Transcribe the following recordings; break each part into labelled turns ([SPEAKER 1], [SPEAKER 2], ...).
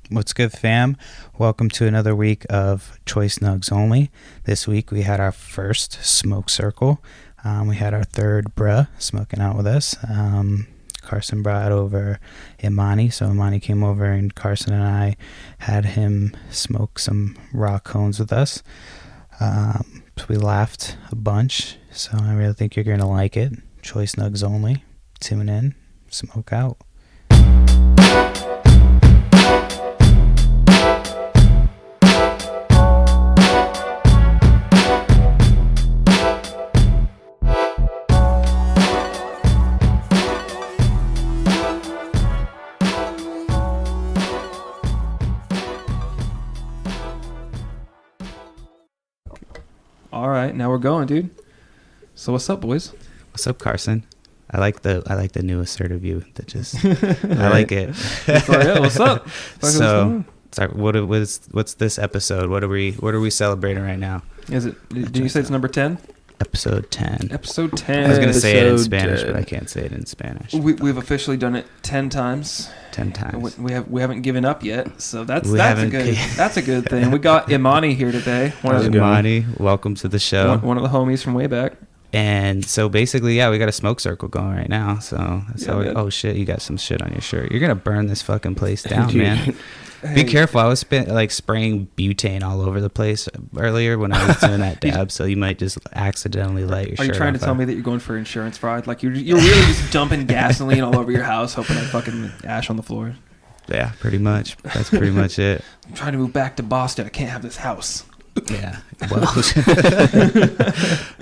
[SPEAKER 1] What's good, fam? Welcome to another week of Choice Nugs Only. This week we had our first smoke circle. We had our third bruh smoking out with us. Carson brought over Imani, so Imani came over and Carson and I had him smoke some raw cones with us. So we laughed a bunch, so I really think you're going to like it. Choice Nugs Only. Tune in, smoke out.
[SPEAKER 2] All right, now we're going, dude. So what's up, boys?
[SPEAKER 1] What's up, Carson? I like the new assertive you. That just I like it.
[SPEAKER 2] Yeah, what's up?
[SPEAKER 1] So, sorry, what's this episode? What are we celebrating right now?
[SPEAKER 2] Is it? Did you say it's number 10?
[SPEAKER 1] Episode 10.
[SPEAKER 2] Episode 10.
[SPEAKER 1] I was gonna say it in
[SPEAKER 3] Episode
[SPEAKER 1] Spanish,
[SPEAKER 3] 10.
[SPEAKER 1] but I can't say it in Spanish.
[SPEAKER 2] We've officially done it 10 times.
[SPEAKER 1] 10 times.
[SPEAKER 2] We haven't given up yet, so that's
[SPEAKER 1] We
[SPEAKER 2] a
[SPEAKER 1] haven't-
[SPEAKER 2] good thing. We got Imani here today.
[SPEAKER 3] How's it going?
[SPEAKER 1] Imani, welcome to the show.
[SPEAKER 2] One of the homies from way back.
[SPEAKER 1] And so basically, yeah, we got a smoke circle going right now. So that's
[SPEAKER 2] Yeah,
[SPEAKER 1] how
[SPEAKER 2] man.
[SPEAKER 1] oh shit, you got some shit on your shirt. You're gonna burn this fucking place down,
[SPEAKER 3] Dude.
[SPEAKER 1] man. Be careful. I was spraying butane all over the place earlier when I was doing that dab, so you might just accidentally light your
[SPEAKER 2] Are
[SPEAKER 1] shirt
[SPEAKER 2] you trying to
[SPEAKER 1] on
[SPEAKER 2] tell
[SPEAKER 1] fire.
[SPEAKER 2] me that you're going for insurance fraud? Like you're really just dumping gasoline all over your house, hoping I fucking ash on the floor.
[SPEAKER 1] Yeah, pretty much. That's pretty much it.
[SPEAKER 2] I'm trying to move back to Boston. I can't have this house.
[SPEAKER 1] Yeah. Well,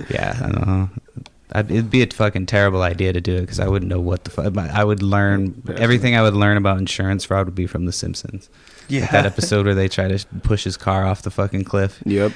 [SPEAKER 1] yeah, I don't know. It'd be a fucking terrible idea to do it because I wouldn't know what the fuck. I would learn everything I would learn about insurance fraud would be from The Simpsons.
[SPEAKER 2] Yeah.
[SPEAKER 1] Like that episode where they try to push his car off the fucking cliff.
[SPEAKER 3] Yep.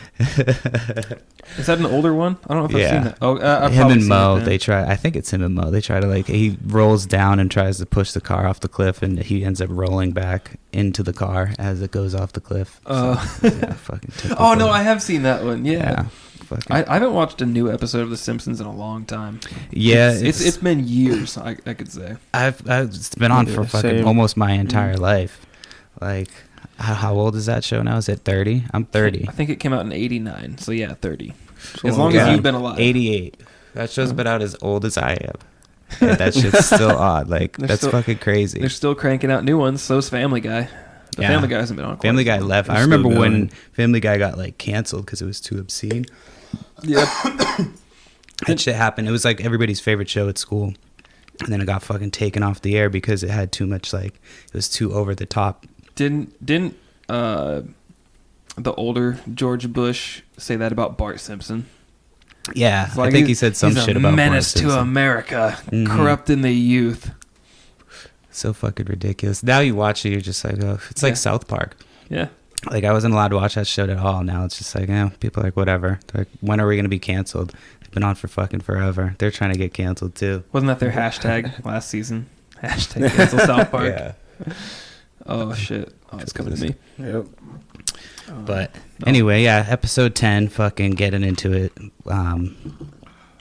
[SPEAKER 2] Is that an older one? I don't know if I've
[SPEAKER 1] Yeah.
[SPEAKER 2] seen that. Oh, I've
[SPEAKER 1] Him
[SPEAKER 2] probably
[SPEAKER 1] and
[SPEAKER 2] seen
[SPEAKER 1] Mo,
[SPEAKER 2] it then.
[SPEAKER 1] they try. I think it's him and Mo. They try to he rolls down and tries to push the car off the cliff, and he ends up rolling back into the car as it goes off the cliff. So, yeah, fucking. Typical.
[SPEAKER 2] Oh no, I have seen that one. Yeah.
[SPEAKER 1] Yeah. Fucking.
[SPEAKER 2] I haven't watched a new episode of The Simpsons in a long time.
[SPEAKER 1] Yeah,
[SPEAKER 2] it's been years. I could say.
[SPEAKER 1] It's been on for
[SPEAKER 3] Yeah,
[SPEAKER 1] fucking
[SPEAKER 3] same.
[SPEAKER 1] almost my entire life. Like, how old is that show now? Is it 30? I'm 30.
[SPEAKER 2] I think it came out in '89. So yeah, 30.
[SPEAKER 3] So
[SPEAKER 2] As long
[SPEAKER 1] Yeah.
[SPEAKER 2] as you've been alive.
[SPEAKER 1] 88. That show's been out as old as I am. And that shit's still odd. Like,
[SPEAKER 2] They're
[SPEAKER 1] that's
[SPEAKER 2] still-
[SPEAKER 1] fucking crazy.
[SPEAKER 2] They're still cranking out new ones. So's Family Guy. The
[SPEAKER 1] Yeah.
[SPEAKER 2] Family Guy hasn't been on. quite
[SPEAKER 1] Family
[SPEAKER 2] as
[SPEAKER 1] Guy
[SPEAKER 2] long.
[SPEAKER 1] left. I
[SPEAKER 3] It's
[SPEAKER 1] remember
[SPEAKER 3] still
[SPEAKER 1] when
[SPEAKER 3] going.
[SPEAKER 1] Family Guy got canceled because it was too obscene.
[SPEAKER 2] Yeah.
[SPEAKER 1] That shit happened. It was everybody's favorite show at school, and then it got fucking taken off the air because it had too much it was too over the top.
[SPEAKER 2] Didn't the older George Bush say that about Bart Simpson?
[SPEAKER 1] Yeah,
[SPEAKER 2] It's
[SPEAKER 1] I think he
[SPEAKER 2] he's-
[SPEAKER 1] said some
[SPEAKER 2] he's
[SPEAKER 1] shit
[SPEAKER 2] a
[SPEAKER 1] about
[SPEAKER 2] menace
[SPEAKER 1] Bart
[SPEAKER 2] to
[SPEAKER 1] Simpson.
[SPEAKER 2] America,
[SPEAKER 1] Mhm.
[SPEAKER 2] corrupting the youth.
[SPEAKER 1] So fucking ridiculous. Now you watch it, you're just oh, it's like
[SPEAKER 2] Yeah.
[SPEAKER 1] South Park.
[SPEAKER 2] Yeah.
[SPEAKER 1] I wasn't allowed to watch that show at all. Now it's just people are whatever. They're when are we gonna be canceled? It's been on for fucking forever. They're trying to get canceled too.
[SPEAKER 2] Wasn't that their hashtag last season? Hashtag cancel South Park.
[SPEAKER 1] Yeah.
[SPEAKER 2] Oh shit. Oh, it's coming to me.
[SPEAKER 3] Yep.
[SPEAKER 1] But
[SPEAKER 2] No.
[SPEAKER 1] anyway, yeah, episode 10, fucking getting into it.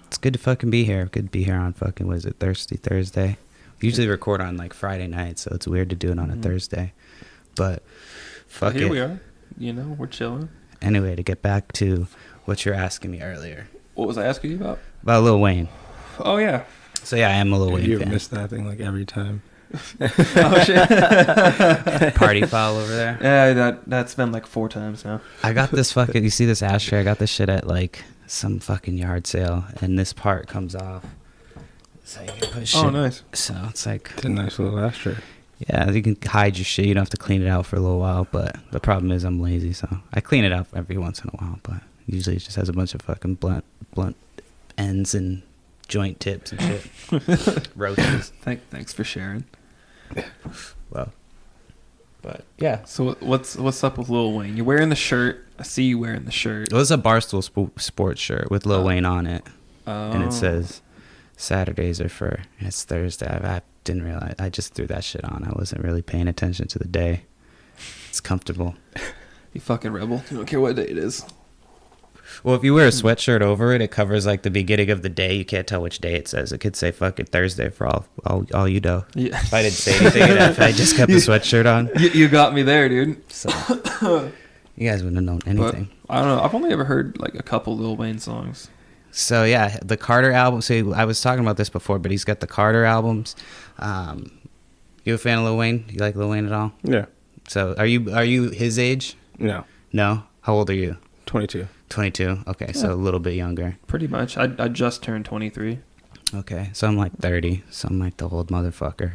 [SPEAKER 1] It's good to fucking be here. Good to be here on fucking, what is it, Thursday? We usually record on Friday night, so it's weird to do it on a
[SPEAKER 2] Mhm.
[SPEAKER 1] Thursday. But fuck
[SPEAKER 2] Here
[SPEAKER 1] it.
[SPEAKER 2] we are. We're chilling.
[SPEAKER 1] Anyway, to get back to what you're asking me earlier
[SPEAKER 2] What was I asking you about?
[SPEAKER 1] about Lil Wayne.
[SPEAKER 2] Oh yeah.
[SPEAKER 1] So yeah, I am a Lil Wayne
[SPEAKER 3] You
[SPEAKER 1] fan.
[SPEAKER 3] miss that thing every time.
[SPEAKER 2] Oh shit.
[SPEAKER 1] Party foul over there.
[SPEAKER 2] Yeah, that's been 4 times now.
[SPEAKER 1] I got this fucking, you see this ashtray? I got this shit at some fucking yard sale, and this part comes off. So you can put shit.
[SPEAKER 2] Oh nice.
[SPEAKER 1] So it's
[SPEAKER 3] It's a nice little ashtray.
[SPEAKER 1] yeah, you can hide your shit. You don't have to clean it out for a little while, but the problem is I'm lazy, so I clean it out every once in a while, but usually it just has a bunch of fucking blunt ends and joint tips and shit. Roaches.
[SPEAKER 2] Thanks for sharing.
[SPEAKER 1] Well, but yeah.
[SPEAKER 2] So what's up with Lil Wayne? You're wearing the shirt. I see you wearing the shirt.
[SPEAKER 1] It was a Barstool sports shirt with Lil Wayne on it, and it says Saturdays are for, it's Thursday. I didn't realize. I just threw that shit on. I wasn't really paying attention to the day. It's comfortable.
[SPEAKER 2] You fucking rebel. You don't care what day it is.
[SPEAKER 1] Well, if you wear a sweatshirt over it, it covers like the beginning of the day. You can't tell which day it says. It could say fucking Thursday for all you know.
[SPEAKER 2] Yeah.
[SPEAKER 1] If I didn't say anything, if I just kept the sweatshirt on.
[SPEAKER 2] You got me there, dude.
[SPEAKER 1] So, you guys wouldn't have known anything.
[SPEAKER 2] But, I don't know. I've only ever heard like a couple Lil Wayne songs.
[SPEAKER 1] So yeah, the Carter album. So I was talking about this before, but he's got the Carter albums. You a fan of Lil Wayne? You like Lil Wayne at all?
[SPEAKER 3] Yeah.
[SPEAKER 1] So are you his age?
[SPEAKER 3] No.
[SPEAKER 1] No? How old are you?
[SPEAKER 3] 22.
[SPEAKER 1] 22. Okay, so a little bit younger.
[SPEAKER 2] Pretty much. I just turned 23.
[SPEAKER 1] Okay, so I'm like 30. So I'm like the old motherfucker.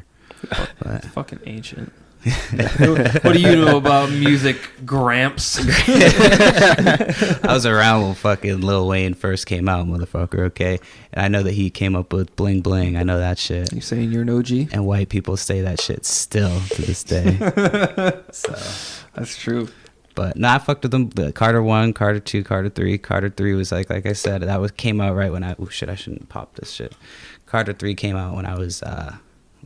[SPEAKER 1] But
[SPEAKER 2] Fucking ancient. What do you know about music, Gramps?
[SPEAKER 1] I was around when fucking Lil Wayne first came out, motherfucker, okay? And I know that he came up with Bling Bling. I know that shit.
[SPEAKER 2] You saying you're an OG?
[SPEAKER 1] And white people say that shit still to this day. So
[SPEAKER 2] That's true.
[SPEAKER 1] But no, I fucked with them. The Carter 1, Carter 2, Carter 3. Carter 3 was like I said, came out right when I shouldn't pop this shit. Carter 3 came out when I was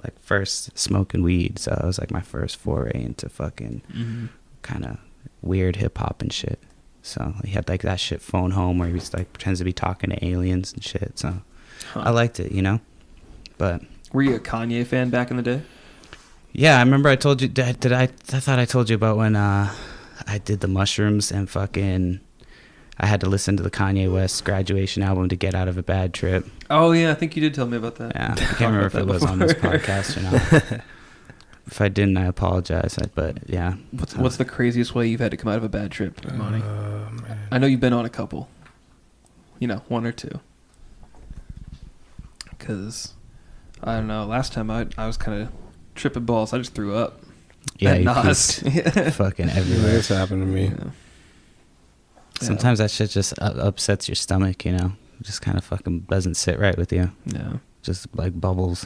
[SPEAKER 1] like first smoking weed, so it was like my first foray into fucking kind of weird hip hop and shit. So he had like that shit Phone Home where he was like pretends to be talking to aliens and shit. So I liked it, you know. But
[SPEAKER 2] were you a Kanye fan back in the day?
[SPEAKER 1] Yeah, I remember I told you. I thought I told you about when I did the mushrooms and fucking I had to listen to the Kanye West Graduation album to get out of a bad trip.
[SPEAKER 2] Oh yeah, I think you did tell me about that.
[SPEAKER 1] Yeah, I can't remember if it was on this podcast or not. If I didn't, I apologize. But yeah.
[SPEAKER 2] What's the craziest way you've had to come out of a bad trip, Monty? I know you've been on a couple. You know, one or two. Because I don't know. Last time I was kind of tripping balls. I just threw up.
[SPEAKER 1] Yeah, you
[SPEAKER 2] Nas.
[SPEAKER 1] fucking everywhere.
[SPEAKER 3] It's happened to me.
[SPEAKER 2] Yeah.
[SPEAKER 1] Sometimes that shit just upsets your stomach, you know. It just kind of fucking doesn't sit right with you.
[SPEAKER 2] Yeah.
[SPEAKER 1] Just like bubbles.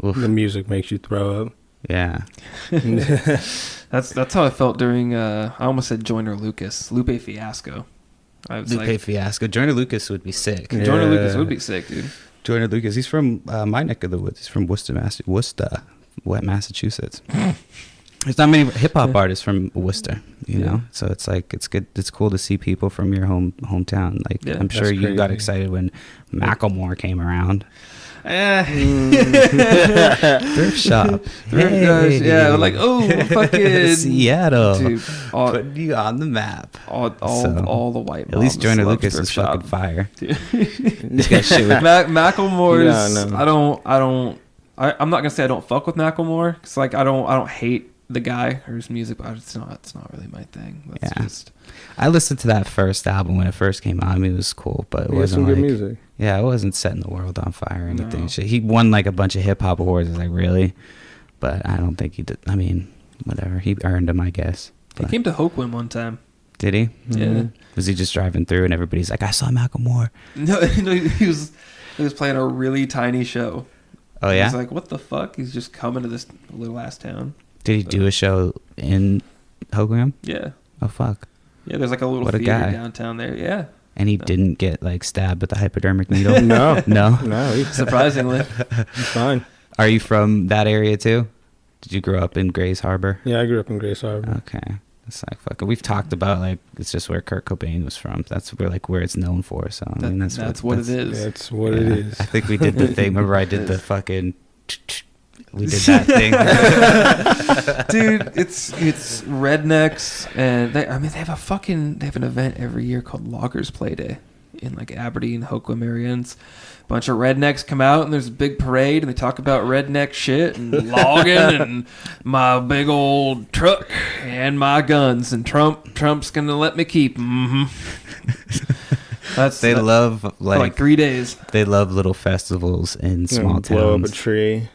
[SPEAKER 1] Oof.
[SPEAKER 3] The music makes you throw up.
[SPEAKER 1] Yeah.
[SPEAKER 2] That's how I felt during I almost said Joyner Lucas, Lupe Fiasco. I was
[SPEAKER 1] Lupe Fiasco. Joyner Lucas would be sick.
[SPEAKER 3] Yeah.
[SPEAKER 2] Joyner Lucas would be sick, dude.
[SPEAKER 1] Joyner Lucas, he's from my neck of the woods. He's from Worcester, Massachusetts. There's not many hip hop artists from Worcester, you know. So it's like it's good. It's cool to see people from your hometown. Like I'm sure you got excited when Macklemore came around. Thrift shop.
[SPEAKER 2] Yeah, like fucking
[SPEAKER 1] Seattle,
[SPEAKER 2] dude.
[SPEAKER 1] Putting you on the map.
[SPEAKER 2] All the white.
[SPEAKER 1] At least Joyner Lucas is fucking fire. He's got shit with
[SPEAKER 2] Macklemore's.
[SPEAKER 3] Yeah,
[SPEAKER 2] no. I'm not gonna say I don't fuck with Macklemore. Cause like I don't hate the guy or his music, but it's not really my thing. That's just.
[SPEAKER 1] I listened to that first album when it first came out. I mean, it was cool, but it wasn't
[SPEAKER 3] some
[SPEAKER 1] like
[SPEAKER 3] good music.
[SPEAKER 1] Yeah, it wasn't setting the world on fire or anything.
[SPEAKER 2] No.
[SPEAKER 1] Shit, he won like a bunch of hip hop awards. I was like, really? But I don't think he did. I mean, whatever. He earned them, I guess.
[SPEAKER 2] He came to Hoquin one time.
[SPEAKER 1] Did he?
[SPEAKER 2] Yeah.
[SPEAKER 1] Was he just driving through and everybody's like, I saw Macklemore?
[SPEAKER 2] No, he was playing a really tiny show.
[SPEAKER 1] Oh yeah.
[SPEAKER 2] He's like, what the fuck? He's just coming to this little ass town.
[SPEAKER 1] Did he do a show in Hoquiam?
[SPEAKER 2] Yeah.
[SPEAKER 1] Oh fuck.
[SPEAKER 2] Yeah, there's like a little
[SPEAKER 1] What a
[SPEAKER 2] theater
[SPEAKER 1] guy.
[SPEAKER 2] downtown there. Yeah.
[SPEAKER 1] And he didn't get like stabbed with a hypodermic needle?
[SPEAKER 3] No.
[SPEAKER 1] No?
[SPEAKER 3] No, he's
[SPEAKER 2] Surprisingly.
[SPEAKER 3] fine.
[SPEAKER 1] Are you from that area too? Did you grow up in Grays Harbor?
[SPEAKER 3] Yeah, I grew up in Grace Harbor.
[SPEAKER 1] Okay. It's like fucking. We've talked about like it's just where Kurt Cobain was from. That's where it's known for. So I mean that's
[SPEAKER 2] what it is.
[SPEAKER 3] That's what it is.
[SPEAKER 1] I think we did the thing. Remember I did the fucking. We did that thing.
[SPEAKER 2] Dude, it's rednecks, and they have an event every year called Loggers Play Day in like Aberdeen, Hoquiam area. And a bunch of rednecks come out, and there's a big parade, and they talk about redneck shit and logging and my big old truck and my guns, and Trump's gonna let me keep them.
[SPEAKER 1] Love
[SPEAKER 2] for like 3 days.
[SPEAKER 1] They love little festivals in small
[SPEAKER 3] Blow up a
[SPEAKER 1] towns.
[SPEAKER 3] tree.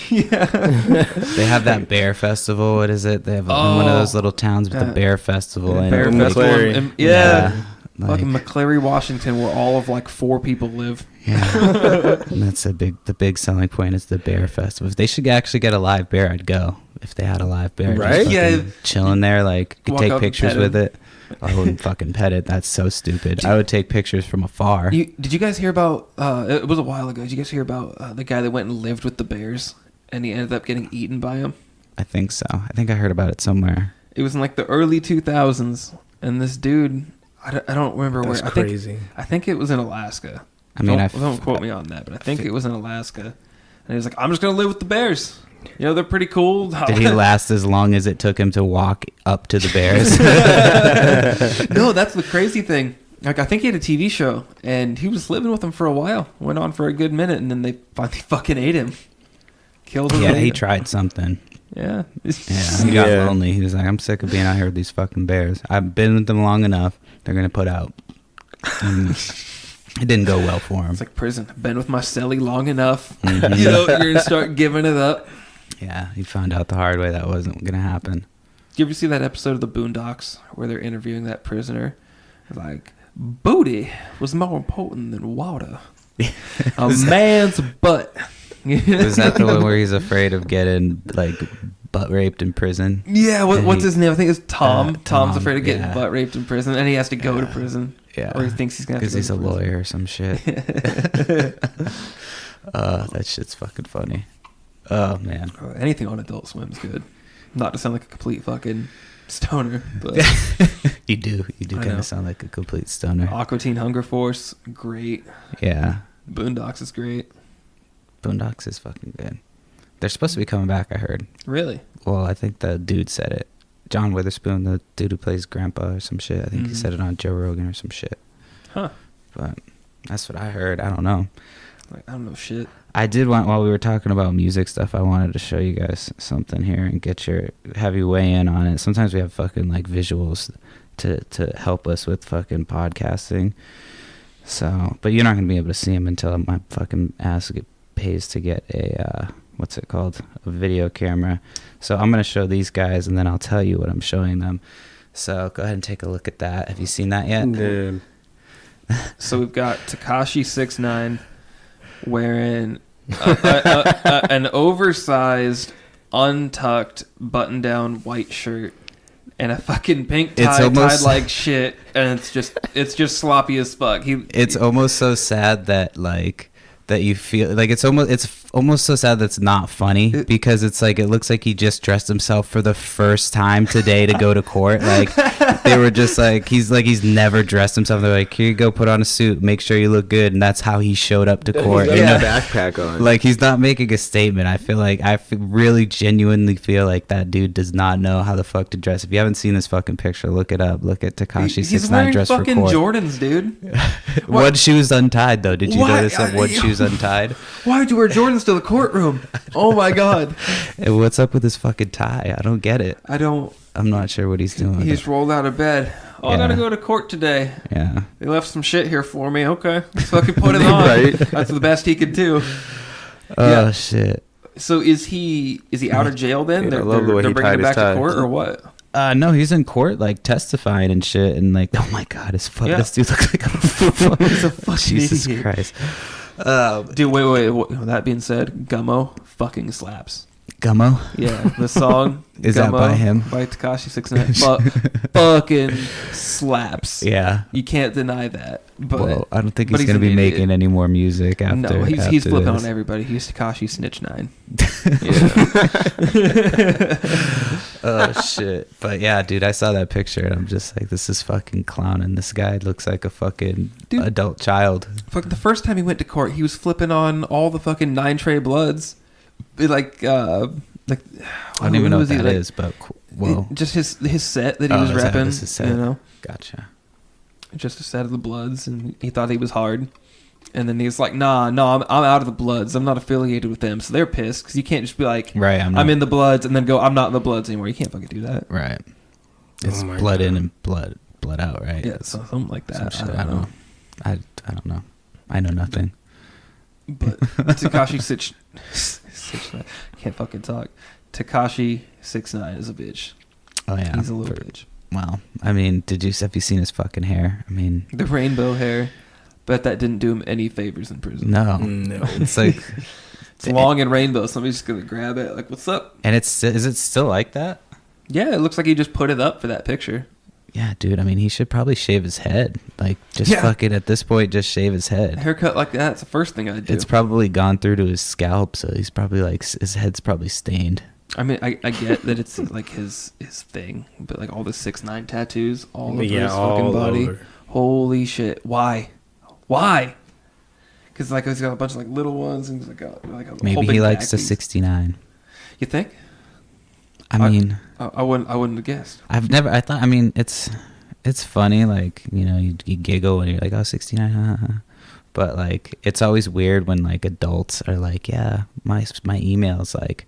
[SPEAKER 2] Yeah.
[SPEAKER 1] They have that bear festival. What is it? They have one of those little towns with the bear festival.
[SPEAKER 2] Yeah,
[SPEAKER 1] and
[SPEAKER 2] bear
[SPEAKER 1] everybody-
[SPEAKER 2] festival.
[SPEAKER 3] McClary.
[SPEAKER 2] Yeah.
[SPEAKER 1] Like,
[SPEAKER 2] Fucking McClary, Washington, where all of like 4 people live.
[SPEAKER 1] yeah. And that's the big selling point is the bear festival. If they should actually get a live bear, I'd go. If they had a live bear,
[SPEAKER 3] Right?
[SPEAKER 1] just fucking chilling there, like could
[SPEAKER 2] Walk
[SPEAKER 1] take
[SPEAKER 2] up and
[SPEAKER 1] pictures
[SPEAKER 2] pet
[SPEAKER 1] with
[SPEAKER 2] him.
[SPEAKER 1] it. I wouldn't fucking pet it. That's so stupid. I would take pictures from afar.
[SPEAKER 2] Did you guys hear about? It was a while ago. Did you guys hear about the guy that went and lived with the bears, and he ended up getting eaten by them?
[SPEAKER 1] I think so. I think I heard about it somewhere.
[SPEAKER 2] It was in like the early 2000s, and this dude, I don't remember
[SPEAKER 3] That's
[SPEAKER 2] where.
[SPEAKER 3] crazy.
[SPEAKER 2] I think it was in Alaska.
[SPEAKER 1] I mean,
[SPEAKER 2] don't quote me on that, but I think it was in Alaska. And he was like, I'm just going to live with the bears. You know, they're pretty cool.
[SPEAKER 1] Did he last as long as it took him to walk up to the bears?
[SPEAKER 2] No, that's the crazy thing. Like, I think he had a TV show, and he was living with them for a while. Went on for a good minute, and then they finally fucking ate him. Killed him.
[SPEAKER 1] Yeah, he tried something.
[SPEAKER 2] Yeah.
[SPEAKER 1] Yeah, he got lonely. He was like, I'm sick of being out here with these fucking bears. I've been with them long enough. They're going to put out. And it didn't go well for him.
[SPEAKER 2] It's like prison. I've been with my celly long enough.
[SPEAKER 1] Mhm.
[SPEAKER 2] You know, you're going to start giving it up.
[SPEAKER 1] Yeah, he found out the hard way that wasn't going to happen.
[SPEAKER 2] Do you ever see that episode of the Boondocks where they're interviewing that prisoner? Like, booty was more important than water. A man's butt.
[SPEAKER 1] Was that the one where he's afraid of getting, like, butt raped in prison?
[SPEAKER 2] Yeah, what's his name? I think it's Tom.
[SPEAKER 1] Tom,
[SPEAKER 2] Tom's afraid of getting
[SPEAKER 1] yeah.
[SPEAKER 2] butt raped in prison, and he has to go to prison.
[SPEAKER 1] Yeah.
[SPEAKER 2] Or he thinks he's going to have
[SPEAKER 1] Because
[SPEAKER 2] to go
[SPEAKER 1] he's a
[SPEAKER 2] to prison.
[SPEAKER 1] lawyer or some shit. That shit's fucking funny. Oh, man.
[SPEAKER 2] Anything on Adult Swim's good. Not to sound like a complete fucking stoner, but
[SPEAKER 1] You do
[SPEAKER 2] I
[SPEAKER 1] kind
[SPEAKER 2] know.
[SPEAKER 1] of sound like a complete stoner.
[SPEAKER 2] Aqua Teen Hunger Force, great.
[SPEAKER 1] Yeah.
[SPEAKER 2] Boondocks is great.
[SPEAKER 1] Boondocks is fucking good. They're supposed to be coming back, I heard.
[SPEAKER 2] Really?
[SPEAKER 1] Well, I think the dude said it. John Witherspoon, the dude who plays Grandpa or some shit. I think he
[SPEAKER 2] Mhm.
[SPEAKER 1] said it on Joe Rogan or some shit.
[SPEAKER 2] Huh.
[SPEAKER 1] But that's what I heard. I don't know.
[SPEAKER 2] Like, I don't know shit.
[SPEAKER 1] I did want, while we were talking about music stuff, I wanted to show you guys something here and have you weigh in on it. Sometimes we have fucking like visuals to help us with fucking podcasting. So, but you're not going to be able to see them until my fucking ass pays to get a, what's it called? A video camera. So I'm going to show these guys and then I'll tell you what I'm showing them. So go ahead and take a look at that. Have you seen that yet?
[SPEAKER 3] Dude.
[SPEAKER 2] So we've got Tekashi 6ix9ine wearing an oversized, untucked, button-down white shirt and a fucking pink tie
[SPEAKER 1] It's almost
[SPEAKER 2] tied like shit, and it's just sloppy as fuck.
[SPEAKER 1] It's almost so sad that like that you feel like it's almost so sad that's not funny because it's like it looks like he just dressed himself for the first time today to go to court. Like they were just like he's never dressed himself. They're like, here you go, put on a suit, make sure you look good, and that's how he showed up to court.
[SPEAKER 3] He's
[SPEAKER 1] You
[SPEAKER 3] got
[SPEAKER 1] know?
[SPEAKER 3] a backpack on.
[SPEAKER 1] Like he's not making a statement. I feel like really genuinely feel like that dude does not know how the fuck to dress. If you haven't seen this fucking picture, look it up. Look at Tekashi
[SPEAKER 2] He's
[SPEAKER 1] 6ix9ine
[SPEAKER 2] wearing
[SPEAKER 1] dressed for
[SPEAKER 2] fucking
[SPEAKER 1] court.
[SPEAKER 2] Jordans, dude.
[SPEAKER 1] One shoe's untied though. Did you
[SPEAKER 2] Why?
[SPEAKER 1] notice that one shoe's untied?
[SPEAKER 2] Why would you wear Jordans to the courtroom? Oh my god.
[SPEAKER 1] Hey, what's up with his fucking tie? I don't get it. I'm not sure what he's doing.
[SPEAKER 2] He's rolled out of bed. Oh, I
[SPEAKER 1] Yeah.
[SPEAKER 2] gotta go to court today.
[SPEAKER 1] Yeah.
[SPEAKER 2] They left some shit here for me. Okay, let's fucking put it on.
[SPEAKER 3] Right.
[SPEAKER 2] That's the best he could do.
[SPEAKER 1] Oh
[SPEAKER 2] Yeah.
[SPEAKER 1] shit.
[SPEAKER 2] So is he out of jail then?
[SPEAKER 3] Yeah, I
[SPEAKER 2] they're
[SPEAKER 3] love the way
[SPEAKER 2] they're
[SPEAKER 3] he
[SPEAKER 2] bringing
[SPEAKER 3] tied
[SPEAKER 2] him
[SPEAKER 3] his
[SPEAKER 2] back to
[SPEAKER 3] tie.
[SPEAKER 2] court or what?
[SPEAKER 1] No, he's in court like testifying and shit, and like, oh my god, his fuck,
[SPEAKER 2] Yeah.
[SPEAKER 1] this dude looks like
[SPEAKER 2] He's a fucking
[SPEAKER 1] Jesus
[SPEAKER 2] idiot.
[SPEAKER 1] Christ.
[SPEAKER 2] Dude, wait. That being said, Gummo fucking slaps.
[SPEAKER 1] Gummo.
[SPEAKER 2] Yeah, the song
[SPEAKER 1] Is that by him?
[SPEAKER 2] By Tekashi 6ix9ine. Fucking slaps.
[SPEAKER 1] Yeah.
[SPEAKER 2] You can't deny that. But
[SPEAKER 1] Well, I don't think
[SPEAKER 2] but
[SPEAKER 1] he's
[SPEAKER 2] he's
[SPEAKER 1] gonna
[SPEAKER 2] an
[SPEAKER 1] be
[SPEAKER 2] idiot.
[SPEAKER 1] making any more music after.
[SPEAKER 2] no, he's
[SPEAKER 1] after
[SPEAKER 2] flipping
[SPEAKER 1] this.
[SPEAKER 2] on everybody. He's Tekashi Snitch 9.
[SPEAKER 1] Oh shit. But yeah, dude, I saw that picture and I'm just like, this is fucking clowning. This guy looks like a fucking
[SPEAKER 2] Dude.
[SPEAKER 1] adult child.
[SPEAKER 2] Fuck, the first time he went to court, he was flipping on all the fucking 9 Trey Bloods. Like
[SPEAKER 1] I don't even know what that
[SPEAKER 2] like,
[SPEAKER 1] is, but whoa.
[SPEAKER 2] Just his set that he
[SPEAKER 1] Oh,
[SPEAKER 2] was
[SPEAKER 1] is that
[SPEAKER 2] repping.
[SPEAKER 1] his set?
[SPEAKER 2] You know,
[SPEAKER 1] Gotcha.
[SPEAKER 2] just a set of the Bloods, and he thought he was hard. And then he was like, "Nah, I'm out of the Bloods. I'm not affiliated with them." So they're pissed because you can't just be like,
[SPEAKER 1] Right,
[SPEAKER 2] I'm in the Bloods, and then go, "I'm not in the Bloods anymore." You can't fucking do that.
[SPEAKER 1] Right. It's
[SPEAKER 3] Oh my
[SPEAKER 1] blood
[SPEAKER 3] God.
[SPEAKER 1] in and blood out, right?
[SPEAKER 2] Yeah, so something like that.
[SPEAKER 1] Some shit.
[SPEAKER 2] I don't know.
[SPEAKER 1] I don't know. I know nothing.
[SPEAKER 2] But Tekashi Six, can't fucking talk. Tekashi 6ix9ine is a bitch.
[SPEAKER 1] Oh yeah.
[SPEAKER 2] He's a little bitch.
[SPEAKER 1] Well, I mean, have you seen his fucking hair? I mean,
[SPEAKER 2] The rainbow hair, bet that didn't do him any favors in prison.
[SPEAKER 1] no.
[SPEAKER 3] No.
[SPEAKER 1] It's like,
[SPEAKER 2] It's long and rainbow. Somebody's just gonna grab it. Like, what's up?
[SPEAKER 1] and is it still like that?
[SPEAKER 2] Yeah, it looks like he just put it up for that picture.
[SPEAKER 1] Yeah, dude. I mean, he should probody shave his head. Like, just
[SPEAKER 2] Yeah.
[SPEAKER 1] fucking at this point, just shave his
[SPEAKER 2] A
[SPEAKER 1] head.
[SPEAKER 2] haircut like that's the first thing I'd do.
[SPEAKER 1] It's probably gone through to his scalp, so he's probably like his head's probably stained.
[SPEAKER 2] I mean, I get that it's like his thing, but like all the 6ix9ine tattoos all over
[SPEAKER 3] Yeah,
[SPEAKER 2] his
[SPEAKER 3] all
[SPEAKER 2] fucking body.
[SPEAKER 3] over.
[SPEAKER 2] Holy shit! Why? Because like he's got a bunch of like little ones and he's like a whole
[SPEAKER 1] Maybe
[SPEAKER 2] big
[SPEAKER 1] he likes
[SPEAKER 2] back
[SPEAKER 1] the
[SPEAKER 2] piece.
[SPEAKER 1] 69.
[SPEAKER 2] You think?
[SPEAKER 1] I mean,
[SPEAKER 2] I wouldn't have guessed.
[SPEAKER 1] I mean, it's funny, like, you know, you giggle when you're like, oh, 69, haha. But like, it's always weird when like adults are like, yeah, my email's like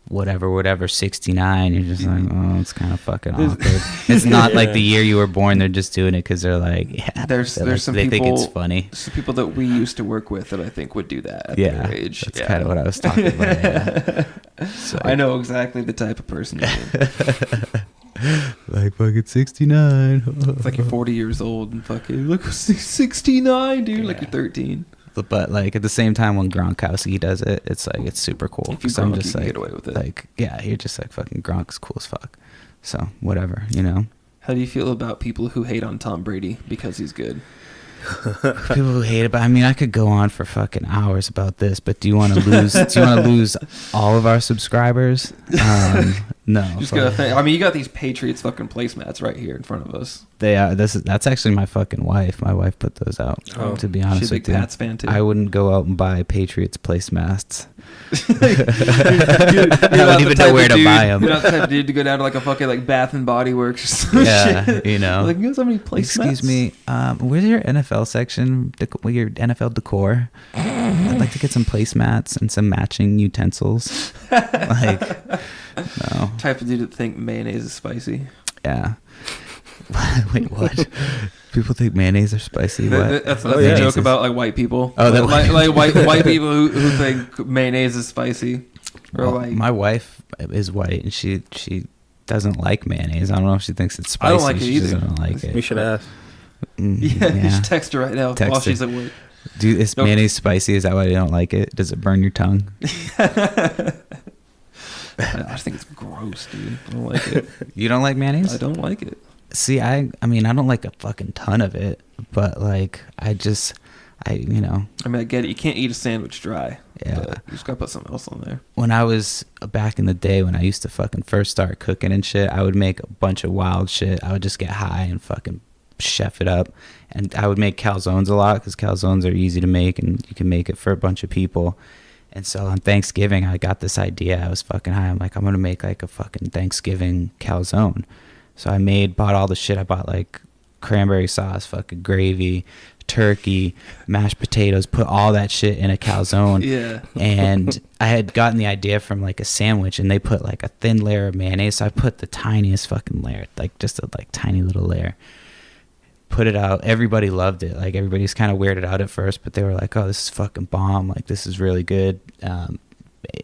[SPEAKER 1] whatever 69. You're just like, oh, it's kind of fucking awkward. It's not like the year you were born. They're just doing it because they're like, yeah,
[SPEAKER 2] There's some
[SPEAKER 1] they
[SPEAKER 2] people,
[SPEAKER 1] think it's funny.
[SPEAKER 2] some people that we used to work with that I think would do that at
[SPEAKER 1] Yeah,
[SPEAKER 2] their age.
[SPEAKER 1] that's kind of what I was talking about. Yeah. So,
[SPEAKER 2] I know exactly the type of person you mean.
[SPEAKER 1] like fucking 69.
[SPEAKER 2] It's like you're 40 years old and fucking look 69, dude. Like
[SPEAKER 1] Yeah.
[SPEAKER 2] you're 13.
[SPEAKER 1] But like at the same time, when Gronkowski does it, it's like it's super cool.
[SPEAKER 2] If you
[SPEAKER 1] 'Cause I'm
[SPEAKER 2] Gronk,
[SPEAKER 1] just
[SPEAKER 2] you can
[SPEAKER 1] like,
[SPEAKER 2] get away with it.
[SPEAKER 1] like, yeah, you're just like fucking Gronk's cool as fuck. So whatever, you know.
[SPEAKER 2] How do you feel about people who hate on Tom Brady because he's good?
[SPEAKER 1] People who hate it, but I mean, I could go on for fucking hours about this. But do you want to lose? Do you want to lose all of our subscribers? No.
[SPEAKER 2] Just gotta think. I mean, you got these Patriots fucking placemats right here in front of us.
[SPEAKER 1] They are. That's actually my fucking wife. My wife put those out.
[SPEAKER 3] Oh.
[SPEAKER 1] To be honest
[SPEAKER 2] She's a big
[SPEAKER 1] with you,
[SPEAKER 2] Pats fan too.
[SPEAKER 1] I wouldn't go out and buy Patriots placemats.
[SPEAKER 2] You're not
[SPEAKER 1] I don't
[SPEAKER 2] the
[SPEAKER 1] even
[SPEAKER 2] type
[SPEAKER 1] know where
[SPEAKER 2] of
[SPEAKER 1] to
[SPEAKER 2] dude-
[SPEAKER 1] buy them.
[SPEAKER 2] You're not the type of dude to go down to like a fucking like Bath and Body Works or some
[SPEAKER 1] Yeah,
[SPEAKER 2] shit.
[SPEAKER 1] you know.
[SPEAKER 2] Like, you guys have any placemats?
[SPEAKER 1] Excuse me, where's your NFL section? Your NFL decor? I'd like to get some placemats and some matching utensils. Like, no.
[SPEAKER 2] Type of dude that think mayonnaise is spicy.
[SPEAKER 1] Yeah. Wait, what? People think mayonnaise are spicy. What?
[SPEAKER 2] That's
[SPEAKER 3] Oh,
[SPEAKER 2] a
[SPEAKER 3] yeah.
[SPEAKER 2] joke about like white people.
[SPEAKER 1] Oh, that
[SPEAKER 2] like white people who think mayonnaise is spicy. Or
[SPEAKER 1] Well,
[SPEAKER 2] like
[SPEAKER 1] my wife is white, and she doesn't like mayonnaise. I don't know if she thinks it's spicy.
[SPEAKER 2] I don't like it
[SPEAKER 1] she
[SPEAKER 2] either.
[SPEAKER 1] doesn't like
[SPEAKER 3] We
[SPEAKER 1] it.
[SPEAKER 3] should ask.
[SPEAKER 2] yeah, you should text her right now
[SPEAKER 1] Text
[SPEAKER 2] while
[SPEAKER 1] her.
[SPEAKER 2] she's at work.
[SPEAKER 1] Dude, is
[SPEAKER 2] Nope.
[SPEAKER 1] mayonnaise spicy? Is that why you don't like it? Does it burn your tongue?
[SPEAKER 2] I just think it's gross, dude. I don't like it.
[SPEAKER 1] You don't like mayonnaise?
[SPEAKER 2] I don't like it.
[SPEAKER 1] See, I mean, I don't like a fucking ton of it, but like, you know,
[SPEAKER 2] I mean, I get it. You can't eat a sandwich dry.
[SPEAKER 1] Yeah.
[SPEAKER 2] But you just gotta put something else on there.
[SPEAKER 1] when I was back in the day when I used to fucking first start cooking and shit, I would make a bunch of wild shit. I would just get high and fucking chef it up. And I would make calzones a lot because calzones are easy to make and you can make it for a bunch of people. And so on Thanksgiving, I got this idea. I was fucking high. I'm like, I'm going to make like a fucking Thanksgiving calzone. So I bought all the shit. I bought like cranberry sauce, fucking gravy, turkey, mashed potatoes, put all that shit in a calzone.
[SPEAKER 2] Yeah.
[SPEAKER 1] And I had gotten the idea from like a sandwich and they put like a thin layer of mayonnaise. So I put the tiniest fucking layer, like just a like tiny little layer. Put it out. Everybody loved it. Like everybody's kind of weirded out at first, but they were like, oh, this is fucking bomb. Like this is really good.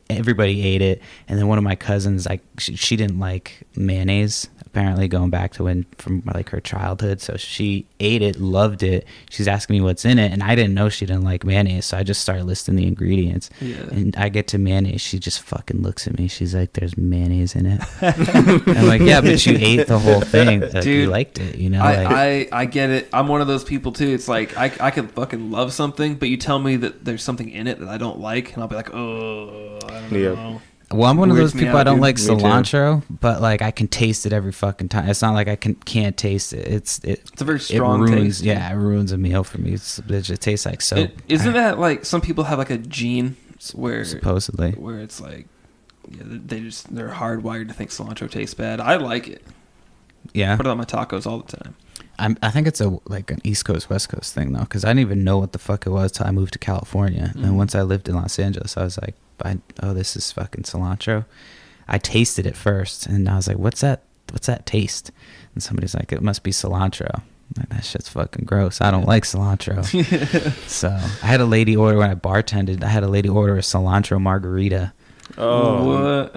[SPEAKER 1] Everybody ate it. And then one of my cousins, like she didn't like mayonnaise, apparently, going back to from like her childhood. So she ate it, loved it. She's asking me what's in it, and I didn't know she didn't like mayonnaise. So I just started listing the ingredients.
[SPEAKER 2] Yeah.
[SPEAKER 1] And I get to mayonnaise, she just fucking looks at me. She's like, "There's mayonnaise in it." I'm like, "Yeah, but you ate the whole thing. Like,
[SPEAKER 2] Dude,
[SPEAKER 1] you liked it, you know." Like,
[SPEAKER 2] I get it. I'm one of those people too. It's like I can fucking love something, but you tell me that there's something in it that I don't like, and I'll be like, oh, I don't
[SPEAKER 3] Yep.
[SPEAKER 2] know.
[SPEAKER 1] well, I'm one of
[SPEAKER 2] Weirds
[SPEAKER 1] those
[SPEAKER 2] me
[SPEAKER 1] people.
[SPEAKER 2] out,
[SPEAKER 1] I don't
[SPEAKER 2] dude.
[SPEAKER 1] like
[SPEAKER 3] Me too.
[SPEAKER 1] cilantro, but like I can taste it every fucking time. It's not like I can't taste it.
[SPEAKER 2] It's a very strong
[SPEAKER 1] it ruins,
[SPEAKER 2] taste.
[SPEAKER 1] Yeah, it ruins a meal for me. It tastes like soap.
[SPEAKER 2] Isn't that like some people have like a gene where
[SPEAKER 1] supposedly?
[SPEAKER 2] where it's like they're hardwired to think cilantro tastes bad. I like it.
[SPEAKER 1] Yeah,
[SPEAKER 2] Put it on my tacos all the time.
[SPEAKER 1] I think it's like an East Coast West Coast thing though, because I didn't even know what the fuck it was till I moved to California.
[SPEAKER 2] Mm.
[SPEAKER 1] And once I lived in Los Angeles, I was like, oh, this is fucking cilantro. I tasted it first, and I was like, what's that taste? And somebody's like, it must be cilantro. I'm like, that shit's fucking gross. I don't like cilantro. So I had a lady order when I bartended. I had a lady order a cilantro margarita.
[SPEAKER 3] Oh,
[SPEAKER 2] What?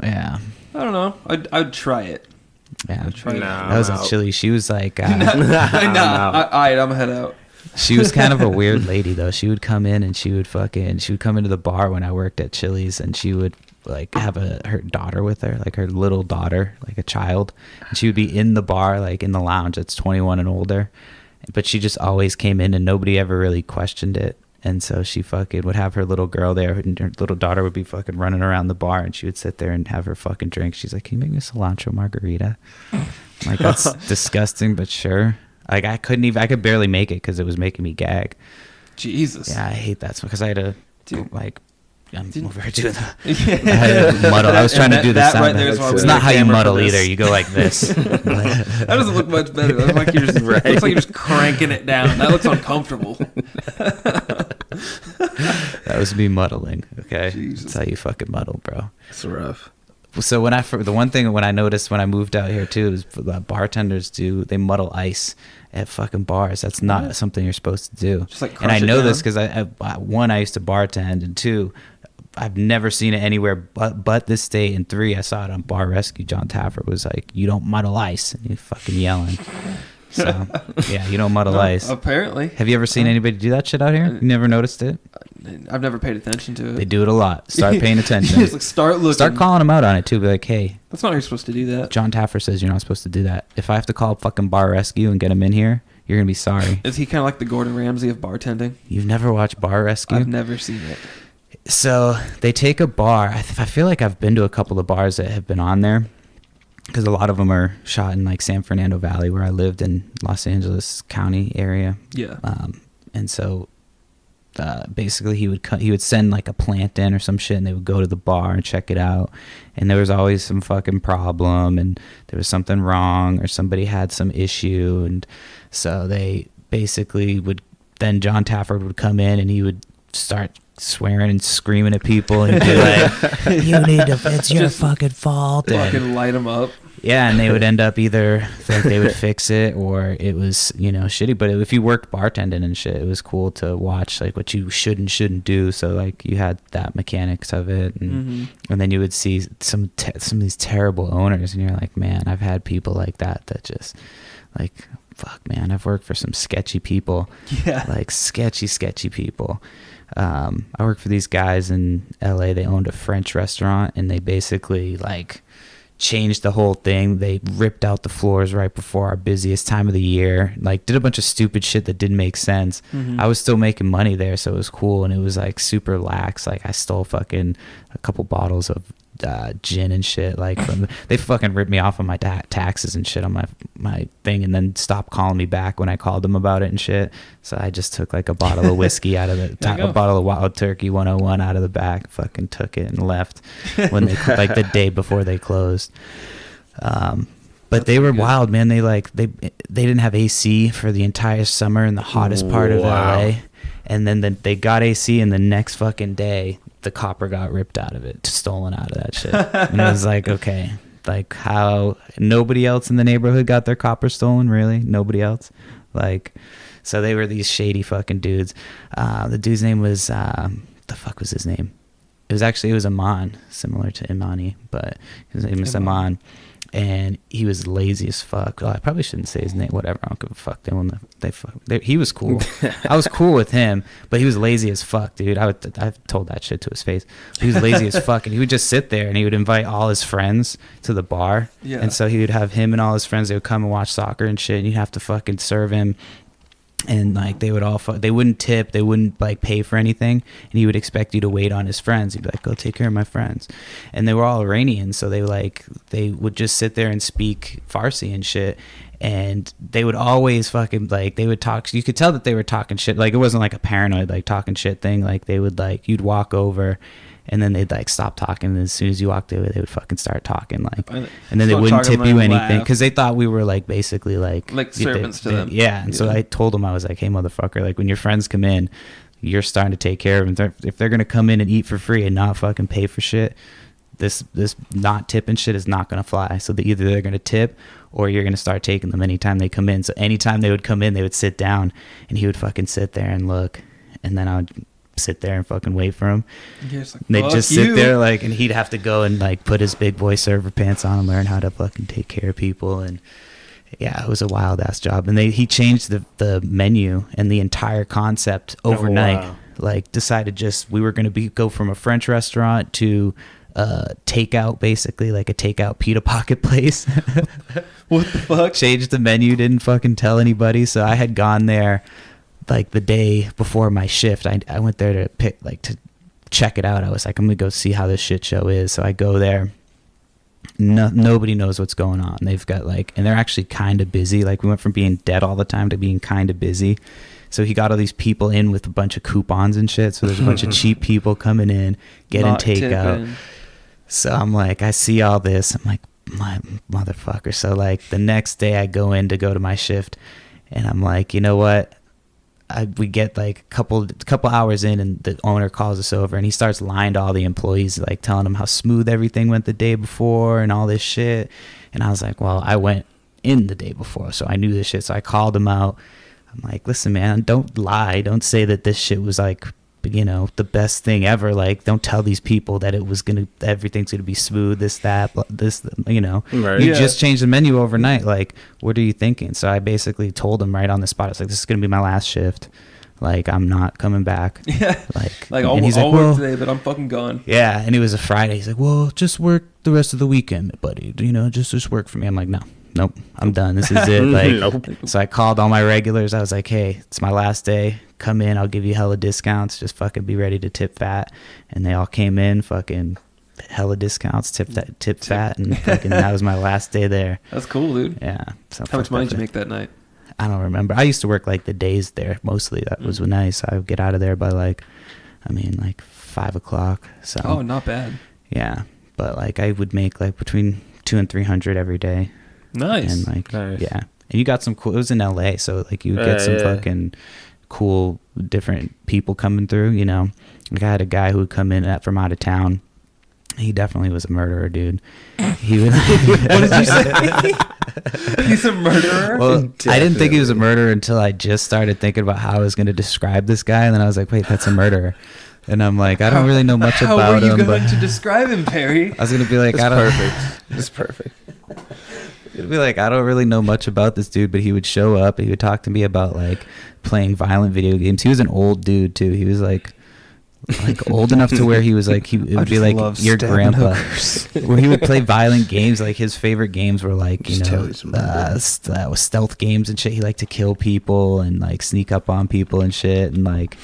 [SPEAKER 1] Yeah,
[SPEAKER 2] I don't know. I'd try it.
[SPEAKER 1] yeah.
[SPEAKER 2] I'd try it.
[SPEAKER 3] Nah.
[SPEAKER 1] That was
[SPEAKER 3] I'm
[SPEAKER 1] at
[SPEAKER 3] out.
[SPEAKER 1] Chili. She was like,
[SPEAKER 2] Nah,
[SPEAKER 3] out.
[SPEAKER 2] I'm head out.
[SPEAKER 1] she was kind of a weird lady though. She would come in and she would come into the bar when I worked at Chili's, and she would like have her daughter with her, like her little daughter, like a child, and she would be in the bar, like in the lounge that's 21 and older, but she just always came in and nobody ever really questioned it. And so she fucking would have her little girl there, and her little daughter would be fucking running around the bar, and she would sit there and have her fucking drink. She's like, "Can you make me a cilantro margarita?" I'm like, that's disgusting, but sure. Like, I could barely make it because it was making me gag.
[SPEAKER 2] Jesus.
[SPEAKER 1] Yeah, I hate that because I had to,
[SPEAKER 2] Dude.
[SPEAKER 1] like, I'm over here doing that.
[SPEAKER 2] Yeah.
[SPEAKER 1] I had to muddle. I was trying to do the
[SPEAKER 2] that
[SPEAKER 1] sound.
[SPEAKER 2] right there is why we
[SPEAKER 1] It's
[SPEAKER 2] need
[SPEAKER 1] not
[SPEAKER 2] a
[SPEAKER 1] how you
[SPEAKER 2] camera for
[SPEAKER 1] muddle
[SPEAKER 2] this.
[SPEAKER 1] either. You go like this.
[SPEAKER 2] That doesn't look much better. That looks like you're just, looks like you're just cranking it down. That looks uncomfortable.
[SPEAKER 1] That was me muddling. Okay,
[SPEAKER 2] Jesus.
[SPEAKER 1] that's how you fucking muddle, bro.
[SPEAKER 3] It's rough.
[SPEAKER 1] So the one thing when I noticed when I moved out here too is that bartenders they muddle ice at fucking bars. That's not something you're supposed to do.
[SPEAKER 2] Just like
[SPEAKER 1] and I
[SPEAKER 2] crush it
[SPEAKER 1] know
[SPEAKER 2] down?
[SPEAKER 1] this because I used to bartend, and 2, I've never seen it anywhere but this state, and 3, I saw it on Bar Rescue. John Taffer was like, "You don't muddle ice," and he fucking yelling. So yeah, you don't muddle ice.
[SPEAKER 2] Apparently.
[SPEAKER 1] Have you ever seen anybody do that shit out here? You never noticed it?
[SPEAKER 2] I've never paid attention to it.
[SPEAKER 1] They do it a lot. Start paying attention.
[SPEAKER 2] Just like start looking.
[SPEAKER 1] Start calling them out on it too. Be like, "Hey,
[SPEAKER 2] That's not how you're supposed to do that.
[SPEAKER 1] John Taffer says you're not supposed to do that. If I have to call fucking Bar Rescue and get him in here, you're gonna be sorry."
[SPEAKER 2] Is he kind of like the Gordon Ramsay of bartending?
[SPEAKER 1] You've never watched Bar Rescue?
[SPEAKER 2] I've never seen it.
[SPEAKER 1] So they take a bar. I feel like I've been to a couple of bars that have been on there, because a lot of them are shot in like San Fernando Valley, where I lived in Los Angeles County area.
[SPEAKER 2] Yeah.
[SPEAKER 1] And so basically he would send like a plant in or some shit, and they would go to the bar and check it out, and there was always some fucking problem, and there was something wrong, or somebody had some issue, and so they basically then John Tafford would come in, and he would start swearing and screaming at people and be like, "You need to, it's your fucking fault."
[SPEAKER 2] Fucking light him up.
[SPEAKER 1] Yeah, and they would end up either like they would fix it, or it was, shitty. But if you worked bartending and shit, it was cool to watch like what you should and shouldn't do. So like you had that mechanics of it, and then you would see some of these terrible owners, and you're like, man, I've had people like that just like, fuck, man, I've worked for some sketchy people.
[SPEAKER 2] Yeah.
[SPEAKER 1] Like sketchy people. I worked for these guys in LA. They owned a French restaurant, and they basically like changed the whole thing. They ripped out the floors right before our busiest time of the year, like did a bunch of stupid shit that didn't make sense. I was still making money there, so it was cool, and it was like super lax. Like I stole fucking a couple bottles of gin and shit, like they fucking ripped me off on my taxes and shit on my thing, and then stopped calling me back when I called them about it and shit. So I just took like a bottle of whiskey out of a bottle of Wild Turkey 101 out of the back, fucking took it and left when they like the day before they closed. But they were wild, man. They didn't have AC for the entire summer in the hottest part of LA, and then they got AC, and the next fucking day the copper got ripped out of it, stolen out of that shit. And I was like, okay, like how nobody else in the neighborhood got their copper stolen? Really? Nobody else? Like, so they were these shady fucking dudes. The dude's name was, the fuck was his name? It was Aman, similar to Imani, but his name is Aman. And he was lazy as fuck. Well, I probably shouldn't say his name. Whatever. I don't give a fuck. He was cool. I was cool with him, but he was lazy as fuck, dude. I've told that shit to his face. He was lazy as fuck, and he would just sit there, and he would invite all his friends to the bar. Yeah. And so he would have him and all his friends. They would come and watch soccer and shit, and you'd have to fucking serve him. And like they would they wouldn't tip, they wouldn't like pay for anything, and he would expect you to wait on his friends. He'd be like, "Go take care of my friends," and they were all Iranian, so they would just sit there and speak Farsi and shit, and they would always fucking like they would talk. You could tell that they were talking shit. Like it wasn't like a paranoid like talking shit thing. Like they would like you'd walk over, and then they'd like stop talking, and as soon as you walked over, they would fucking start talking like, and then they wouldn't tip you anything because they thought we were like basically like
[SPEAKER 2] servants to them.
[SPEAKER 1] Yeah, and so I told them, I was like, hey motherfucker, like when your friends come in, you're starting to take care of them. If they're gonna come in and eat for free and not fucking pay for shit, this not tipping shit is not gonna fly. So either they're gonna tip or you're gonna start taking them anytime they come in. So anytime they would come in, they would sit down, and he would fucking sit there and look, and then I would sit there and fucking wait for him. Like, they'd just sit there like, and he'd have to go and like put his big boy server pants on and learn how to fucking take care of people. And yeah, it was a wild ass job. And he changed the menu and the entire concept overnight. Oh, wow. Like decided we were going to go from a French restaurant to takeout, basically like a takeout pita pocket place.
[SPEAKER 2] What the fuck?
[SPEAKER 1] Changed the menu, didn't fucking tell anybody. So I had gone there like the day before my shift, I went there to to check it out. I was like, I'm gonna go see how this shit show is. So I go there. Nobody knows what's going on. They've got and they're actually kind of busy. Like, we went from being dead all the time to being kind of busy. So he got all these people in with a bunch of coupons and shit. So there's a bunch of cheap people coming in, getting takeout. So I'm like, I see all this. I'm like, my motherfucker. So like the next day I go to my shift, and I'm like, you know what? We get like a couple hours in, and the owner calls us over, and he starts lying to all the employees, like telling them how smooth everything went the day before and all this shit. And I was like, well, I went in the day before, so I knew this shit. So I called him out. I'm like, listen, man, don't lie. Don't say that this shit was like, the best thing ever. Like, don't tell these people that everything's gonna be smooth, this, right. You just changed the menu overnight. Like, what are you thinking? So I basically told him right on the spot, I was like, this is gonna be my last shift. Like, I'm not coming back.
[SPEAKER 2] Yeah. I'll work today, but I'm fucking gone.
[SPEAKER 1] Yeah. And it was a Friday. He's like, well, just work the rest of the weekend, buddy. Just work for me. I'm like, no. Nope, I'm done. This is it. Nope. So I called all my regulars. I was like, hey, it's my last day. Come in. I'll give you hella discounts. Just fucking be ready to tip fat. And they all came in, fucking hella discounts, tip fat. And fucking that was my last day there.
[SPEAKER 2] That's cool, dude.
[SPEAKER 1] Yeah. So
[SPEAKER 2] how much money did you make that night?
[SPEAKER 1] I don't remember. I used to work like the days there mostly. That was nice. I would get out of there by 5 o'clock. So.
[SPEAKER 2] Oh, not bad.
[SPEAKER 1] Yeah. But I would make between $200 and $300 every day.
[SPEAKER 2] Nice.
[SPEAKER 1] And
[SPEAKER 2] nice.
[SPEAKER 1] Yeah. And you got some cool, it was in LA, so you would get some fucking cool different people coming through, I had a guy who would come in from out of town. He definitely was a murderer, dude. He would
[SPEAKER 2] What did you say? He's a murderer?
[SPEAKER 1] Well, definitely. I didn't think he was a murderer until I just started thinking about how I was going to describe this guy, and then I was like, wait, that's a murderer. And I'm like, I don't really know much about him.
[SPEAKER 2] How were you going to describe him, Perry?
[SPEAKER 1] I was going to be like,
[SPEAKER 3] It's perfect.
[SPEAKER 1] It'd be like, I don't really know much about this dude, but he would show up. He would talk to me about playing violent video games. He was an old dude too. He was like old enough to where he was it would be like your grandpa. Where he would play violent games. Like, his favorite games were stealth games and shit. He liked to kill people and sneak up on people and shit, and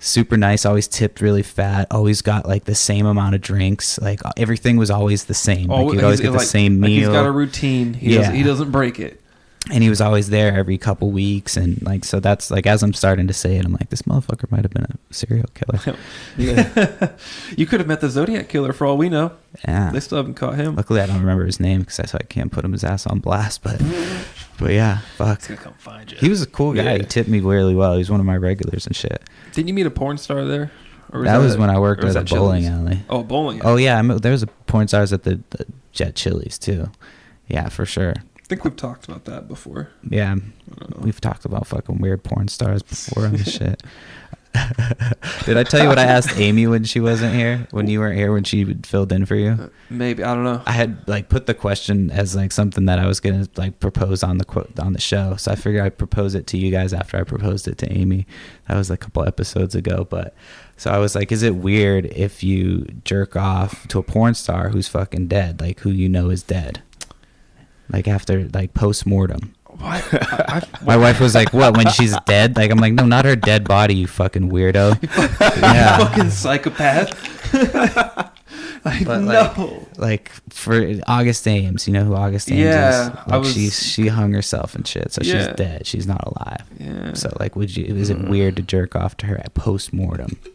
[SPEAKER 1] super nice, always tipped really fat, always got the same amount of drinks, everything was always the same. You'd always get the same meal.
[SPEAKER 2] He's got a routine. He doesn't break it. And
[SPEAKER 1] he was always there every couple weeks, and so that's as I'm starting to say it, I'm like, this motherfucker might have been a serial killer.
[SPEAKER 2] You could have met the Zodiac killer for all we know.
[SPEAKER 1] Yeah,
[SPEAKER 2] they still haven't caught him.
[SPEAKER 1] Luckily I don't remember his name, because I can't put his ass on blast, but yeah, fuck.
[SPEAKER 2] He's gonna come find you.
[SPEAKER 1] He was a cool guy. He tipped me really well. He was one of my regulars and shit.
[SPEAKER 2] Didn't you meet a porn star there?
[SPEAKER 1] Or that was when I worked at a bowling alley.
[SPEAKER 2] Oh, bowling alley.
[SPEAKER 1] Oh yeah, there was a porn stars at the Jet Chili's too. Yeah, for sure.
[SPEAKER 2] I think we've talked about that before.
[SPEAKER 1] Yeah, we've talked about fucking weird porn stars before on this shit. Did I tell you what I asked Amy when she wasn't here? When you weren't here, when she filled in for you?
[SPEAKER 2] Maybe, I don't know.
[SPEAKER 1] I had put the question as something that I was gonna propose on the show. So I figured I'd propose it to you guys after I proposed it to Amy. That was a couple episodes ago, but so I was like, is it weird if you jerk off to a porn star who's fucking dead, who is dead? After post-mortem.
[SPEAKER 2] What?
[SPEAKER 1] My wife was like, what, when she's dead? I'm like, no, not her dead body, you fucking weirdo.
[SPEAKER 2] Yeah. You fucking psychopath. No.
[SPEAKER 1] For August Ames, you know who August Ames is? She hung herself and shit, so she's dead. She's not alive.
[SPEAKER 2] Yeah.
[SPEAKER 1] So is it weird to jerk off to her at post-mortem?
[SPEAKER 2] I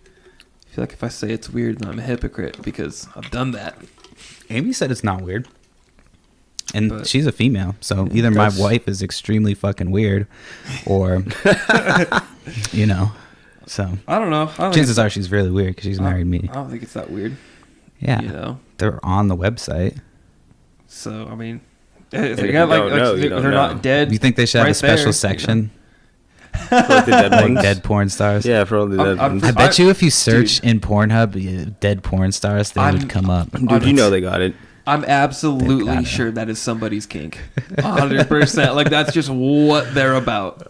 [SPEAKER 2] feel like if I say it's weird, then I'm a hypocrite, because I've done that.
[SPEAKER 1] Amy said it's not weird. And she's a female, so either my wife is extremely fucking weird, or, so.
[SPEAKER 2] I don't know.
[SPEAKER 1] Chances are she's really weird because she's married me.
[SPEAKER 2] I don't think it's that weird.
[SPEAKER 1] Yeah. They're on the website.
[SPEAKER 2] So, I mean, they're not dead.
[SPEAKER 1] You think they should have a special section?
[SPEAKER 3] For the dead
[SPEAKER 1] dead porn stars?
[SPEAKER 3] Yeah, for all the dead ones.
[SPEAKER 1] I bet you if you search in Pornhub, dead porn stars, they would come up.
[SPEAKER 3] Dude, they got it.
[SPEAKER 2] I'm absolutely sure that is somebody's kink. 100%. That's just what they're about.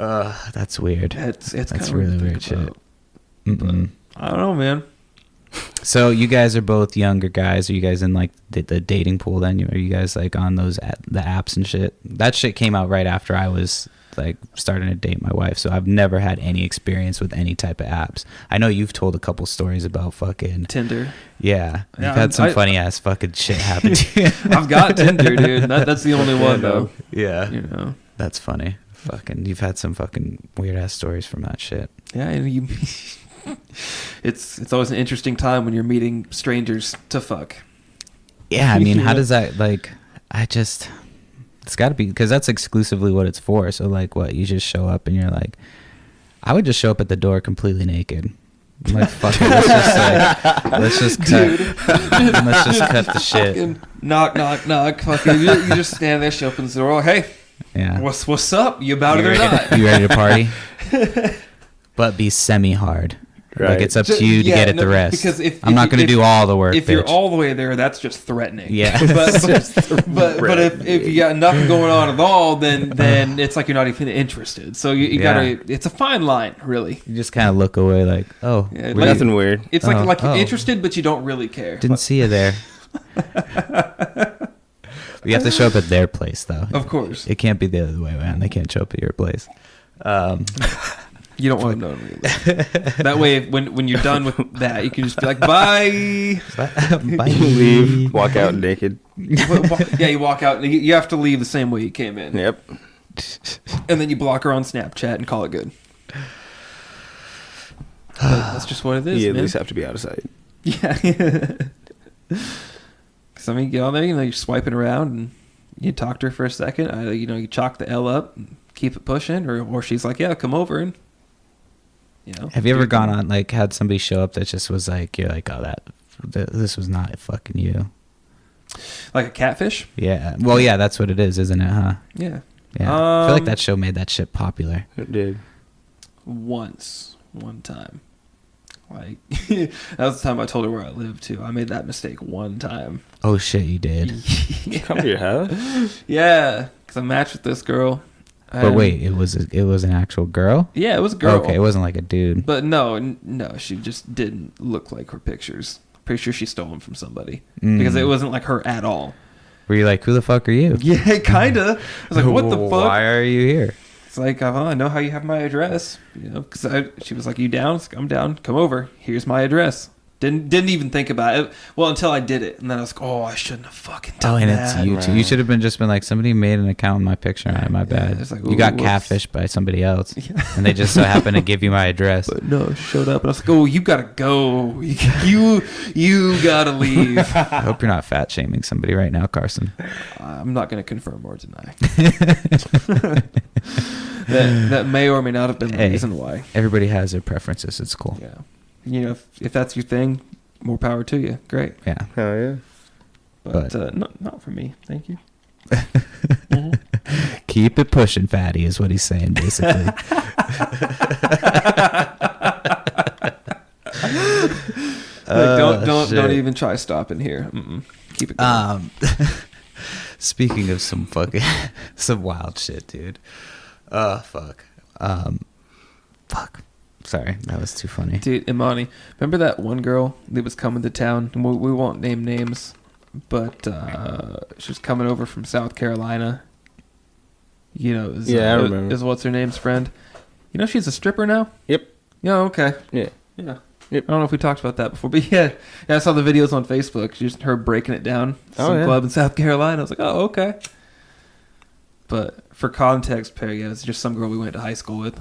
[SPEAKER 1] That's weird.
[SPEAKER 2] That's
[SPEAKER 1] really weird shit.
[SPEAKER 2] I don't know, man.
[SPEAKER 1] So you guys are both younger guys. Are you guys in the dating pool then? Are you guys on those the apps and shit? That shit came out right after I was like starting to date my wife, so I've never had any experience with any type of apps. I know you've told a couple stories about fucking
[SPEAKER 2] Tinder.
[SPEAKER 1] Yeah, you've
[SPEAKER 2] Yeah,
[SPEAKER 1] had some funny ass fucking shit happen to you.
[SPEAKER 2] I've got Tinder, dude. That's the only one though.
[SPEAKER 1] Yeah,
[SPEAKER 2] You know.
[SPEAKER 1] that's funny. Fucking, you've had some fucking weird ass stories from that shit.
[SPEAKER 2] Yeah, and you. It's always an interesting time when you're meeting strangers to fuck.
[SPEAKER 1] Yeah, I mean, how
[SPEAKER 2] Yeah.
[SPEAKER 1] does that like? It's got to be because that's exclusively what it's for. So like, what, you just show up and you're like, I would just show up at the door completely naked. I'm like, fuck it, let's just cut the shit.
[SPEAKER 2] Fucking knock, knock, knock. Fucking, you just stand there, she opens the door. Hey,
[SPEAKER 1] Yeah,
[SPEAKER 2] what's up? You about it or
[SPEAKER 1] ready,
[SPEAKER 2] not?
[SPEAKER 1] you ready to party? But be semi-hard. Like,
[SPEAKER 3] Right.
[SPEAKER 1] it's up to you to get at the rest.
[SPEAKER 2] Because
[SPEAKER 1] I'm not going to do all the work.
[SPEAKER 2] If you're
[SPEAKER 1] bitch.
[SPEAKER 2] all the way there, that's just threatening.
[SPEAKER 1] Yeah.
[SPEAKER 2] but if you got nothing going on at all, then it's like you're not even interested. So you gotta. It's a fine line, really.
[SPEAKER 1] You just kind of look away, like, oh,
[SPEAKER 2] Yeah,
[SPEAKER 1] weird.
[SPEAKER 2] like-
[SPEAKER 3] Nothing weird.
[SPEAKER 2] It's like you're
[SPEAKER 1] Oh.
[SPEAKER 2] interested, but you don't really care.
[SPEAKER 1] Didn't see you there. You have to show up at their place, though.
[SPEAKER 2] Of course,
[SPEAKER 1] It can't be the other way around. They can't show up at your place.
[SPEAKER 2] you don't want to know. Really. That way, when you're done with that, you can just be like, bye.
[SPEAKER 1] Bye.
[SPEAKER 3] You leave, walk out naked.
[SPEAKER 2] Yeah, you walk out. You have to leave the same way you came in,
[SPEAKER 3] Yep.
[SPEAKER 2] and then you block her on Snapchat and call it good. But that's just what it is,
[SPEAKER 3] You at
[SPEAKER 2] man.
[SPEAKER 3] least have to be out of sight.
[SPEAKER 2] Yeah. Because, I mean, you get on there, you're swiping around, and you talk to her for a second. Either, you chalk the L up and keep it pushing, or she's like, yeah, come over, and,
[SPEAKER 1] Have you ever gone on, like, had somebody show up that just was like, you're like, oh, this was not fucking you.
[SPEAKER 2] Like a catfish?
[SPEAKER 1] Yeah. Well, yeah, that's what it is, isn't it, huh?
[SPEAKER 2] Yeah.
[SPEAKER 1] Yeah. I feel like that show made that shit popular.
[SPEAKER 3] It did.
[SPEAKER 2] One time. Like, that was the time I told her where I lived, too. I made that mistake one time.
[SPEAKER 1] Oh, shit, you did.
[SPEAKER 3] Come to your house?
[SPEAKER 2] Yeah, because I matched with this girl.
[SPEAKER 1] But wait, it was an actual girl?
[SPEAKER 2] Yeah, it was a girl.
[SPEAKER 1] Okay, it wasn't like a dude.
[SPEAKER 2] But no, she just didn't look like her pictures. Pretty sure she stole them from somebody.
[SPEAKER 1] Mm.
[SPEAKER 2] Because it wasn't like her at all.
[SPEAKER 1] Were you like, who the fuck are you?
[SPEAKER 2] Yeah, kinda. I was like, what the fuck?
[SPEAKER 1] Why are you here?
[SPEAKER 2] It's like, I know how you have my address. Because she was like, you down? I was like, I'm down. Come over. Here's my address. Didn't even think about it. Well, until I did it. And then I was like, oh, I shouldn't have fucking done
[SPEAKER 1] And
[SPEAKER 2] that.
[SPEAKER 1] it's you too. You should have just been like, somebody made an account with my picture on it. My bad.
[SPEAKER 2] it's like,
[SPEAKER 1] You got
[SPEAKER 2] ooh, whoops.
[SPEAKER 1] catfished by somebody else.
[SPEAKER 2] Yeah.
[SPEAKER 1] And they just so happened to give you my address.
[SPEAKER 2] But no, she showed up. And I was like, oh, you gotta go. You gotta leave.
[SPEAKER 1] I hope you're not fat shaming somebody right now, Carson.
[SPEAKER 2] I'm not gonna confirm or deny. that may or may not have been the
[SPEAKER 1] Hey.
[SPEAKER 2] reason why.
[SPEAKER 1] Everybody has their preferences. It's cool.
[SPEAKER 2] Yeah. If that's your thing, more power to you. Great.
[SPEAKER 1] Yeah.
[SPEAKER 3] Hell yeah.
[SPEAKER 2] But not for me. Thank you.
[SPEAKER 1] Keep it pushing, fatty, is what he's saying, basically.
[SPEAKER 2] Don't even try stopping here. Keep it going.
[SPEAKER 1] Speaking of some wild shit, dude. Fuck. Fuck. Sorry, that was too funny.
[SPEAKER 2] Dude, Imani, remember that one girl that was coming to town? And we won't name names, but she was coming over from South Carolina. I remember. Is what's her name's friend? She's a stripper now.
[SPEAKER 3] Yep.
[SPEAKER 2] Yeah. Okay.
[SPEAKER 3] Yeah.
[SPEAKER 2] Yeah.
[SPEAKER 3] Yep.
[SPEAKER 2] I don't know if we talked about that before, but yeah, I saw the videos on Facebook. Just her breaking it down. Some club in South Carolina. I was like, oh, okay. But for context, Perry, it's just some girl we went to high school with.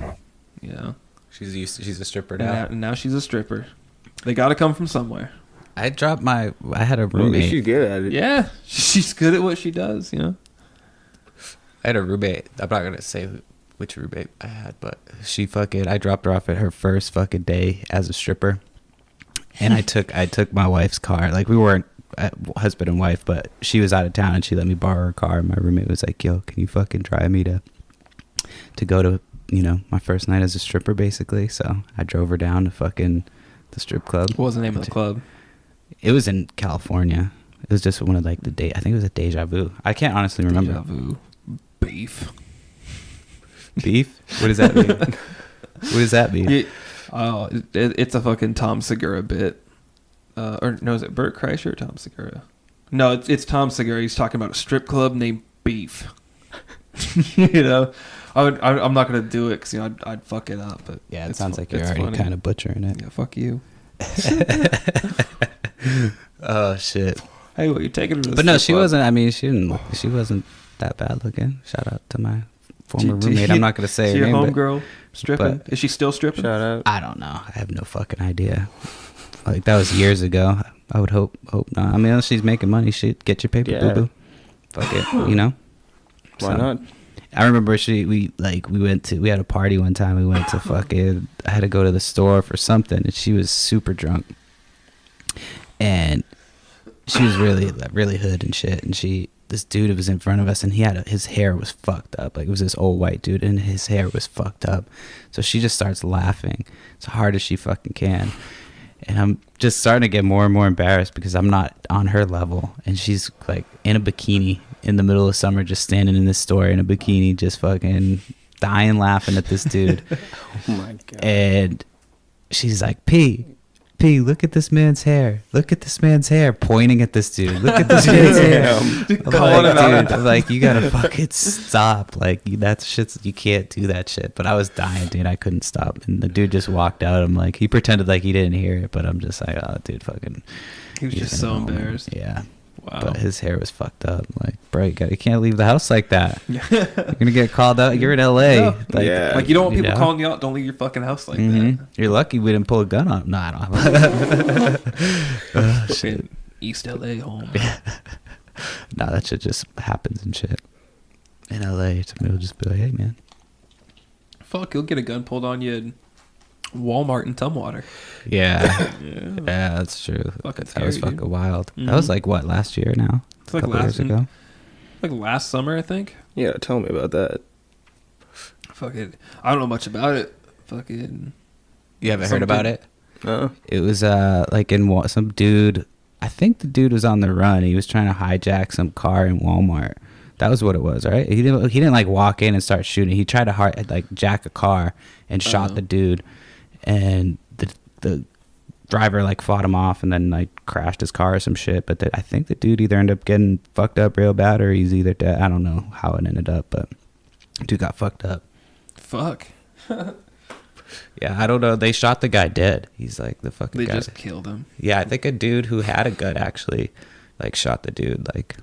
[SPEAKER 1] She's a stripper now.
[SPEAKER 2] And now she's a stripper. They got to come from somewhere.
[SPEAKER 1] I had a
[SPEAKER 3] Well, at
[SPEAKER 1] roommate.
[SPEAKER 3] least she's good at it.
[SPEAKER 2] Yeah, she's good at what she does.
[SPEAKER 1] I had a roommate. I'm not gonna say which roommate I had, but I dropped her off at her first fucking day as a stripper, and I took my wife's car. Like, we weren't husband and wife, but she was out of town and she let me borrow her car. And my roommate was like, "Yo, can you fucking drive me to go to my first night as a stripper, basically?" So I drove her down to fucking the strip club.
[SPEAKER 2] What was the name of the club?
[SPEAKER 1] It was in California. It was just one of like I think it was a Deja Vu. I can't honestly remember.
[SPEAKER 2] Deja Vu. Beef.
[SPEAKER 1] Beef? What does that mean? What does that mean?
[SPEAKER 2] It's a fucking Tom Segura bit. Or no, is it Bert Kreischer or Tom Segura? No, it's Tom Segura. He's talking about a strip club named Beef. You know, I'm not gonna do it because I'd fuck it up. But
[SPEAKER 1] Yeah, it
[SPEAKER 2] it's
[SPEAKER 1] sounds
[SPEAKER 2] fu-
[SPEAKER 1] like you're
[SPEAKER 2] it's
[SPEAKER 1] already
[SPEAKER 2] funny.
[SPEAKER 1] kind of butchering it.
[SPEAKER 2] Yeah, fuck you.
[SPEAKER 1] Oh shit!
[SPEAKER 2] Hey, what, you're taking her to the
[SPEAKER 1] But no,
[SPEAKER 2] strip
[SPEAKER 1] she
[SPEAKER 2] club?
[SPEAKER 1] wasn't. I mean, she wasn't that bad looking. Shout out to my former
[SPEAKER 2] She-
[SPEAKER 1] roommate. I'm not gonna say
[SPEAKER 2] She
[SPEAKER 1] her
[SPEAKER 2] your
[SPEAKER 1] name, but
[SPEAKER 2] homegirl stripping?
[SPEAKER 1] but-
[SPEAKER 2] Is she still stripping?
[SPEAKER 3] Shout out.
[SPEAKER 1] I don't know. I have no fucking idea. Like that was years ago. I would hope not. I mean, unless she's making money, shit, get your paper,
[SPEAKER 3] Yeah.
[SPEAKER 1] boo boo. Fuck it, you know.
[SPEAKER 3] Why
[SPEAKER 1] So,
[SPEAKER 3] not?
[SPEAKER 1] I remember we had a party one time. We went to fucking. I had to go to the store for something, and she was super drunk, and she was really hood and shit. And this dude was in front of us, and his hair was fucked up. Like it was this old white dude, and his hair was fucked up. So she just starts laughing as hard as she fucking can. And I'm just starting to get more and more embarrassed because I'm not on her level. And she's like in a bikini in the middle of summer, just standing in this store in a bikini, just fucking dying laughing at this dude.
[SPEAKER 3] Oh my god.
[SPEAKER 1] And she's like, P, look at this man's hair. Look at this man's hair. Pointing at this dude. Look at this man's hair. I'm
[SPEAKER 2] Calling him out.
[SPEAKER 1] like, dude, I'm like, you gotta fucking stop. Like, that's shit's, you can't do that shit. But I was dying, dude. I couldn't stop. And the dude just walked out. I'm like, he pretended like he didn't hear it, but I'm just like, oh, dude, fucking.
[SPEAKER 2] He was
[SPEAKER 1] he's
[SPEAKER 2] just
[SPEAKER 1] gonna
[SPEAKER 2] so
[SPEAKER 1] go home.
[SPEAKER 2] embarrassed.
[SPEAKER 1] Yeah.
[SPEAKER 2] Wow.
[SPEAKER 1] But his hair was fucked up. Like, bro, you can't leave the house like that. You're gonna get called out. You're in LA.
[SPEAKER 2] Yeah.
[SPEAKER 1] Like,
[SPEAKER 3] Yeah.
[SPEAKER 2] Like, you don't want
[SPEAKER 1] you
[SPEAKER 2] people
[SPEAKER 1] know?
[SPEAKER 2] calling you out. Don't leave your fucking house like
[SPEAKER 1] Mhm.
[SPEAKER 2] that.
[SPEAKER 1] You're lucky we didn't pull a gun on. No, I don't. Oh, shit.
[SPEAKER 2] Fucking East LA home.
[SPEAKER 1] No, that shit just happens and shit. In LA, somebody will just be like, hey, man.
[SPEAKER 2] Fuck, you'll get a gun pulled on you in Walmart in Tumwater.
[SPEAKER 1] Yeah.
[SPEAKER 2] Yeah.
[SPEAKER 1] Yeah, that's true.
[SPEAKER 2] Fucking
[SPEAKER 1] That was
[SPEAKER 2] scary, dude.
[SPEAKER 1] fucking wild.
[SPEAKER 2] Mhm.
[SPEAKER 1] That was like, what, last year now?
[SPEAKER 2] It's like
[SPEAKER 1] a couple years ago?
[SPEAKER 2] like last summer, I think.
[SPEAKER 3] Yeah, tell me about that.
[SPEAKER 2] Fucking, I don't know much about it. Fucking,
[SPEAKER 1] You haven't heard about
[SPEAKER 2] Something-
[SPEAKER 1] it?
[SPEAKER 3] No.
[SPEAKER 1] It was like in some dude. I think the dude was on the run. He was trying to hijack some car in Walmart. That was what it was, right? He didn't like walk in and start shooting. He tried to like jack a car and shot
[SPEAKER 2] Uh-huh.
[SPEAKER 1] the dude, and the driver like fought him off and then like crashed his car or some shit. But I think the dude either ended up getting fucked up real bad or he's either dead. I don't know how it ended up, but dude got fucked up.
[SPEAKER 2] fuck.
[SPEAKER 1] Yeah, I don't know. They shot the guy dead. He's like the fucking
[SPEAKER 2] They
[SPEAKER 1] guy.
[SPEAKER 2] just killed him.
[SPEAKER 1] Yeah, I think a dude who had a gun actually, like, shot the dude. Like,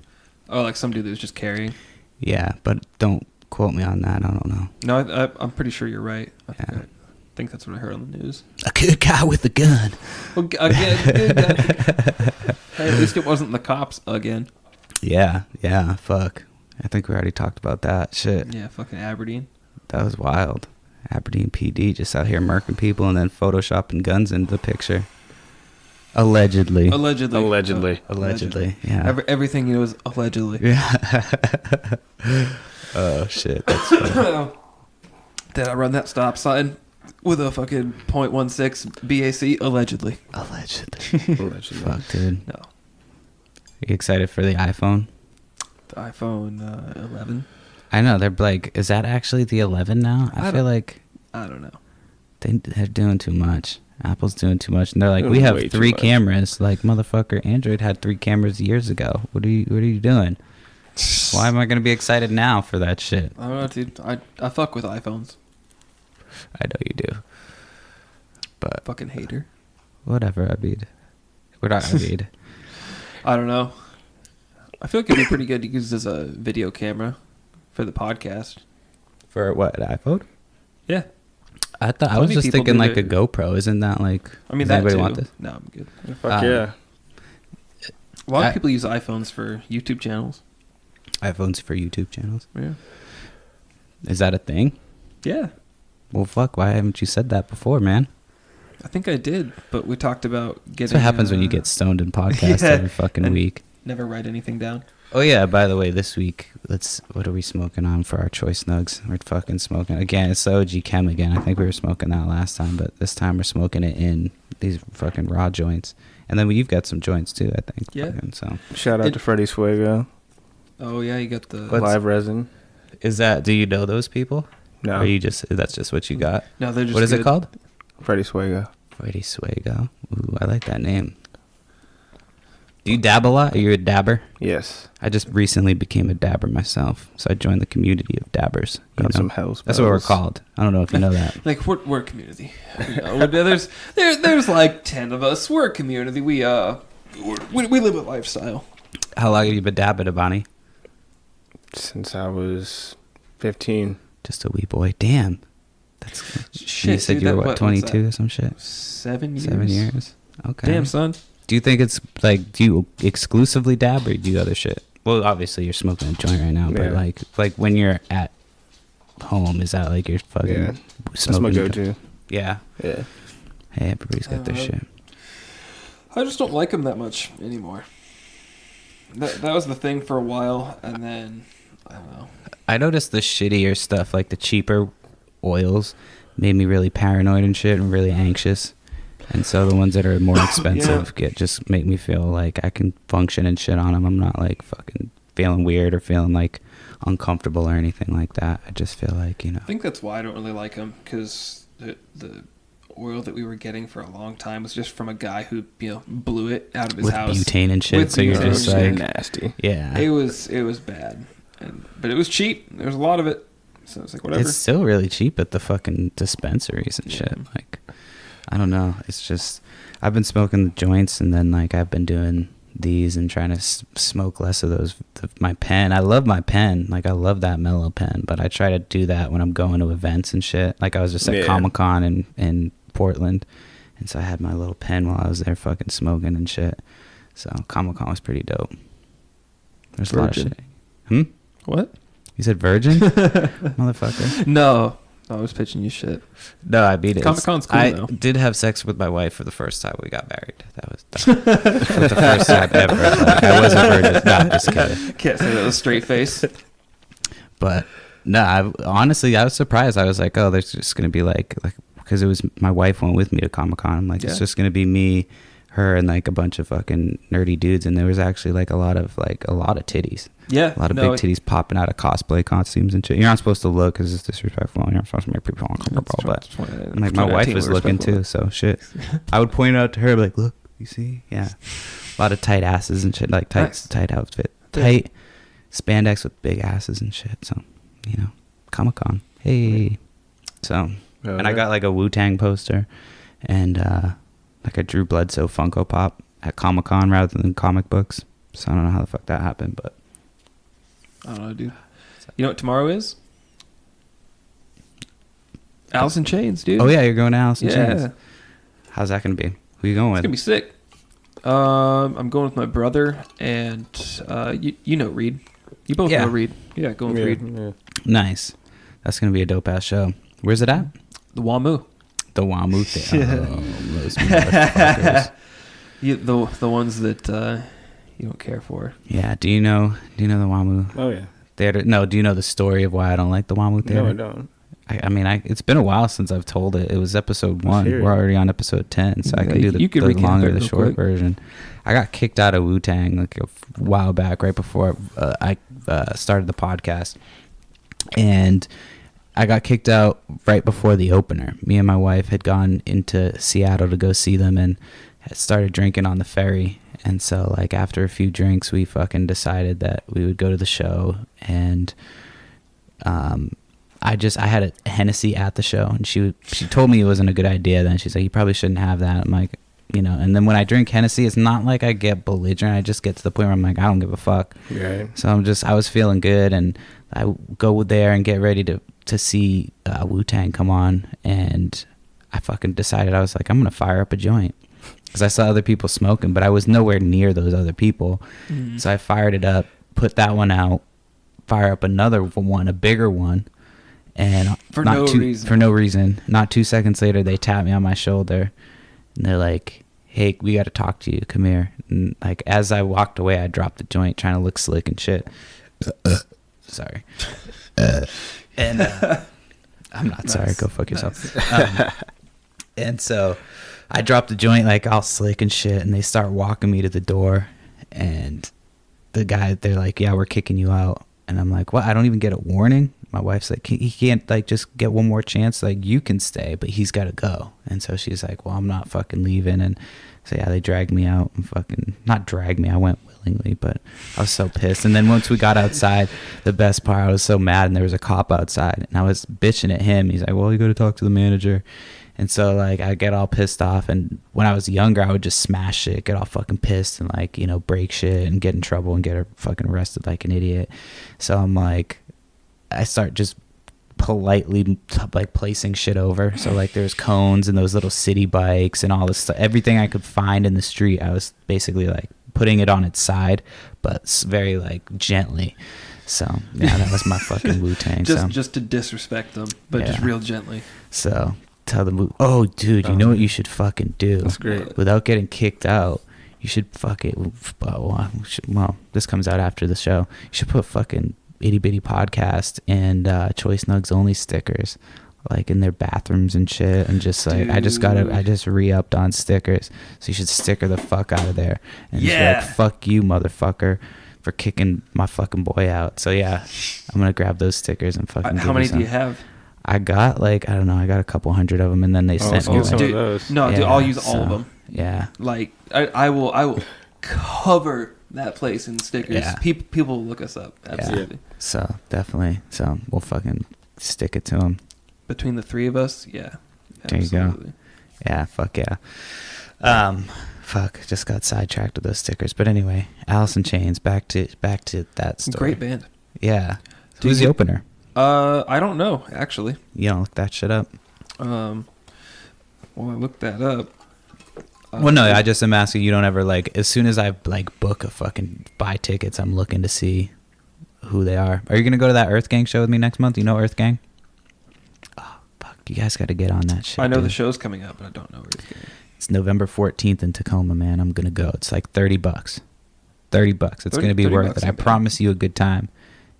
[SPEAKER 2] Oh, like some dude that was just carrying.
[SPEAKER 1] yeah, but don't quote me on that. I don't know.
[SPEAKER 2] No, I'm pretty sure you're right. I
[SPEAKER 1] Yeah.
[SPEAKER 2] think that's what I heard on the news.
[SPEAKER 1] A good guy with a gun.
[SPEAKER 2] Well, again, good guy. Hey, at least it wasn't the cops again.
[SPEAKER 1] Yeah, fuck. I think we already talked about that. Shit,
[SPEAKER 2] Yeah, fucking Aberdeen.
[SPEAKER 1] that was wild. Aberdeen PD just out here murking people and then photoshopping guns into the picture. Allegedly.
[SPEAKER 2] Allegedly.
[SPEAKER 1] Allegedly, yeah.
[SPEAKER 2] Everything you know is allegedly.
[SPEAKER 1] Yeah. Oh, shit. That's funny.
[SPEAKER 2] Did I run that stop sign with a fucking .16 BAC? Allegedly.
[SPEAKER 1] Allegedly.
[SPEAKER 3] Allegedly.
[SPEAKER 1] Fuck, dude.
[SPEAKER 2] No.
[SPEAKER 1] Are you excited for the iPhone?
[SPEAKER 2] The iPhone 11.
[SPEAKER 1] I know, they're like, is that actually the 11 now? I feel like
[SPEAKER 2] I don't know.
[SPEAKER 1] they're doing too much. Apple's doing too much. And they're like,
[SPEAKER 3] Doing
[SPEAKER 1] we have
[SPEAKER 3] way too
[SPEAKER 1] 3
[SPEAKER 3] much.
[SPEAKER 1] cameras. Like, motherfucker, Android had 3 cameras years ago. What are you doing? Why am I going to be excited now for that shit?
[SPEAKER 2] I don't know, dude. I fuck with iPhones.
[SPEAKER 1] I know you do. But
[SPEAKER 2] Fucking hater.
[SPEAKER 1] whatever, Abid. We're not Abid.
[SPEAKER 2] I don't know. I feel like it'd be pretty good to use as a video camera for the podcast.
[SPEAKER 1] For what, an iPhone?
[SPEAKER 2] Yeah.
[SPEAKER 1] I was
[SPEAKER 2] Plenty
[SPEAKER 1] just
[SPEAKER 2] people
[SPEAKER 1] thinking
[SPEAKER 2] do
[SPEAKER 1] like a
[SPEAKER 2] it.
[SPEAKER 1] GoPro. Isn't that like...
[SPEAKER 2] I mean,
[SPEAKER 1] does
[SPEAKER 2] that
[SPEAKER 1] anybody
[SPEAKER 2] too.
[SPEAKER 1] want this?
[SPEAKER 2] No, I'm good.
[SPEAKER 3] Fuck yeah.
[SPEAKER 2] A lot
[SPEAKER 1] I-
[SPEAKER 2] of people use iPhones for YouTube channels.
[SPEAKER 1] iPhones for YouTube channels.
[SPEAKER 2] Yeah.
[SPEAKER 1] Is that a thing?
[SPEAKER 2] Yeah.
[SPEAKER 1] Well, fuck, why haven't you said that before, man?
[SPEAKER 2] I think I did, but we talked about getting...
[SPEAKER 1] That's what happens when you get stoned in podcasts
[SPEAKER 2] Yeah,
[SPEAKER 1] every fucking
[SPEAKER 2] and-
[SPEAKER 1] week.
[SPEAKER 2] Never write anything down.
[SPEAKER 1] Oh yeah, by the way, this week, what are we smoking on for our choice nugs? We're fucking smoking again. It's the OG Chem again. I think we were smoking that last time, but this time we're smoking it in these fucking raw joints. And then you've got some joints too, I think.
[SPEAKER 2] Yeah.
[SPEAKER 1] Fucking, so
[SPEAKER 3] Shout out to Freddy Fuego.
[SPEAKER 2] Oh, yeah, you got the...
[SPEAKER 1] What's-
[SPEAKER 3] Live resin.
[SPEAKER 1] do you know those people?
[SPEAKER 3] No.
[SPEAKER 1] Or that's just what you got?
[SPEAKER 2] No, they're just
[SPEAKER 1] What is it
[SPEAKER 2] good.
[SPEAKER 1] called?
[SPEAKER 3] Freddy Fuego.
[SPEAKER 1] Freddy Suego. Ooh, I like that name. Do you dab a lot? Are you a dabber?
[SPEAKER 3] Yes.
[SPEAKER 1] I just recently became a dabber myself, so I joined the community of dabbers.
[SPEAKER 3] Got some house.
[SPEAKER 1] That's what we're called. I don't know if you know that.
[SPEAKER 2] Like we're a community. There's like 10 of us. We're a community. We live a lifestyle.
[SPEAKER 1] How long have you been dabbing, Bonnie?
[SPEAKER 3] Since I was 15.
[SPEAKER 1] Just a wee boy. Damn. That's
[SPEAKER 2] Shit.
[SPEAKER 1] You said
[SPEAKER 2] dude,
[SPEAKER 1] you were
[SPEAKER 2] what,
[SPEAKER 1] what, 22 or some shit?
[SPEAKER 2] 7 years.
[SPEAKER 1] 7 years. Okay.
[SPEAKER 2] Damn, son.
[SPEAKER 1] Do you think it's like, do you exclusively dab or do you do other shit? Well, obviously you're smoking a joint right now, but
[SPEAKER 3] Yeah.
[SPEAKER 1] like when you're at home, is that like your fucking
[SPEAKER 3] Yeah.
[SPEAKER 1] smoking?
[SPEAKER 3] That's my go-to.
[SPEAKER 1] Yeah.
[SPEAKER 3] Yeah.
[SPEAKER 1] Hey, everybody's got their shit.
[SPEAKER 2] I just don't like them that much anymore. That was the thing for a while, and then I don't know.
[SPEAKER 1] I noticed the shittier stuff, like the cheaper oils, made me really paranoid and shit and really anxious. And so the ones that are more expensive just make me feel like I can function and shit on them. I'm not like fucking feeling weird or feeling like uncomfortable or anything like that. I just feel like,
[SPEAKER 2] I think that's why I don't really like them, because the oil that we were getting for a long time was just from a guy who blew it out of his
[SPEAKER 1] with
[SPEAKER 2] house
[SPEAKER 1] butane and shit.
[SPEAKER 2] With
[SPEAKER 1] So you're
[SPEAKER 2] butane
[SPEAKER 1] just
[SPEAKER 2] and
[SPEAKER 1] like,
[SPEAKER 3] nasty.
[SPEAKER 1] yeah.
[SPEAKER 2] It was bad, but it was cheap. There was a lot of it, so it's like whatever.
[SPEAKER 1] It's still really cheap at the fucking dispensaries and shit. Like, I don't know. It's just, I've been smoking the joints, and then like I've been doing these and trying to smoke less of those. My pen, I love my pen. Like I love that mellow pen, but I try to do that when I'm going to events and shit. Like I was just at Comic-Con in Portland, and so I had my little pen while I was there fucking smoking and shit. So Comic-Con was pretty dope. There's a lot of shit.
[SPEAKER 2] What?
[SPEAKER 1] You said virgin? Motherfucker.
[SPEAKER 2] No, I was pitching you shit.
[SPEAKER 1] No, I beat it.
[SPEAKER 2] Comic-Con's cool
[SPEAKER 1] I
[SPEAKER 2] though.
[SPEAKER 1] did have sex with my wife for the first time we got married. That was the first time ever. Like, I wasn't virgin. No, just kidding.
[SPEAKER 2] Can't say that with a straight face.
[SPEAKER 1] But no, honestly, I was surprised. I was like, oh, there's just gonna be like because it was my wife went with me to Comic-Con. I'm like, it's just gonna be me, her, and like a bunch of fucking nerdy dudes. And there was actually like a lot of titties.
[SPEAKER 2] Yeah,
[SPEAKER 1] a lot of big titties popping out of cosplay costumes and shit. You're not supposed to look because it's disrespectful. You're not supposed to make people uncomfortable. But like my wife was looking too, so shit. I would point it out to her, like, look, you see, yeah, a lot of tight asses and shit, like tight outfit, tight spandex with big asses and shit. So Comic-Con, hey. So and I got like a Wu-Tang poster and like a Drew Bledsoe Funko Pop at Comic-Con rather than comic books. So I don't know how the fuck that happened, but.
[SPEAKER 2] I don't know, dude. You know what tomorrow is? Alice in Chains, dude.
[SPEAKER 1] Oh yeah, you're going to Alice in Chains.
[SPEAKER 2] Yeah.
[SPEAKER 1] How's that gonna be? Who you going with?
[SPEAKER 2] It's gonna be sick. I'm going with my brother and you know Reed. You both know Reed. Yeah, going with Reed.
[SPEAKER 3] Yeah.
[SPEAKER 1] Nice. That's gonna be a dope ass show. Where's it at?
[SPEAKER 2] The WAMU.
[SPEAKER 1] The WAMU thing. Oh, those motherfuckers.
[SPEAKER 2] The ones that you don't care for.
[SPEAKER 1] Yeah. Do you know the WAMU?
[SPEAKER 3] Oh yeah.
[SPEAKER 1] Theater? No. Do you know the story of why I don't like the WAMU theater?
[SPEAKER 3] No, I don't.
[SPEAKER 1] I mean, it's been a while since I've told it. It was episode 1.
[SPEAKER 3] Sure.
[SPEAKER 1] We're already on episode 10, so I can do the longer, the short version. I got kicked out of Wu-Tang like a while back, right before I started the podcast, and I got kicked out right before the opener. Me and my wife had gone into Seattle to go see them and had started drinking on the ferry. And so, like, after a few drinks, we fucking decided that we would go to the show. And I had a Hennessy at the show, and she told me it wasn't a good idea. Then she's like, "You probably shouldn't have that." I'm like, and then when I drink Hennessy, it's not like I get belligerent. I just get to the point where I'm like, I don't give a fuck.
[SPEAKER 3] Right.
[SPEAKER 1] So I was feeling good, and I go there and get ready to see Wu-Tang come on, and I fucking decided, I was like, I'm gonna fire up a joint. Because I saw other people smoking, but I was nowhere near those other people. Mm. So I fired it up, put that one out, fire up another one, a bigger one, and
[SPEAKER 2] for no
[SPEAKER 1] reason. Not 2 seconds later, they tap me on my shoulder, and they're like, "Hey, we got to talk to you. Come here." And like as I walked away, I dropped the joint, trying to look slick and shit. Sorry. And I'm not sorry. Go fuck yourself. And so I dropped the joint like all slick and shit, and they start walking me to the door, and they're like, "Yeah, we're kicking you out." And I'm like, "What? I don't even get a warning?" My wife's like, "He can't like just get one more chance. Like, you can stay, but he's got to go." And so she's like, "Well, I'm not fucking leaving." And So yeah, they dragged me out and fucking, not dragged me, I went willingly, but I was so pissed. And then once we got outside, the best part, I was so mad, and there was a cop outside, and I was bitching at him. He's like, well, you got to talk to the manager. And so like I get all pissed off, and when I was younger, I would just smash shit, get all fucking pissed, and like, you know, break shit and get in trouble and get her fucking arrested like an idiot. So I'm like, I start just politely like placing shit over. So like there's cones and those little city bikes and all this stuff, everything I could find in the street, I was basically like putting it on its side, but very like gently. So yeah, that was my fucking Wu-Tang.
[SPEAKER 2] Just to disrespect them, but just real gently.
[SPEAKER 1] So tell them, oh dude, you know what you should fucking do?
[SPEAKER 3] That's great.
[SPEAKER 1] Without getting kicked out, you should fucking, well, this comes out after the show. You should put fucking Itty Bitty Podcast and Choice Nugs Only stickers like in their bathrooms and shit, and just like, I just re-upped on stickers, so you should sticker the fuck out of there and just be like, fuck you motherfucker for kicking my fucking boy out. So yeah, I'm gonna grab those stickers and fucking
[SPEAKER 2] how many do you have?
[SPEAKER 1] I got like, I don't know, I got a couple hundred of them, and then they sent me
[SPEAKER 3] some
[SPEAKER 1] like,
[SPEAKER 3] of those.
[SPEAKER 2] No, dude, I'll use all of them.
[SPEAKER 1] Yeah,
[SPEAKER 2] like I will cover that place in stickers.
[SPEAKER 1] Yeah.
[SPEAKER 2] People will look us up. Absolutely.
[SPEAKER 1] Yeah. So definitely, so we'll fucking stick it to them.
[SPEAKER 2] Between the three of us, yeah.
[SPEAKER 1] There
[SPEAKER 2] Absolutely.
[SPEAKER 1] you go. Yeah, fuck yeah. Fuck, just got sidetracked with those stickers. But anyway, Alice in Chains. Back to that story.
[SPEAKER 2] Great band.
[SPEAKER 1] Yeah.
[SPEAKER 2] Do
[SPEAKER 1] Who's
[SPEAKER 2] you-
[SPEAKER 1] the opener?
[SPEAKER 2] I don't know actually.
[SPEAKER 1] You don't look that shit up.
[SPEAKER 2] Well, I looked that up.
[SPEAKER 1] Well, no, I just am asking. You don't ever like, as soon as I like book a fucking buy tickets, I'm looking to see who they are. Are you gonna go to that Earth Gang show with me next month? You know Earth Gang? Oh fuck, you guys got to get on that shit.
[SPEAKER 2] I know
[SPEAKER 1] dude.
[SPEAKER 2] the show's coming up, but I don't know where it's going.
[SPEAKER 1] It's November 14th in Tacoma, man. I'm gonna go. It's like $30. $30. It's gonna be worth it. I promise you a good time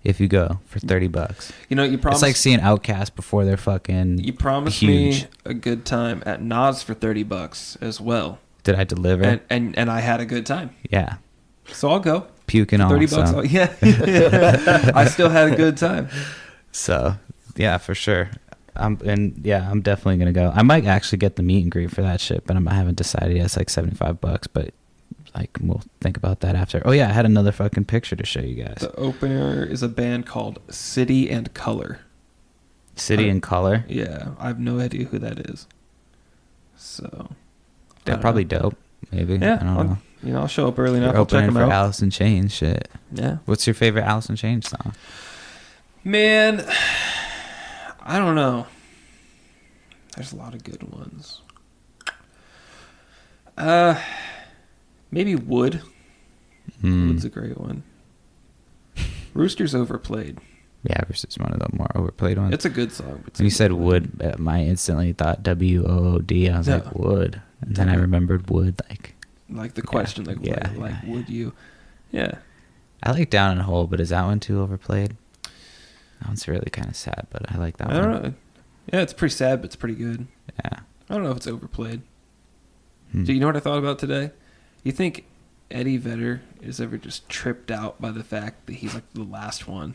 [SPEAKER 1] if you go for $30.
[SPEAKER 2] You know, you promised.
[SPEAKER 1] It's like seeing Outkast before they're fucking.
[SPEAKER 2] You promised
[SPEAKER 1] huge.
[SPEAKER 2] me a good time at Nas for $30 as well.
[SPEAKER 1] Did I deliver?
[SPEAKER 2] And I had a good time.
[SPEAKER 1] Yeah.
[SPEAKER 2] So I'll go.
[SPEAKER 1] Puking all.
[SPEAKER 2] $30.
[SPEAKER 1] So.
[SPEAKER 2] Yeah. I still had a good time.
[SPEAKER 1] So yeah, for sure. I'm definitely gonna go. I might actually get the meet and greet for that shit, but I haven't decided yet. It's like $75, but like we'll think about that after. Oh yeah, I had another fucking picture to show you guys.
[SPEAKER 2] The opener is a band called City and Color.
[SPEAKER 1] City and Color.
[SPEAKER 2] Yeah, I have no idea who that is. So
[SPEAKER 1] They're probably dope. Maybe.
[SPEAKER 2] Yeah,
[SPEAKER 1] I don't know.
[SPEAKER 2] I'll show up early enough.
[SPEAKER 1] You're
[SPEAKER 2] I'll check
[SPEAKER 1] opening
[SPEAKER 2] them
[SPEAKER 1] for
[SPEAKER 2] out.
[SPEAKER 1] Alice in Chains. Shit.
[SPEAKER 2] Yeah.
[SPEAKER 1] What's your favorite Alice in Chains song?
[SPEAKER 2] Man, I don't know. There's a lot of good ones. Maybe Wood. Wood's a great one. Rooster's overplayed.
[SPEAKER 1] Yeah, versus one of the more overplayed ones.
[SPEAKER 2] It's a good song.
[SPEAKER 1] When you said Wood, I instantly thought WOOD. I was like, Wood. And then I remembered Wood,
[SPEAKER 2] like the question, would you? Yeah.
[SPEAKER 1] I like Down in a Hole, but is that one too overplayed? That one's really kind of sad, but I like that one.
[SPEAKER 2] I don't know. Yeah, it's pretty sad, but it's pretty good.
[SPEAKER 1] Yeah.
[SPEAKER 2] I don't know if it's overplayed. Do you know what I thought about today? You think Eddie Vedder is ever just tripped out by the fact that he's like the last one?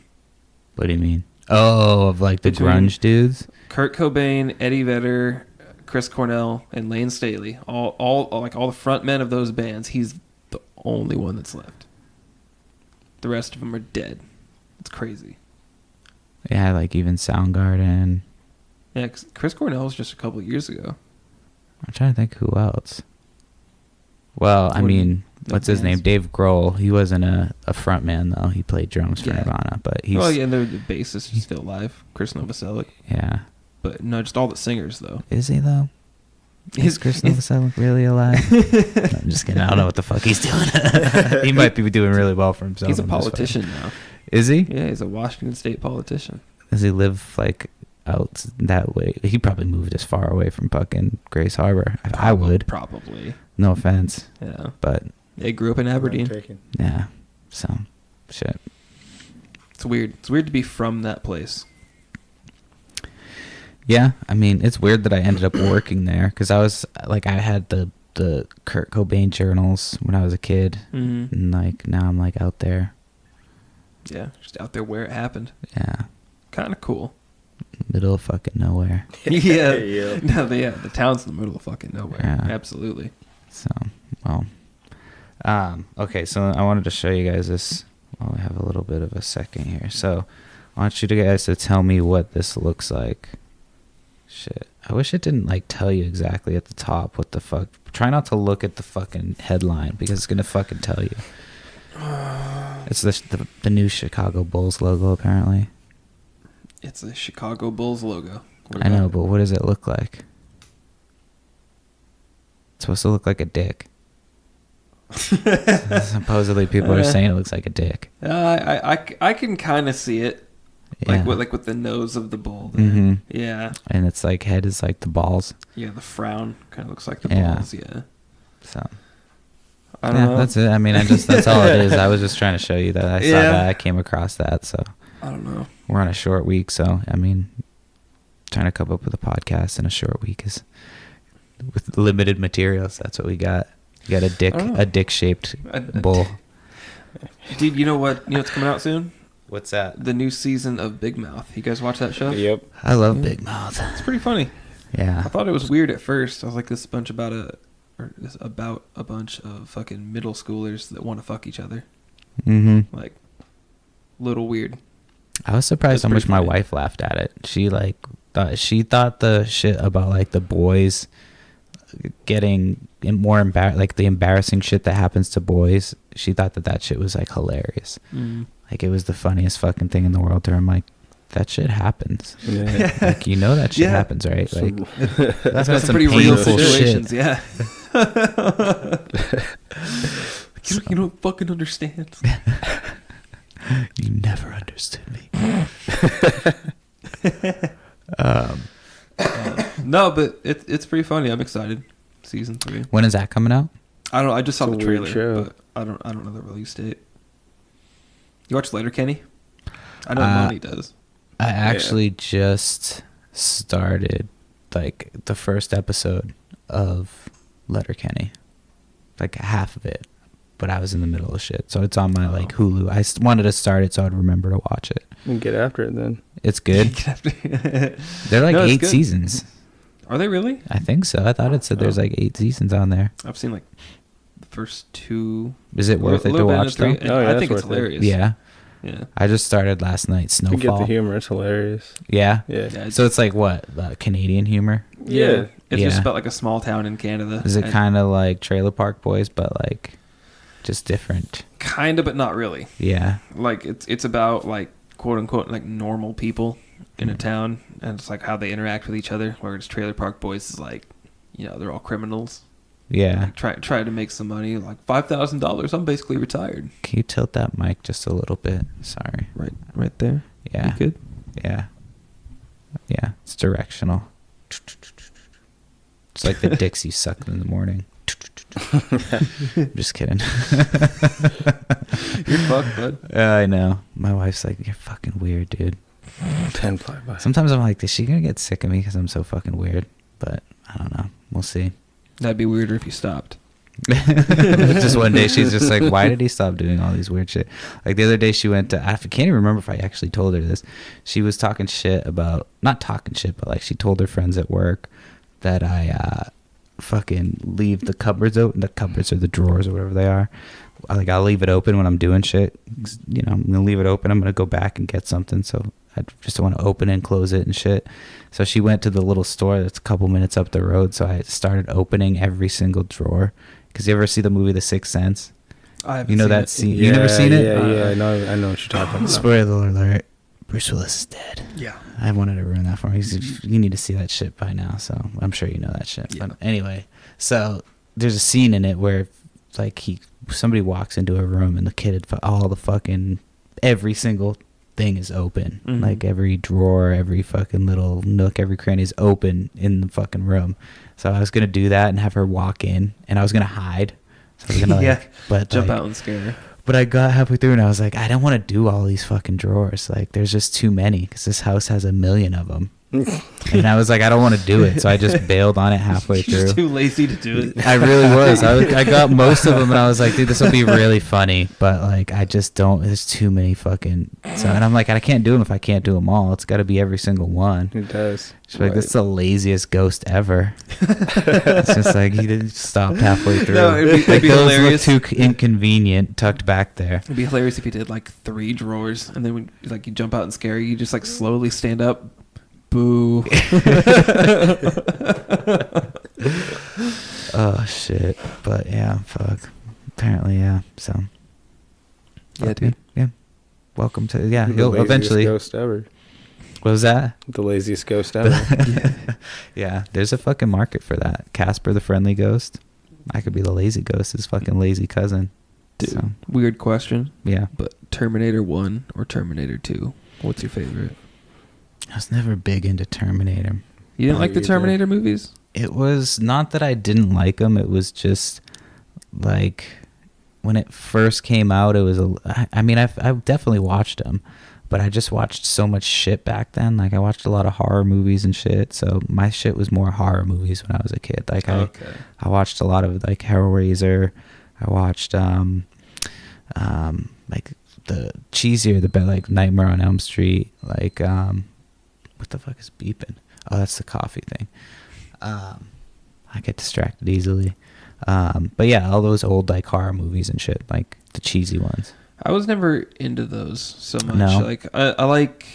[SPEAKER 1] What do you mean? Oh, of like the grunge dudes?
[SPEAKER 2] Kurt Cobain, Eddie Vedder, Chris Cornell, and Lane Staley, all the front men of those bands, he's the only one that's left. The rest of them are dead. It's crazy.
[SPEAKER 1] Yeah, like even Soundgarden.
[SPEAKER 2] Yeah, Chris Cornell was just a couple of years ago.
[SPEAKER 1] I'm trying to think who else. Well, I mean, what's his name? Dave Grohl. He wasn't a front man, though. He played drums for Nirvana, but he's...
[SPEAKER 2] Well, yeah, and the bassist is still alive, Chris Novoselic.
[SPEAKER 1] Yeah.
[SPEAKER 2] But no, just all the singers, though.
[SPEAKER 1] Is he, though? Is Chris Novoselic really alive? No, I'm just kidding. I don't know what the fuck he's doing. He might be doing really well for himself.
[SPEAKER 2] He's a politician now.
[SPEAKER 1] Is he?
[SPEAKER 2] Yeah, he's a Washington State politician.
[SPEAKER 1] Does he live, like, out that way? He probably moved as far away from fucking Grace Harbor. I would.
[SPEAKER 2] Probably.
[SPEAKER 1] No offense.
[SPEAKER 2] Yeah.
[SPEAKER 1] But...
[SPEAKER 2] They grew up in Aberdeen.
[SPEAKER 1] Yeah. So, shit.
[SPEAKER 2] It's weird. It's weird to be from that place.
[SPEAKER 1] Yeah, I mean, it's weird that I ended up working there because I was like, I had the Kurt Cobain journals when I was a kid, and like now I'm like out there.
[SPEAKER 2] Yeah, just out there where it happened.
[SPEAKER 1] Yeah,
[SPEAKER 2] kind of cool.
[SPEAKER 1] Middle of fucking nowhere.
[SPEAKER 2] Yeah. No, the town's in the middle of fucking nowhere.
[SPEAKER 1] Yeah.
[SPEAKER 2] Absolutely.
[SPEAKER 1] So Well, okay, so I wanted to show you guys this while we have a little bit of a second here. So I want you guys to tell me what this looks like. Shit. I wish it didn't like tell you exactly at the top what the fuck. Try not to look at the fucking headline because it's gonna fucking tell you. It's the new Chicago Bulls logo apparently.
[SPEAKER 2] It's a Chicago Bulls logo.
[SPEAKER 1] I know, but what does it look like? It's supposed to look like a dick. Supposedly people are saying it looks like a dick.
[SPEAKER 2] I can kind of see it.
[SPEAKER 1] Yeah.
[SPEAKER 2] Like with the nose of the bull there.
[SPEAKER 1] Mm-hmm.
[SPEAKER 2] Yeah.
[SPEAKER 1] And it's like head is like the balls.
[SPEAKER 2] Yeah, the frown kind of looks like the
[SPEAKER 1] Yeah.
[SPEAKER 2] balls, yeah.
[SPEAKER 1] So
[SPEAKER 2] I don't know.
[SPEAKER 1] that's it. I mean, that's all it is. I was just trying to show you that. I saw that. I came across that. So
[SPEAKER 2] I don't know.
[SPEAKER 1] we're on a short week. So, I mean, trying to come up with a podcast in a short week is with limited materials. That's what we got. You got a dick shaped bull.
[SPEAKER 2] Dude, you know what? You know what's coming out soon?
[SPEAKER 1] What's that?
[SPEAKER 2] The new season of Big Mouth. You guys watch that show?
[SPEAKER 3] Yep.
[SPEAKER 1] I love Big Mouth.
[SPEAKER 2] It's pretty funny.
[SPEAKER 1] Yeah.
[SPEAKER 2] I thought it was weird at first. I was like, this bunch about a bunch of fucking middle schoolers that want to fuck each other.
[SPEAKER 1] Mm-hmm.
[SPEAKER 2] Like, little weird.
[SPEAKER 1] I was surprised how
[SPEAKER 2] That's
[SPEAKER 1] much
[SPEAKER 2] pretty
[SPEAKER 1] my
[SPEAKER 2] funny.
[SPEAKER 1] wife laughed at it. She thought the shit about like the boys getting more like the embarrassing shit that happens to boys. She thought that shit was like hilarious. Like it was the funniest fucking thing in the world to her. I'm like, that shit happens.
[SPEAKER 3] Yeah.
[SPEAKER 1] Like you know that shit
[SPEAKER 2] Yeah.
[SPEAKER 1] happens, right? Like that's
[SPEAKER 2] Some
[SPEAKER 1] some
[SPEAKER 2] pretty real
[SPEAKER 1] painful
[SPEAKER 2] situations,
[SPEAKER 1] shit.
[SPEAKER 2] yeah. You don't fucking understand.
[SPEAKER 1] You never understood me.
[SPEAKER 2] No, but it's pretty funny. I'm excited. Season 3.
[SPEAKER 1] When is that coming out?
[SPEAKER 2] I don't know. I just saw
[SPEAKER 3] It's
[SPEAKER 2] the
[SPEAKER 3] a weird
[SPEAKER 2] trailer,
[SPEAKER 3] show.
[SPEAKER 2] but I don't know the release date. You watch Letterkenny? I know Monty does.
[SPEAKER 1] I actually just started like the first episode of Letterkenny, like half of it, but I was in the middle of shit, so it's on my like Hulu. I wanted to start it so I'd remember to watch it.
[SPEAKER 3] And get after it then.
[SPEAKER 1] It's good. They're like
[SPEAKER 2] No, it's
[SPEAKER 1] 8
[SPEAKER 2] good.
[SPEAKER 1] seasons.
[SPEAKER 2] Are they really?
[SPEAKER 1] I think so. I thought it said there's like 8 seasons on there.
[SPEAKER 2] I've seen like the first 2.
[SPEAKER 1] Is it worth it to
[SPEAKER 2] Little bit
[SPEAKER 1] watch
[SPEAKER 2] into 3,
[SPEAKER 1] though?
[SPEAKER 2] and
[SPEAKER 3] Oh, yeah,
[SPEAKER 2] I
[SPEAKER 3] that's
[SPEAKER 2] think it's
[SPEAKER 3] worth it.
[SPEAKER 2] hilarious.
[SPEAKER 1] Yeah.
[SPEAKER 2] Yeah.
[SPEAKER 1] I just started last night.
[SPEAKER 3] You get the
[SPEAKER 1] Snowfall.
[SPEAKER 3] humor. It's hilarious.
[SPEAKER 1] Yeah.
[SPEAKER 3] Yeah.
[SPEAKER 1] So it's like what? Canadian humor?
[SPEAKER 2] Yeah. It's just
[SPEAKER 1] Yeah.
[SPEAKER 2] about like a small town in Canada.
[SPEAKER 1] Is it kind of like Trailer Park Boys, but like just different?
[SPEAKER 2] Kind of, but not really.
[SPEAKER 1] Yeah.
[SPEAKER 2] Like it's about like quote unquote like normal people in a town, and it's like how they interact with each other. Whereas Trailer Park Boys is like, you know, they're all criminals.
[SPEAKER 1] Yeah.
[SPEAKER 2] Like, try to make some money. Like $5,000. I'm basically retired.
[SPEAKER 1] Can you tilt that mic just a little bit? Sorry.
[SPEAKER 2] Right there.
[SPEAKER 1] Yeah.
[SPEAKER 2] You good?
[SPEAKER 1] Yeah. Yeah. It's directional. It's like the dicks you suck in the morning. I'm just kidding.
[SPEAKER 2] You're fucked, bud.
[SPEAKER 1] I know. My wife's like, you're fucking weird, dude.
[SPEAKER 3] 10 fly by.
[SPEAKER 1] Sometimes I'm like, is she gonna get sick of me because I'm so fucking weird? But I don't know. We'll see.
[SPEAKER 2] That'd be weirder if you stopped.
[SPEAKER 1] Just one day she's just like, why did he stop doing all these weird shit? Like the other day she went to, I can't even remember if I actually told her this. She was talking shit about, not talking shit, but like she told her friends at work that I fucking leave the cupboards open. The cupboards or the drawers or whatever they are. Like I'll leave it open when I'm doing shit. You know, I'm gonna leave it open. I'm gonna go back and get something. So I just want to open and close it and shit. So she went to the little store that's a couple minutes up the road. So I started opening every single drawer. Because you ever see the movie The Sixth Sense?
[SPEAKER 2] I haven't
[SPEAKER 1] You know
[SPEAKER 2] seen
[SPEAKER 1] that
[SPEAKER 2] it.
[SPEAKER 1] scene? You never seen it?
[SPEAKER 3] Yeah, I know what you're talking about.
[SPEAKER 1] Spoiler alert. Bruce Willis is dead.
[SPEAKER 2] Yeah.
[SPEAKER 1] I wanted to ruin that for me. You need to see that shit by now. So I'm sure you know that shit.
[SPEAKER 2] Yeah.
[SPEAKER 1] But anyway, so there's a scene in it where like somebody walks into a room and the kid all the fucking every single thing is open.
[SPEAKER 2] Mhm.
[SPEAKER 1] Like every drawer, every fucking little nook, every cranny is open in the fucking room. So I was gonna do that and have her walk in, and I was gonna hide. So I was gonna
[SPEAKER 2] Yeah.
[SPEAKER 1] but
[SPEAKER 2] Jump
[SPEAKER 1] like,
[SPEAKER 2] out and scare her.
[SPEAKER 1] But I got halfway through and I was like, I don't want to do all these fucking drawers. Like, there's just too many because this house has 1 million of them. And I was like, I don't want to do it, so I just bailed on it halfway through.
[SPEAKER 2] Just too lazy to do it.
[SPEAKER 1] I really was. I got most of them, and I was like, dude, this will be really funny. But like, I just don't. There's too many fucking. So, and I'm like, I can't do them if I can't do them all. It's got to be every single one.
[SPEAKER 3] It does.
[SPEAKER 1] She's like, that's the laziest ghost ever. It's just like he didn't stop halfway through.
[SPEAKER 2] No, it'd be
[SPEAKER 1] Those
[SPEAKER 2] hilarious.
[SPEAKER 1] look too inconvenient, tucked back there.
[SPEAKER 2] It'd be hilarious if you did like 3 drawers, and then when like you jump out and scare you, just like slowly stand up. Boo.
[SPEAKER 1] Oh shit! But yeah, fuck. Apparently, yeah. So.
[SPEAKER 2] Yeah, dude.
[SPEAKER 1] Yeah. Welcome to
[SPEAKER 3] The
[SPEAKER 1] You'll
[SPEAKER 3] laziest
[SPEAKER 1] eventually.
[SPEAKER 3] ghost ever.
[SPEAKER 1] What was that?
[SPEAKER 3] The laziest ghost ever.
[SPEAKER 1] Yeah, there's a fucking market for that. Casper the Friendly Ghost. I could be the lazy ghost, his fucking lazy cousin.
[SPEAKER 2] Dude,
[SPEAKER 1] So,
[SPEAKER 2] weird question,
[SPEAKER 1] yeah.
[SPEAKER 2] but Terminator 1 or Terminator 2? What's your favorite?
[SPEAKER 1] I was never big into Terminator.
[SPEAKER 2] You didn't
[SPEAKER 3] Oh,
[SPEAKER 2] like the
[SPEAKER 3] you
[SPEAKER 2] Terminator movies?
[SPEAKER 1] It was not that I didn't like them. It was just like when it first came out, it was I mean, I've definitely watched them, but I just watched so much shit back then. Like I watched a lot of horror movies and shit. So my shit was more horror movies when I was a kid. Like I watched a lot of like Hellraiser. I watched like the cheesier, the better, like Nightmare on Elm Street. Like what the fuck is beeping? Oh, that's the coffee thing. I get distracted easily. But yeah, all those old like horror movies and shit, like the cheesy ones.
[SPEAKER 2] I was never into those so much.
[SPEAKER 1] No.
[SPEAKER 2] Like I like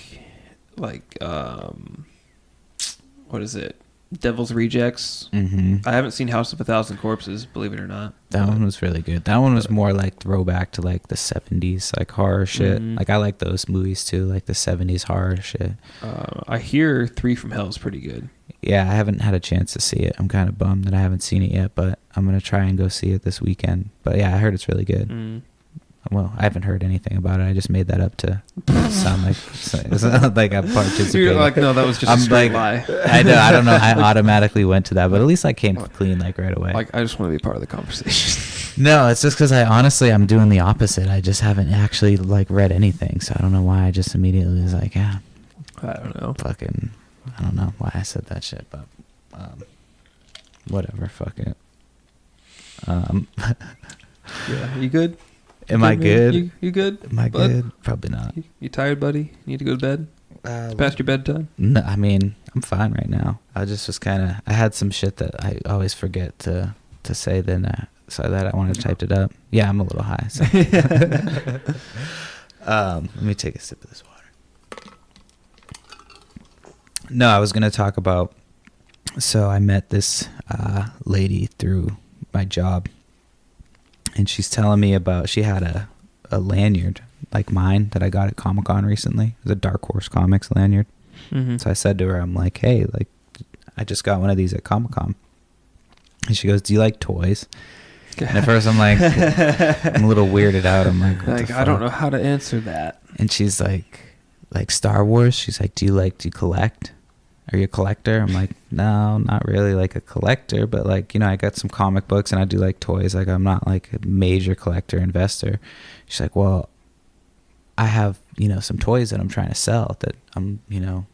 [SPEAKER 2] what is it? Devil's Rejects.
[SPEAKER 1] Mm-hmm.
[SPEAKER 2] I haven't seen House of a Thousand Corpses, believe it or not.
[SPEAKER 1] That one was really good. That one was more like throwback to like the 70s, like horror shit.
[SPEAKER 2] Mhm.
[SPEAKER 1] Like I like those movies too, like the 70s horror shit.
[SPEAKER 2] I hear 3 from Hell is pretty good.
[SPEAKER 1] Yeah, I haven't had a chance to see it. I'm kind of bummed that I haven't seen it yet, but I'm going to try and go see it this weekend. But yeah, I heard it's really good.
[SPEAKER 2] Mm.
[SPEAKER 1] Well, I haven't heard anything about it. I just made that up to sound like I'm participating.
[SPEAKER 2] You're like, no, that was just
[SPEAKER 1] I'm
[SPEAKER 2] a straight
[SPEAKER 1] like-
[SPEAKER 2] lie.
[SPEAKER 1] I know. I don't know. I automatically went to that, but at least I came clean like right away.
[SPEAKER 2] Like, I just want to be part of the conversation.
[SPEAKER 1] No, it's just because I'm doing the opposite. I just haven't actually like read anything, so I don't know why I just immediately was like, yeah,
[SPEAKER 2] I don't know.
[SPEAKER 1] fucking, I don't know why I said that shit, but whatever, fuck it.
[SPEAKER 2] Yeah, you good?
[SPEAKER 1] Am I
[SPEAKER 2] man?
[SPEAKER 1] good?
[SPEAKER 2] You good?
[SPEAKER 1] Am I
[SPEAKER 2] bud?
[SPEAKER 1] good? Probably not.
[SPEAKER 2] You tired, buddy? Need to go to bed? It's past your bedtime?
[SPEAKER 1] No, I mean, I'm fine right now. I just was kind of, I had some shit that I always forget to say then, so that I wanted to type it up. Yeah, I'm a little high. So. Let me take a sip of this water. No, I was going to talk about, so I met this lady through my job, and she's telling me about, she had a lanyard like mine that I got at Comic-Con recently. It was a Dark Horse Comics lanyard.
[SPEAKER 2] Mm-hmm.
[SPEAKER 1] So I said to her, I'm like, hey, like, I just got one of these at Comic-Con. And she goes, do you like toys? And at first I'm like, I'm a little weirded out. I'm like, what the
[SPEAKER 2] I don't
[SPEAKER 1] fuck?
[SPEAKER 2] know how to answer that.
[SPEAKER 1] And she's like Star Wars? She's like, do you collect? Are you a collector? I'm like, no, not really like a collector, but like, you know, I got some comic books and I do like toys. Like, I'm not like a major collector investor. She's like, well, I have, you know, some toys that I'm trying to sell that I'm, you know,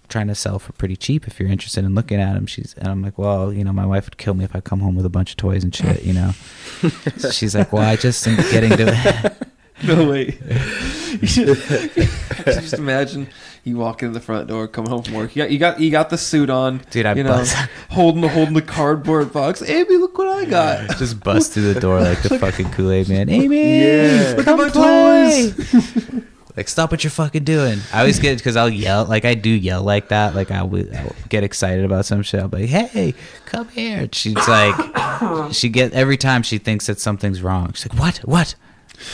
[SPEAKER 1] trying to sell for pretty cheap if you're interested in looking at them. And I'm like, well, you know, my wife would kill me if I come home with a bunch of toys and shit, you know. So she's like, well, I just am getting to
[SPEAKER 2] No way. Just imagine you walk in the front door, coming home from work. You got the suit on,
[SPEAKER 1] dude, I
[SPEAKER 2] you know,
[SPEAKER 1] bust.
[SPEAKER 2] holding the cardboard box. Amy, look what I got.
[SPEAKER 1] Just bust through the door like the fucking Kool-Aid man. Amy,
[SPEAKER 3] Yeah.
[SPEAKER 2] Look
[SPEAKER 1] come
[SPEAKER 2] at my
[SPEAKER 1] play.
[SPEAKER 2] toys.
[SPEAKER 1] Like, stop what you're fucking doing. I always get, because I'll yell, like I do yell like that. Like I'll get excited about some shit. I'll be like, hey, come here. And she's like, every time she thinks that something's wrong. She's like, what?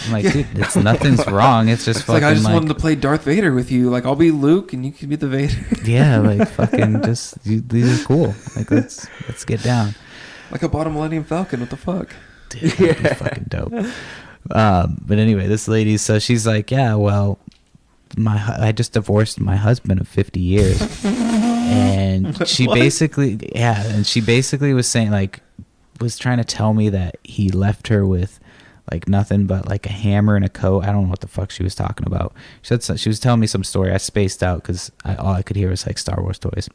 [SPEAKER 1] I'm like, dude, it's nothing's wrong. It's just
[SPEAKER 2] It's
[SPEAKER 1] fucking
[SPEAKER 2] like, I just wanted to play Darth Vader with you. Like, I'll be Luke and you can be the Vader.
[SPEAKER 1] yeah, like fucking just, these are cool. Like, let's get down.
[SPEAKER 2] Like I bought a Millennium Falcon. What the fuck?
[SPEAKER 1] Dude, that'd be fucking dope. But anyway, this lady, so she's like, yeah, well, I just divorced my husband of 50 years. And she basically was saying, like, was trying to tell me that he left her with like nothing but like a hammer and a coat. I don't know what the fuck she was talking about. She was telling me some story. I spaced out because all I could hear was like Star Wars toys.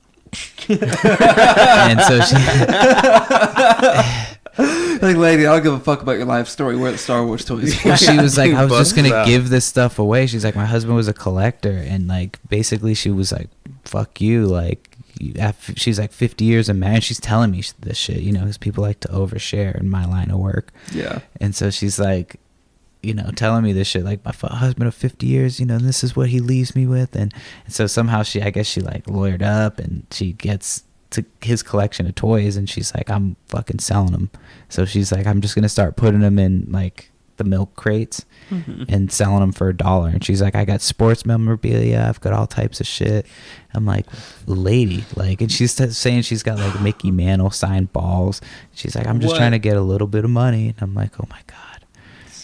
[SPEAKER 1] And so she
[SPEAKER 2] like, lady, I don't give a fuck about your life story. Where are the Star Wars toys?
[SPEAKER 1] well, she was like, I was just gonna give this stuff away. She's like, my husband was a collector, and like basically she was like, fuck you, like she's like 50 years of marriage. She's telling me this shit, you know, because people like to overshare in my line of work.
[SPEAKER 2] Yeah.
[SPEAKER 1] And so she's like, you know, telling me this shit, like my husband of 50 years, you know, this is what he leaves me with. And so somehow I guess she like lawyered up and she gets to his collection of toys and she's like, I'm fucking selling them. So she's like, I'm just going to start putting them in like the milk crates and selling them for $1. And she's like, I got sports memorabilia. I've got all types of shit. I'm like, lady, like, and she's saying she's got like Mickey Mantle signed balls. She's like, I'm just trying to get a little bit of money. And I'm like, oh my God.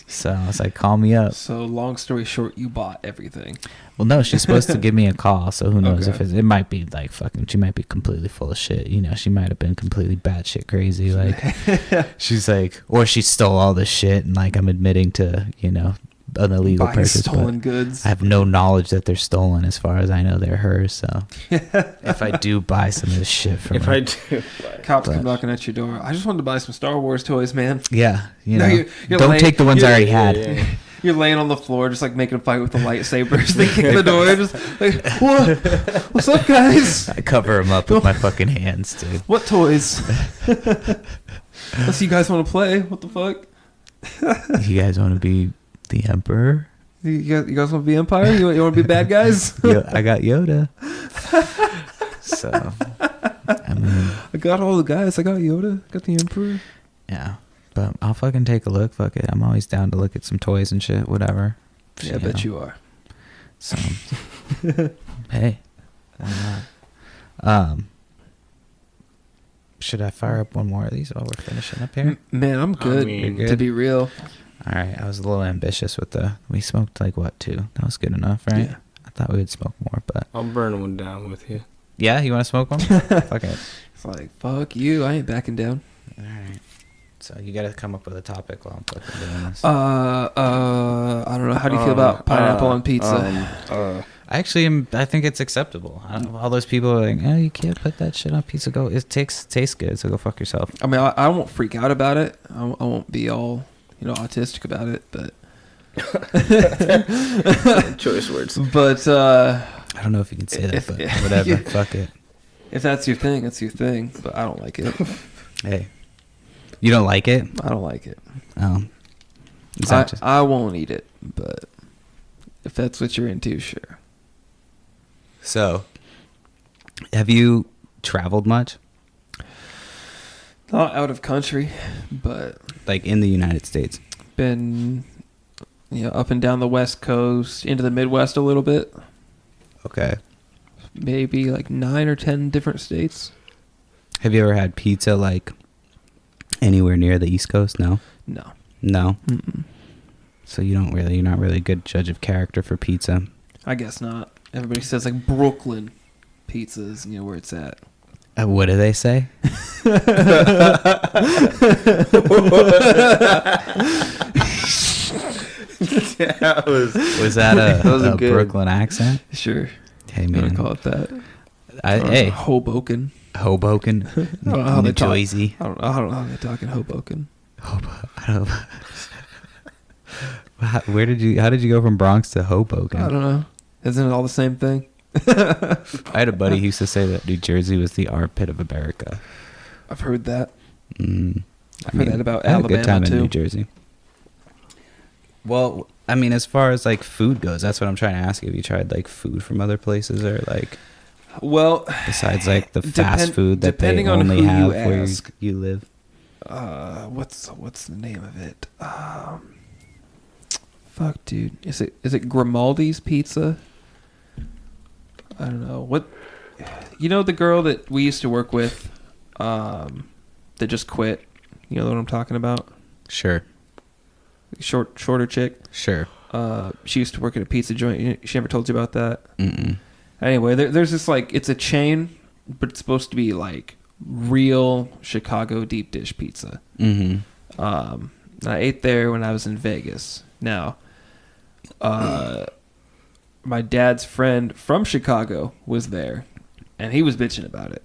[SPEAKER 1] So I was like, call me up.
[SPEAKER 2] So long story short, you bought everything.
[SPEAKER 1] Well, no, she's supposed to give me a call. So who knows
[SPEAKER 2] Okay.
[SPEAKER 1] if it might be like fucking, she might be completely full of shit. You know, she might have been completely batshit crazy. Like she's like, or she stole all this shit and like I'm admitting to, you know, an illegal
[SPEAKER 2] Buying
[SPEAKER 1] purchase.
[SPEAKER 2] stolen goods.
[SPEAKER 1] I have no knowledge that they're stolen as far as I know they're hers. So if I do buy some of this shit from her.
[SPEAKER 3] I do.
[SPEAKER 2] Cops come knocking at your door. I just wanted to buy some Star Wars toys, man.
[SPEAKER 1] Yeah, you
[SPEAKER 2] No,
[SPEAKER 1] know,
[SPEAKER 2] you're
[SPEAKER 1] don't take the ones I already had.
[SPEAKER 3] Yeah.
[SPEAKER 2] You're laying on the floor, just like making a fight with the lightsabers. They kick the door, just like, what? What's up, guys?
[SPEAKER 1] I cover them up with my fucking hands, dude.
[SPEAKER 2] What toys? Unless you guys want to play, what the fuck?
[SPEAKER 1] You guys want to be the Emperor?
[SPEAKER 2] You guys want to be Empire? You want to be bad guys?
[SPEAKER 1] I got Yoda. So, I mean,
[SPEAKER 2] I got all the guys. I got Yoda. Got the Emperor.
[SPEAKER 1] yeah. But I'll fucking take a look. Fuck it. I'm always down to look at some toys and shit. Whatever.
[SPEAKER 2] Yeah, I bet you are.
[SPEAKER 1] So, hey, why not? Should I fire up one more of these while we're finishing up here?
[SPEAKER 2] Man, I'm good.
[SPEAKER 3] mean-
[SPEAKER 1] You're good?
[SPEAKER 2] To be real.
[SPEAKER 1] All right. I was a little ambitious with we smoked like what, 2? That was good enough, right?
[SPEAKER 2] Yeah.
[SPEAKER 1] I thought we would smoke more, but
[SPEAKER 3] I'll burn one down with you.
[SPEAKER 1] yeah, you want to smoke one? Fuck it.
[SPEAKER 2] It's like, fuck you. I ain't backing down.
[SPEAKER 1] All right. So you got to come up with a topic while I'm fucking doing this.
[SPEAKER 2] I don't know. How do you feel about pineapple on pizza?
[SPEAKER 1] I think it's acceptable. All those people are like, oh, you can't put that shit on pizza. It tastes good, so go fuck yourself.
[SPEAKER 2] I mean, I won't freak out about it. I won't be all, autistic about it, but
[SPEAKER 3] Choice words.
[SPEAKER 2] but
[SPEAKER 1] I don't know if you can say that, but whatever.
[SPEAKER 2] Yeah.
[SPEAKER 1] Fuck it.
[SPEAKER 2] if that's your thing, that's your thing. But I don't like it.
[SPEAKER 1] Hey, you don't like it?
[SPEAKER 2] I don't like it.
[SPEAKER 1] Is that just-
[SPEAKER 2] I won't eat it, but if that's what you're into, sure.
[SPEAKER 1] So, have you traveled much?
[SPEAKER 2] Not out of country, but
[SPEAKER 1] Like in the United States?
[SPEAKER 2] been up and down the West Coast, into the Midwest a little bit.
[SPEAKER 1] Okay.
[SPEAKER 2] Maybe like 9 or 10 different states.
[SPEAKER 1] Have you ever had pizza like anywhere near the East Coast? No.
[SPEAKER 2] No.
[SPEAKER 1] No.
[SPEAKER 2] Mm-mm.
[SPEAKER 1] So you're not really a good judge of character for pizza.
[SPEAKER 2] I guess not. Everybody says like Brooklyn pizzas, where it's at.
[SPEAKER 1] What do they say? Was that a
[SPEAKER 3] good.
[SPEAKER 1] Brooklyn accent?
[SPEAKER 2] Sure.
[SPEAKER 1] Hey
[SPEAKER 2] I'm gonna
[SPEAKER 1] man,
[SPEAKER 2] call it that.
[SPEAKER 1] hey,
[SPEAKER 2] Hoboken.
[SPEAKER 1] Hoboken,
[SPEAKER 2] I don't know how
[SPEAKER 1] New
[SPEAKER 2] they talk.
[SPEAKER 1] Jersey.
[SPEAKER 2] I don't know how they talk in Hoboken.
[SPEAKER 1] I don't. How did you go from Bronx to Hoboken?
[SPEAKER 2] I don't know. Isn't it all the same thing?
[SPEAKER 1] I had a buddy who used to say that New Jersey was the armpit of America.
[SPEAKER 2] I've heard that.
[SPEAKER 1] I've
[SPEAKER 2] heard that about
[SPEAKER 1] I had a good time
[SPEAKER 2] Alabama,
[SPEAKER 1] in
[SPEAKER 2] too.
[SPEAKER 1] New Jersey. Well, I mean, as far as like food goes, that's what I'm trying to ask you. Have you tried like food from other places or like
[SPEAKER 2] Well,
[SPEAKER 1] besides like the fast food that they
[SPEAKER 2] depending on
[SPEAKER 1] only
[SPEAKER 2] who you
[SPEAKER 1] have where
[SPEAKER 2] ask.
[SPEAKER 1] you live?
[SPEAKER 2] what's the name of it? Fuck, dude. Is it Grimaldi's Pizza? I don't know. What? The girl that we used to work with, that just quit. You know what I'm talking about?
[SPEAKER 1] Sure.
[SPEAKER 2] Shorter chick.
[SPEAKER 1] Sure.
[SPEAKER 2] She used to work at a pizza joint. She never told you about that?
[SPEAKER 1] Mm-mm.
[SPEAKER 2] Anyway, there's this it's a chain, but it's supposed to be like real Chicago deep dish pizza.
[SPEAKER 1] Mm-hmm.
[SPEAKER 2] And I ate there when I was in Vegas. Now, my dad's friend from Chicago was there, and he was bitching about it.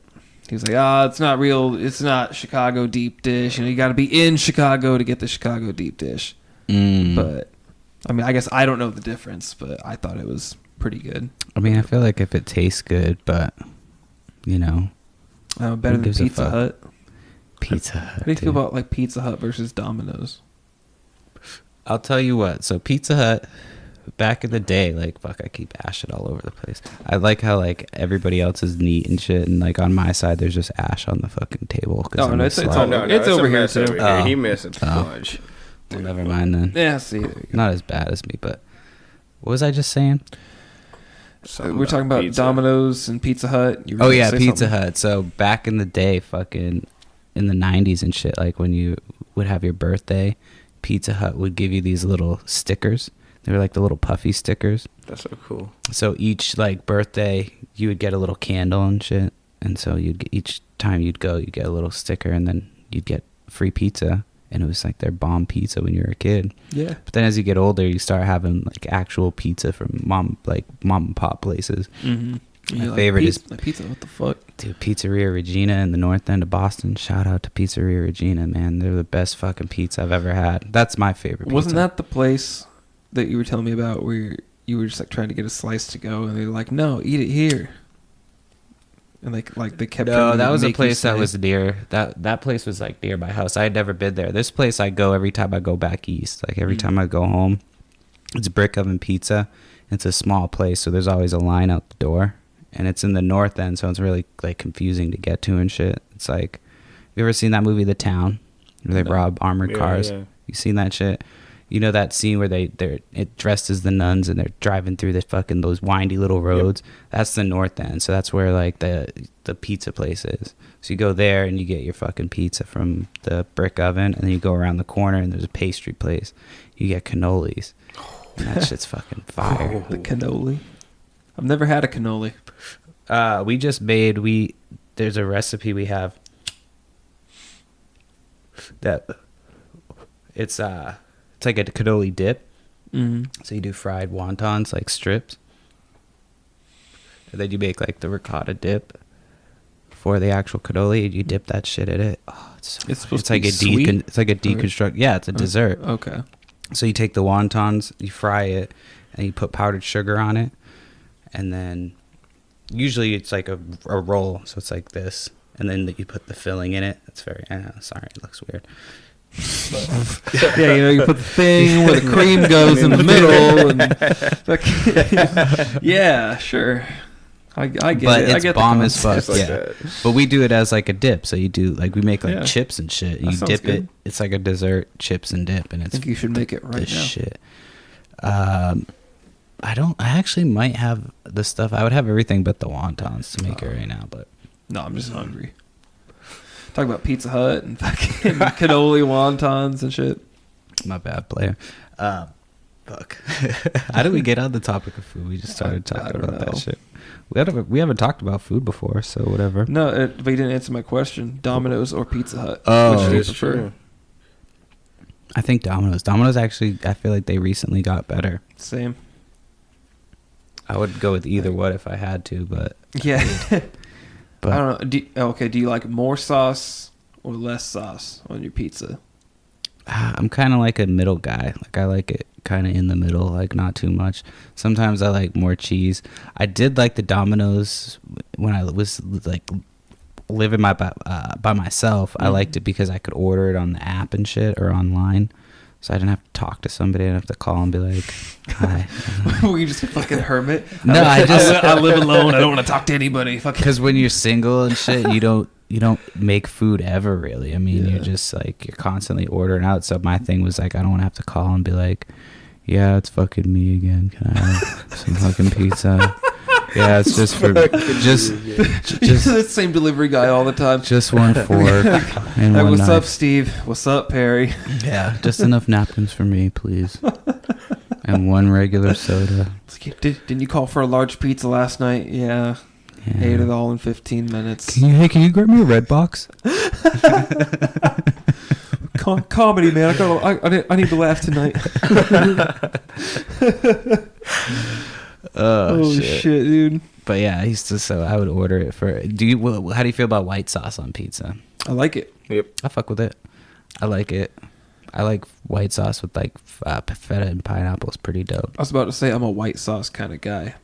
[SPEAKER 2] He was like, it's not real. It's not Chicago deep dish. You got to be in Chicago to get the Chicago deep dish. But, I mean, I guess I don't know the difference, but I thought it was pretty good.
[SPEAKER 1] I mean, I feel like if it tastes good, but,
[SPEAKER 2] better than Pizza Hut.
[SPEAKER 1] Pizza Hut.
[SPEAKER 2] How do you feel about, like, Pizza Hut versus Domino's?
[SPEAKER 1] I'll tell you what. So Pizza Hut, back in the day, like, fuck, I keep ash it all over the place. I like how, like, everybody else is neat and shit, and, like, on my side, there's just ash on the fucking table.
[SPEAKER 2] Oh, no, it's over here, too.
[SPEAKER 3] He missed a bunch.
[SPEAKER 1] Well, never mind then.
[SPEAKER 2] Yeah, see.
[SPEAKER 1] Not as bad as me, but what was I just saying?
[SPEAKER 2] We're talking about pizza. Domino's and Pizza Hut.
[SPEAKER 1] Oh, yeah, Pizza Hut. So back in the day, fucking in the 90s and shit, like when you would have your birthday, Pizza Hut would give you these little stickers. They were like the little puffy stickers.
[SPEAKER 3] That's so cool.
[SPEAKER 1] So each like birthday, you would get a little candle and shit. And so each time you'd go, you'd get a little sticker, and then you'd get free pizza. And it was like their bomb pizza when you were a kid. Yeah. But then as you get older, you start having like actual pizza from mom and pop places. Mm-hmm. My favorite is
[SPEAKER 2] pizza. What the fuck,
[SPEAKER 1] dude? Pizzeria Regina in the north end of Boston. Shout out to Pizzeria Regina, man. They're the best fucking pizza I've ever had. That's my favorite pizza.
[SPEAKER 2] Wasn't that the place that you were telling me about where you were just like trying to get a slice to go, and they're like, "No, eat it here." And they kept.
[SPEAKER 1] No, that was a place that was near. That place was like near my house. I had never been there. This place I go every time I go back east. Like every time I go home, it's Brick Oven Pizza. It's a small place, so there's always a line out the door, and it's in the north end, so it's really like confusing to get to and shit. It's like, you ever seen that movie The Town, where they rob armored cars? Yeah. You seen that shit? You know that scene where they're dressed as the nuns and they're driving through those windy little roads? Yep. That's the north end. So that's where like the pizza place is. So you go there and you get your fucking pizza from the Brick Oven, and then you go around the corner and there's a pastry place. You get cannolis. And that shit's fucking fire.
[SPEAKER 2] The cannoli. I've never had a cannoli.
[SPEAKER 1] We just made there's a recipe we have that it's like a cannoli dip. Mm-hmm. So you do fried wontons, like strips. And then you make like the ricotta dip for the actual cannoli, and you dip that shit in it. Oh, it's like a sweet? It's like a deconstruct. Yeah, it's a dessert.
[SPEAKER 2] Okay.
[SPEAKER 1] So you take the wontons, you fry it, and you put powdered sugar on it. And then usually it's like a roll, so it's like this. And then you put the filling in it. It's very, sorry, it looks weird.
[SPEAKER 2] Yeah, you put the thing where the cream goes in the middle, and yeah, sure. I get
[SPEAKER 1] but
[SPEAKER 2] it. But
[SPEAKER 1] it's bomb as fuck.
[SPEAKER 3] Like
[SPEAKER 1] yeah,
[SPEAKER 3] that.
[SPEAKER 1] But we do it as like a dip. So you do like we make like chips and shit. You dip
[SPEAKER 2] good.
[SPEAKER 1] it. It's like a dessert, chips and dip, and it's.
[SPEAKER 2] I think you should make it right now.
[SPEAKER 1] Shit. I actually might have the stuff. I would have everything but the wontons to make it right now, but
[SPEAKER 2] no, I'm just hungry. Talk about Pizza Hut and fucking cannoli wontons and shit.
[SPEAKER 1] My bad, player. Fuck. How did we get on the topic of food? We just started talking about that shit. We haven't talked about food before, so whatever.
[SPEAKER 2] No, but you didn't answer my question. Domino's or Pizza Hut?
[SPEAKER 1] Oh,
[SPEAKER 2] which do you prefer? True.
[SPEAKER 1] I think Domino's. Domino's actually, I feel like they recently got better.
[SPEAKER 2] Same.
[SPEAKER 1] I would go with either one if I had to, but
[SPEAKER 2] yeah. But I don't know. Do you like more sauce or less sauce on your pizza?
[SPEAKER 1] I'm kind of like a middle guy. Like I like it kind of in the middle, like not too much. Sometimes I like more cheese. I did like the Domino's when I was like living by myself. I liked it because I could order it on the app and shit or online. So I didn't have to talk to somebody. I didn't have to call and be like, hi.
[SPEAKER 2] Were you just a fucking hermit?
[SPEAKER 1] No,
[SPEAKER 2] I live alone. I don't want to talk to anybody.
[SPEAKER 1] Because when you're single and shit, you don't make food ever really. I mean, you're just like, you're constantly ordering out. So my thing was like, I don't want to have to call and be like, yeah, it's fucking me again. Can I have some fucking pizza? Yeah, it's just for just
[SPEAKER 2] the same delivery guy all the time.
[SPEAKER 1] Just one fork and
[SPEAKER 2] hey,
[SPEAKER 1] one
[SPEAKER 2] what's
[SPEAKER 1] knife.
[SPEAKER 2] up, Steve? What's up, Perry?
[SPEAKER 1] Yeah, just enough napkins for me, please, and one regular soda.
[SPEAKER 2] Didn't you call for a large pizza last night? Yeah. Ate it all in 15 minutes.
[SPEAKER 1] Can you grab me a red box?
[SPEAKER 2] Comedy, man. I need to laugh tonight.
[SPEAKER 3] Oh,
[SPEAKER 2] shit, dude.
[SPEAKER 1] But yeah, I used to. So I would order it for. How do you feel about white sauce on pizza?
[SPEAKER 2] I like it.
[SPEAKER 3] Yep.
[SPEAKER 1] I fuck with it. I like it. I like white sauce with like feta and pineapple. It's pretty dope.
[SPEAKER 2] I was about to say I'm a white sauce kind of guy.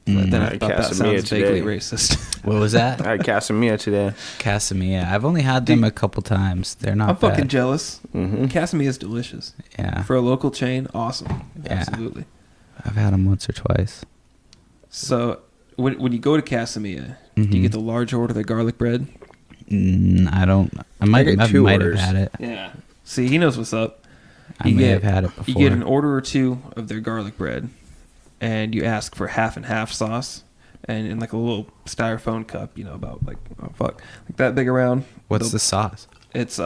[SPEAKER 2] But then I
[SPEAKER 3] had
[SPEAKER 2] thought that
[SPEAKER 3] Casamigos
[SPEAKER 2] sounds vaguely
[SPEAKER 3] today.
[SPEAKER 2] racist.
[SPEAKER 1] What was that?
[SPEAKER 3] I had Casamigos today.
[SPEAKER 1] Casamigos. I've only had them a couple times. They're not
[SPEAKER 2] I'm fucking
[SPEAKER 1] bad.
[SPEAKER 2] jealous.
[SPEAKER 3] Mm-hmm.
[SPEAKER 2] Casamigos is delicious.
[SPEAKER 1] Yeah.
[SPEAKER 2] For a local chain, awesome.
[SPEAKER 1] Yeah.
[SPEAKER 2] Absolutely.
[SPEAKER 1] I've had them once or twice.
[SPEAKER 2] So when you go to Casamigos, do
[SPEAKER 1] Mhm.
[SPEAKER 2] you get the large order, the garlic bread?
[SPEAKER 1] I don't. I might
[SPEAKER 3] get
[SPEAKER 1] have
[SPEAKER 3] two
[SPEAKER 1] might have
[SPEAKER 3] orders.
[SPEAKER 1] had it.
[SPEAKER 2] Yeah. See, he knows what's up.
[SPEAKER 1] I may have had it before.
[SPEAKER 2] You get an order or two of their garlic bread, and you ask for half and half sauce, and in like a little styrofoam cup, about like like that big around.
[SPEAKER 1] What's the sauce?
[SPEAKER 2] It's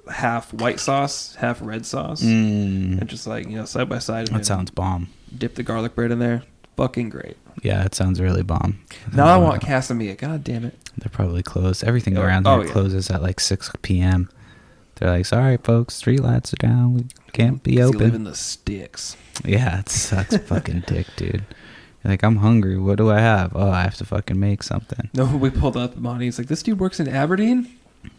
[SPEAKER 2] half white sauce, half red sauce,
[SPEAKER 1] Mm,
[SPEAKER 2] and just like side by side.
[SPEAKER 1] that sounds bomb.
[SPEAKER 2] Dip the garlic bread in there. Fucking great.
[SPEAKER 1] Yeah, it sounds really bomb.
[SPEAKER 2] Now I want Casamigos. God damn it.
[SPEAKER 1] They're probably closed. Everything
[SPEAKER 2] Oh,
[SPEAKER 1] around there
[SPEAKER 2] yeah.
[SPEAKER 1] closes at like 6 p.m. They're like, sorry, folks, street lights are down. We can't be
[SPEAKER 2] 'Cause you live
[SPEAKER 1] open.
[SPEAKER 2] in the sticks.
[SPEAKER 1] Yeah, it sucks fucking dick, dude. You're like, I'm hungry. What do I have? Oh, I have to fucking make something.
[SPEAKER 2] No, we pulled up Monty. He's like, this dude works in Aberdeen?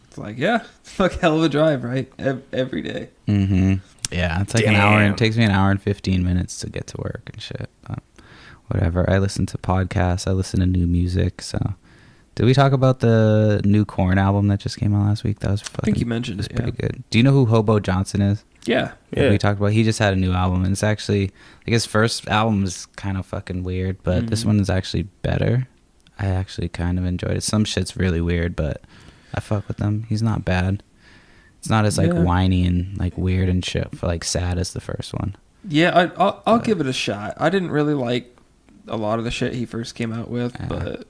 [SPEAKER 2] It's like, yeah, fuck hell of a drive, right? Every day.
[SPEAKER 1] Mm-hmm. Yeah, it's like an hour.
[SPEAKER 3] Damn.
[SPEAKER 1] It takes me an hour and 15 minutes to get to work and shit. But whatever. I listen to podcasts. I listen to new music. So, did we talk about the new Korn album that just came out last week? That was fucking.
[SPEAKER 2] I think you mentioned it.
[SPEAKER 1] Pretty good. Do you know who Hobo Johnson is?
[SPEAKER 2] Yeah.
[SPEAKER 1] That we talked about. He just had a new album, and it's actually like his first album is kind of fucking weird, but this
[SPEAKER 2] Mhm.
[SPEAKER 1] one is actually better. I actually kind of enjoyed it. Some shit's really weird, but I fuck with him. He's not bad. It's not as like
[SPEAKER 2] Yeah.
[SPEAKER 1] whiny and like weird and shit, for like sad as the first one.
[SPEAKER 2] Yeah, I'll give it a shot. I didn't really like a lot of the shit he first came out with,
[SPEAKER 1] Yeah.
[SPEAKER 2] but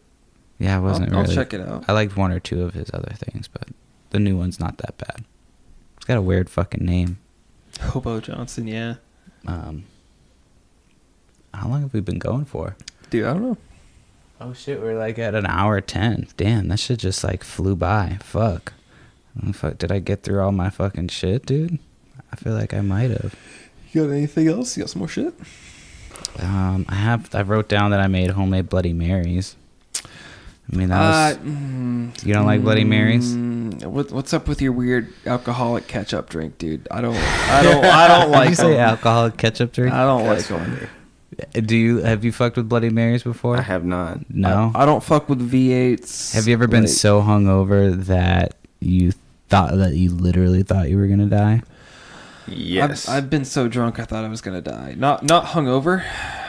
[SPEAKER 1] Yeah, it wasn't
[SPEAKER 2] I'll
[SPEAKER 1] really.
[SPEAKER 2] check it out.
[SPEAKER 1] I liked one or two of his other things, but the new one's not that bad. It's got a weird fucking name.
[SPEAKER 2] Hobo Johnson, yeah.
[SPEAKER 1] How long have we been going for?
[SPEAKER 2] Dude, I don't know.
[SPEAKER 1] Oh shit, we're like at an hour 10. Damn, that shit just like flew by. Fuck. Fuck, did I get through all my fucking shit, dude? I feel like I might have.
[SPEAKER 2] You got anything else? You got some more shit?
[SPEAKER 1] I wrote down that I made homemade Bloody Marys. I mean, that was. You don't like Bloody Marys?
[SPEAKER 2] What's up with your weird alcoholic ketchup drink, dude? I don't like.
[SPEAKER 1] Did you say
[SPEAKER 2] them.
[SPEAKER 1] alcoholic ketchup drink?
[SPEAKER 2] I don't
[SPEAKER 3] That's
[SPEAKER 2] like them.
[SPEAKER 3] funny.
[SPEAKER 1] Have you fucked with Bloody Marys before?
[SPEAKER 3] I have not.
[SPEAKER 1] No.
[SPEAKER 2] I don't fuck with V8s.
[SPEAKER 1] Have you ever been so hungover that you literally thought you were gonna die?
[SPEAKER 3] Yes.
[SPEAKER 2] I've been so drunk I thought I was gonna die. Not hungover,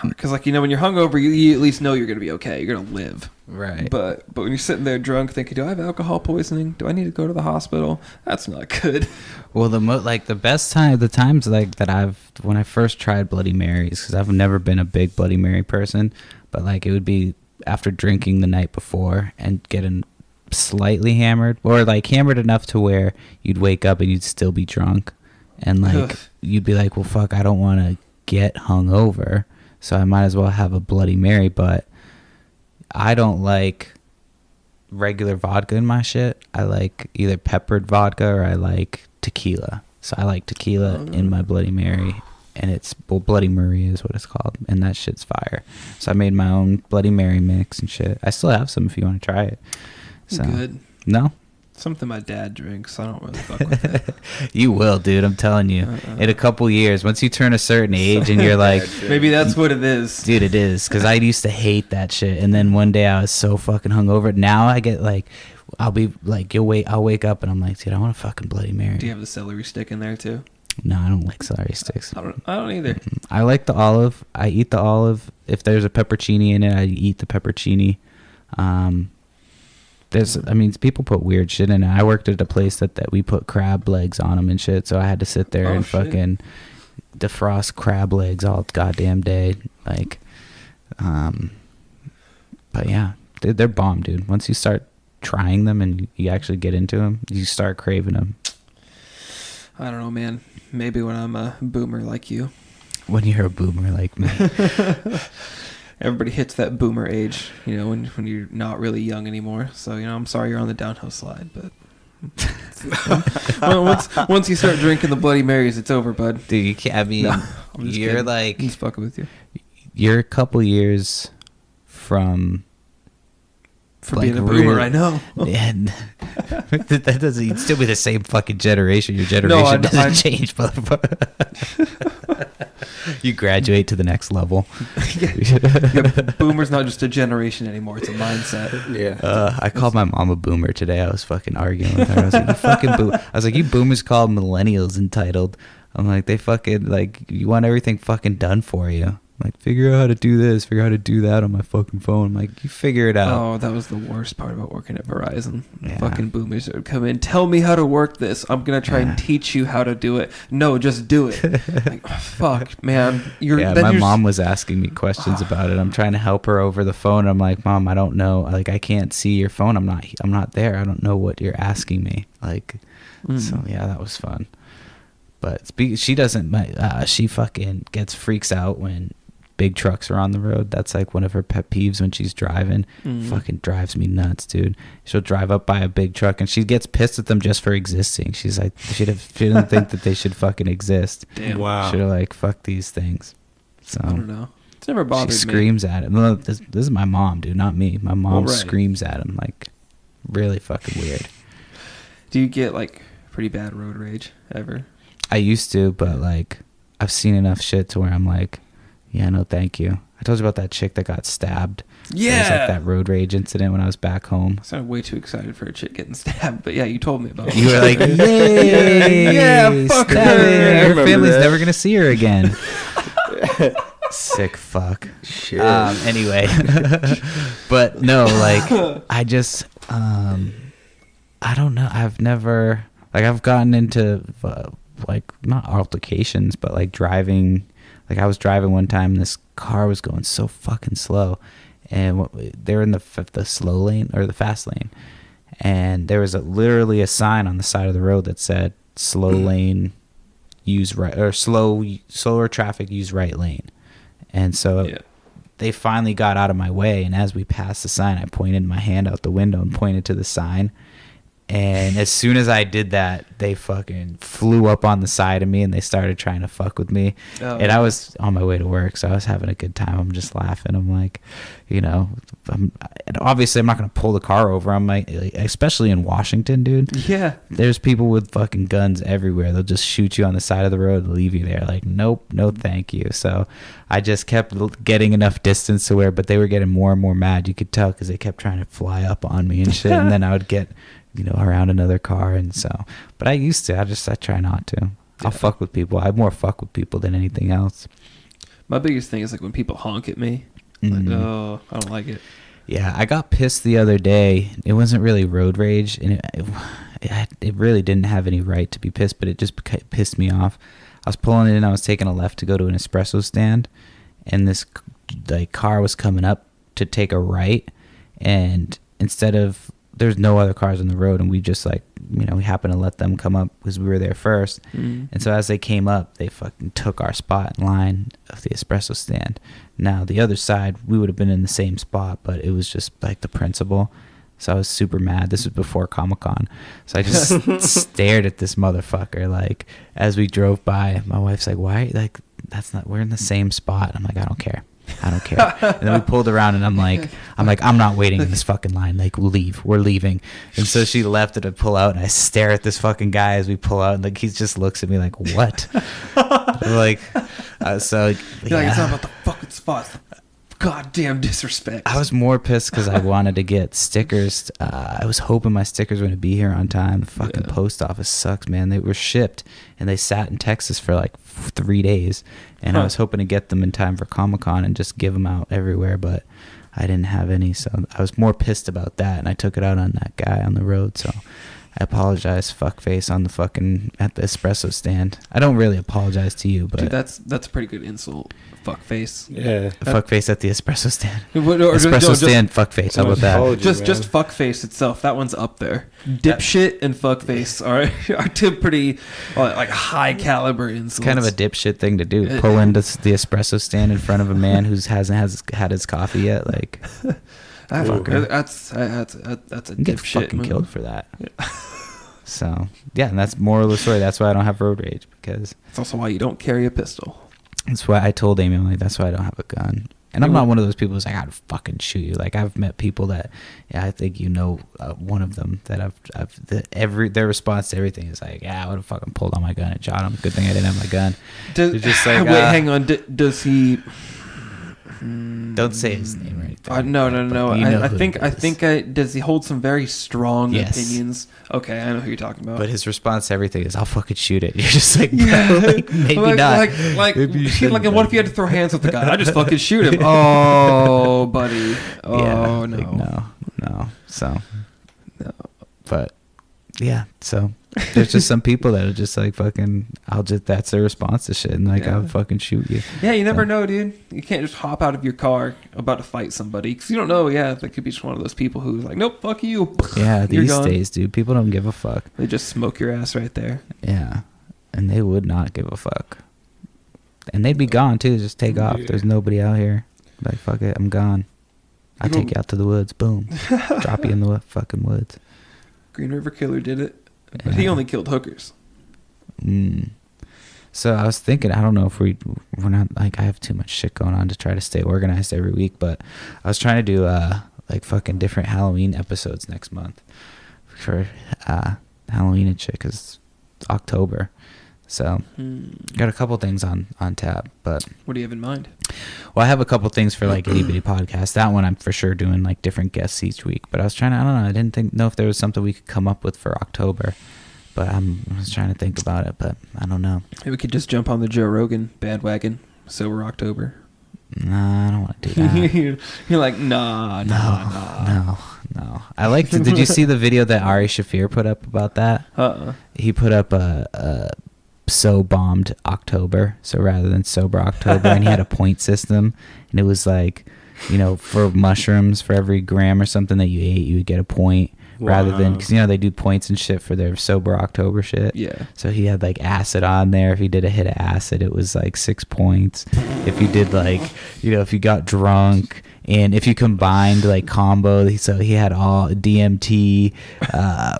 [SPEAKER 2] because when you're hungover, you at least know you're gonna be okay. You're gonna live.
[SPEAKER 1] Right.
[SPEAKER 2] But when you're sitting there drunk, thinking, "Do I have alcohol poisoning? Do I need to go to the hospital?" That's not good.
[SPEAKER 1] Well, the best time, the times like that when I first tried Bloody Marys, because I've never been a big Bloody Mary person, but like it would be after drinking the night before and getting slightly hammered, or like hammered enough to where you'd wake up and you'd still be drunk, and like
[SPEAKER 2] Ugh.
[SPEAKER 1] you'd be like, well, fuck, I don't want to get hungover, so I might as well have a Bloody Mary, but I don't like regular vodka in my shit. I like either peppered vodka or I like tequila. So I like tequila in my Bloody Mary, and Bloody Mary is what it's called, and that shit's fire. So I made my own Bloody Mary mix and shit. I still have some if you want to try it. So,
[SPEAKER 2] Good.
[SPEAKER 1] No?
[SPEAKER 2] Something my dad drinks. I don't really fuck with it.
[SPEAKER 1] You will, dude. I'm telling you. In a couple years, once you turn a certain age and you're like,
[SPEAKER 2] Maybe that's what it is.
[SPEAKER 1] dude, it is. Because I used to hate that shit. And then one day I was so fucking hungover. Now I get like, I'll be like, I'll wake up and I'm like, dude, I want a fucking Bloody Mary.
[SPEAKER 2] Do you have the celery stick in there too?
[SPEAKER 1] No, I don't like celery sticks.
[SPEAKER 2] I don't either.
[SPEAKER 1] I like the olive. I eat the olive. If there's a peppercini in it, I eat the peppercini. People put weird shit in it. I worked at a place that we put crab legs on them and shit, so I had to sit there and
[SPEAKER 2] shit.
[SPEAKER 1] fucking defrost crab legs all goddamn day. Like, but yeah, they're bomb, dude. Once you start trying them and you actually get into them, you start craving them.
[SPEAKER 2] I don't know, man. Maybe when I'm a boomer like you.
[SPEAKER 1] When you're a boomer like me.
[SPEAKER 2] Everybody hits that boomer age, when you're not really young anymore. So, I'm sorry you're on the downhill slide, but Once you start drinking the Bloody Marys, it's over, bud.
[SPEAKER 1] Dude, you can't. I mean,
[SPEAKER 2] No, I'm just
[SPEAKER 1] you're
[SPEAKER 2] kidding.
[SPEAKER 1] like,
[SPEAKER 2] I'm just fucking with you.
[SPEAKER 1] you're a couple years from.
[SPEAKER 2] For
[SPEAKER 1] like,
[SPEAKER 2] being a boomer,
[SPEAKER 1] really-
[SPEAKER 2] I know.
[SPEAKER 1] And that doesn't. You'd still be the same fucking generation. Your generation
[SPEAKER 2] I-
[SPEAKER 1] doesn't change, motherfucker. You graduate to the next level.
[SPEAKER 2] Yeah, boomer's not just a generation anymore; it's a mindset.
[SPEAKER 3] Yeah.
[SPEAKER 1] I called my mom a boomer today. I was fucking arguing with her. I was like, "You fucking I was like, "You boomers call millennials entitled." I'm like, "They fucking like you want everything fucking done for you." I'm like, figure out how to do this, figure out how to do that on my fucking phone. I'm like, you figure it out.
[SPEAKER 2] Oh, that was the worst part about working at Verizon.
[SPEAKER 1] Yeah.
[SPEAKER 2] Fucking boomers that would come in, tell me how to work this. I'm gonna try and teach you how to do it. No, just do it. Like, oh, fuck, man.
[SPEAKER 1] My mom was asking me questions about it. I'm trying to help her over the phone. I'm like, Mom, I don't know. Like, I can't see your phone. I'm not there. I don't know what you're asking me. Like, so yeah, that was fun. But she doesn't. She fucking freaks out when big trucks are on the road. That's like one of her pet peeves when she's driving. Fucking drives me nuts, dude. She'll drive up by a big truck and she gets pissed at them just for existing. She's like, she doesn't think that they should fucking exist.
[SPEAKER 2] Damn.
[SPEAKER 3] Wow.
[SPEAKER 1] Should have like, fuck these things. So
[SPEAKER 2] I don't know. It's never bothered
[SPEAKER 1] she
[SPEAKER 2] me.
[SPEAKER 1] screams at him. No, this is my mom, dude, not me. My mom
[SPEAKER 2] Right.
[SPEAKER 1] screams at him like really fucking weird.
[SPEAKER 2] Do you get like pretty bad road rage ever?
[SPEAKER 1] I used to, but like I've seen enough shit to where I'm like, yeah, no, thank you. I told you about that chick that got stabbed. It was like that road rage incident when I was back home.
[SPEAKER 2] I sounded way too excited for a chick getting stabbed, but yeah, you told me about it.
[SPEAKER 1] You were like, yay!
[SPEAKER 2] Yeah, fuck
[SPEAKER 1] stab
[SPEAKER 2] her.
[SPEAKER 1] her.
[SPEAKER 3] I
[SPEAKER 1] Her
[SPEAKER 3] remember
[SPEAKER 1] family's
[SPEAKER 3] that.
[SPEAKER 1] never gonna see her again. Sick fuck.
[SPEAKER 3] Shit.
[SPEAKER 1] Anyway, but no, like I just, I don't know. I've never, like, I've gotten into like not altercations, but like driving. Like I was driving one time, and this car was going so fucking slow, and they were in the slow lane or the fast lane, and there was literally a sign on the side of the road that said "slow lane, use right," or slower traffic, use right lane. And so they finally got out of my way, and as we passed the sign, I pointed my hand out the window and pointed to the sign. And as soon as I did that, they fucking flew up on the side of me and they started trying to fuck with me.
[SPEAKER 2] Oh,
[SPEAKER 1] And I was on my way to work, so I was having a good time. I'm just laughing. I'm like, you know, obviously I'm not going to pull the car over. I'm like, especially in Washington, dude.
[SPEAKER 2] Yeah.
[SPEAKER 1] There's people with fucking guns everywhere. They'll just shoot you on the side of the road and leave you there. Like, nope, no thank you. So I just kept getting enough distance to where, but they were getting more and more mad. You could tell because they kept trying to fly up on me and shit. And then I would get, you know, around another car. And so, but I used to. I try not to. I'll fuck with people. I more fuck with people than anything else.
[SPEAKER 2] My biggest thing is like when people honk at me.
[SPEAKER 1] Mhm.
[SPEAKER 2] Like, oh, I don't like it.
[SPEAKER 1] Yeah, I got pissed the other day. It wasn't really road rage, and it really didn't have any right to be pissed, but it just pissed me off. I was pulling in, I was taking a left to go to an espresso stand, and this car was coming up to take a right, and instead of, there's no other cars on the road, and we just we happened to let them come up because we were there first. And so as they came up, they fucking took our spot in line of the espresso stand. Now the other side, we would have been in the same spot, but it was just like the principal. So I was super mad. This was before Comic-Con. So I just stared at this motherfucker. Like, as we drove by, my wife's like, why? Like, we're in the same spot. I'm like, I don't care. And then we pulled around, and I'm like, I'm not waiting in this fucking line. Like, we're leaving. And so she left, and I pull out, and I stare at this fucking guy as we pull out, and like he just looks at me like, what? Like, so
[SPEAKER 2] You're like, it's not about the fucking spots. Goddamn disrespect.
[SPEAKER 1] I was more pissed because I wanted to get stickers. I was hoping my stickers were going to be here on time. The fucking post office sucks, man. They were shipped, and they sat in Texas for like 3 days. And I was hoping to get them in time for Comic-Con and just give them out everywhere, but I didn't have any. So I was more pissed about that, and I took it out on that guy on the road. So I apologize, fuckface, at the espresso stand. I don't really apologize to you, but
[SPEAKER 2] dude, that's a pretty good insult. Fuckface.
[SPEAKER 3] Yeah.
[SPEAKER 1] fuckface at the espresso stand.
[SPEAKER 2] Espresso
[SPEAKER 1] Stand, fuckface. How about that?
[SPEAKER 3] Apology,
[SPEAKER 2] Just
[SPEAKER 3] man.
[SPEAKER 2] fuckface itself. That one's up there. Dipshit and fuckface are two pretty like high caliber insults.
[SPEAKER 1] It's kind of a dipshit thing to do. Pull into the espresso stand in front of a man who hasn't had his coffee yet. Like,
[SPEAKER 2] That's a
[SPEAKER 1] you get
[SPEAKER 2] dipshit
[SPEAKER 1] fucking
[SPEAKER 2] move.
[SPEAKER 1] killed for that. So yeah, and that's moral of the story. That's why I don't have road rage, because
[SPEAKER 2] It's also why you don't carry a pistol.
[SPEAKER 1] that's why I told Amy, I'm like, that's why I don't have a gun. And I'm not one of those people who's like, I'd fucking shoot you. Like, I've met people that, yeah, I think one of them that their response to everything is like, yeah, I would have fucking pulled on my gun and shot him. Good thing I didn't have my gun. They're just like,
[SPEAKER 2] wait, hang on. Does he?
[SPEAKER 1] Don't say his name right there.
[SPEAKER 2] No. I think does he hold some very strong
[SPEAKER 1] Yes.
[SPEAKER 2] opinions? Okay, I know who you're talking about.
[SPEAKER 1] But his response to everything is, I'll fucking shoot it. You're just like,
[SPEAKER 2] yeah,
[SPEAKER 1] like, maybe not. Maybe you shouldn't.
[SPEAKER 2] Like, what if you had to throw hands with the guy? I just fucking shoot him. Oh, buddy. Oh,
[SPEAKER 1] Yeah,
[SPEAKER 2] no.
[SPEAKER 1] like, no. So,
[SPEAKER 2] No.
[SPEAKER 1] but yeah, so there's just some people that are just like, fucking, that's their response to shit. And like,
[SPEAKER 2] Yeah.
[SPEAKER 1] I'll fucking shoot you.
[SPEAKER 2] Yeah, you never
[SPEAKER 1] So-
[SPEAKER 2] know, dude. You can't just hop out of your car about to fight somebody, because you don't know. Yeah, they could be just one of those people who's like, nope, fuck you.
[SPEAKER 1] Yeah,
[SPEAKER 2] You're
[SPEAKER 1] these
[SPEAKER 2] gone.
[SPEAKER 1] days, dude, people don't give a fuck.
[SPEAKER 2] They just smoke your ass right there.
[SPEAKER 1] Yeah, and they would not give a fuck. And they'd be gone too. Just take off.
[SPEAKER 3] Yeah.
[SPEAKER 1] There's nobody out here. Like, fuck it, I'm gone. I'll take you out to the woods. Boom. Drop you in the fucking woods.
[SPEAKER 2] Green River Killer did it, but he
[SPEAKER 1] Yeah.
[SPEAKER 2] only killed hookers.
[SPEAKER 1] So I was thinking, I don't know if we're not, like, I have too much shit going on to try to stay organized every week, but I was trying to do like fucking different Halloween episodes next month for Halloween and shit, because it's October. So got a couple things on tap, but
[SPEAKER 2] What do you have in mind?
[SPEAKER 1] well, I have a couple things for like Itty Bitty Podcast. That one I'm for sure doing like different guests each week, but I was trying to, I don't know, I didn't know if there was something we could come up with for October, but I was trying to think about it, but I don't know.
[SPEAKER 2] Maybe we could just jump on the Joe Rogan bandwagon. Sober October.
[SPEAKER 1] Nah, I don't want to do that.
[SPEAKER 2] You're like, nah.
[SPEAKER 1] No. I liked it. Did you see the video that Ari Shafir put up about that? He put up a so bombed October, so rather than sober October, and he had a point system, and it was like, you know, for mushrooms, for every gram or something that you ate, you would get a point. Rather than, because you know they do points and shit for their sober October shit.
[SPEAKER 2] Yeah.
[SPEAKER 1] So he had like acid on there. If he did a hit of acid, it was like 6 points. If you did like, you know, if you got drunk, and if you combined like combo, so he had all DMT,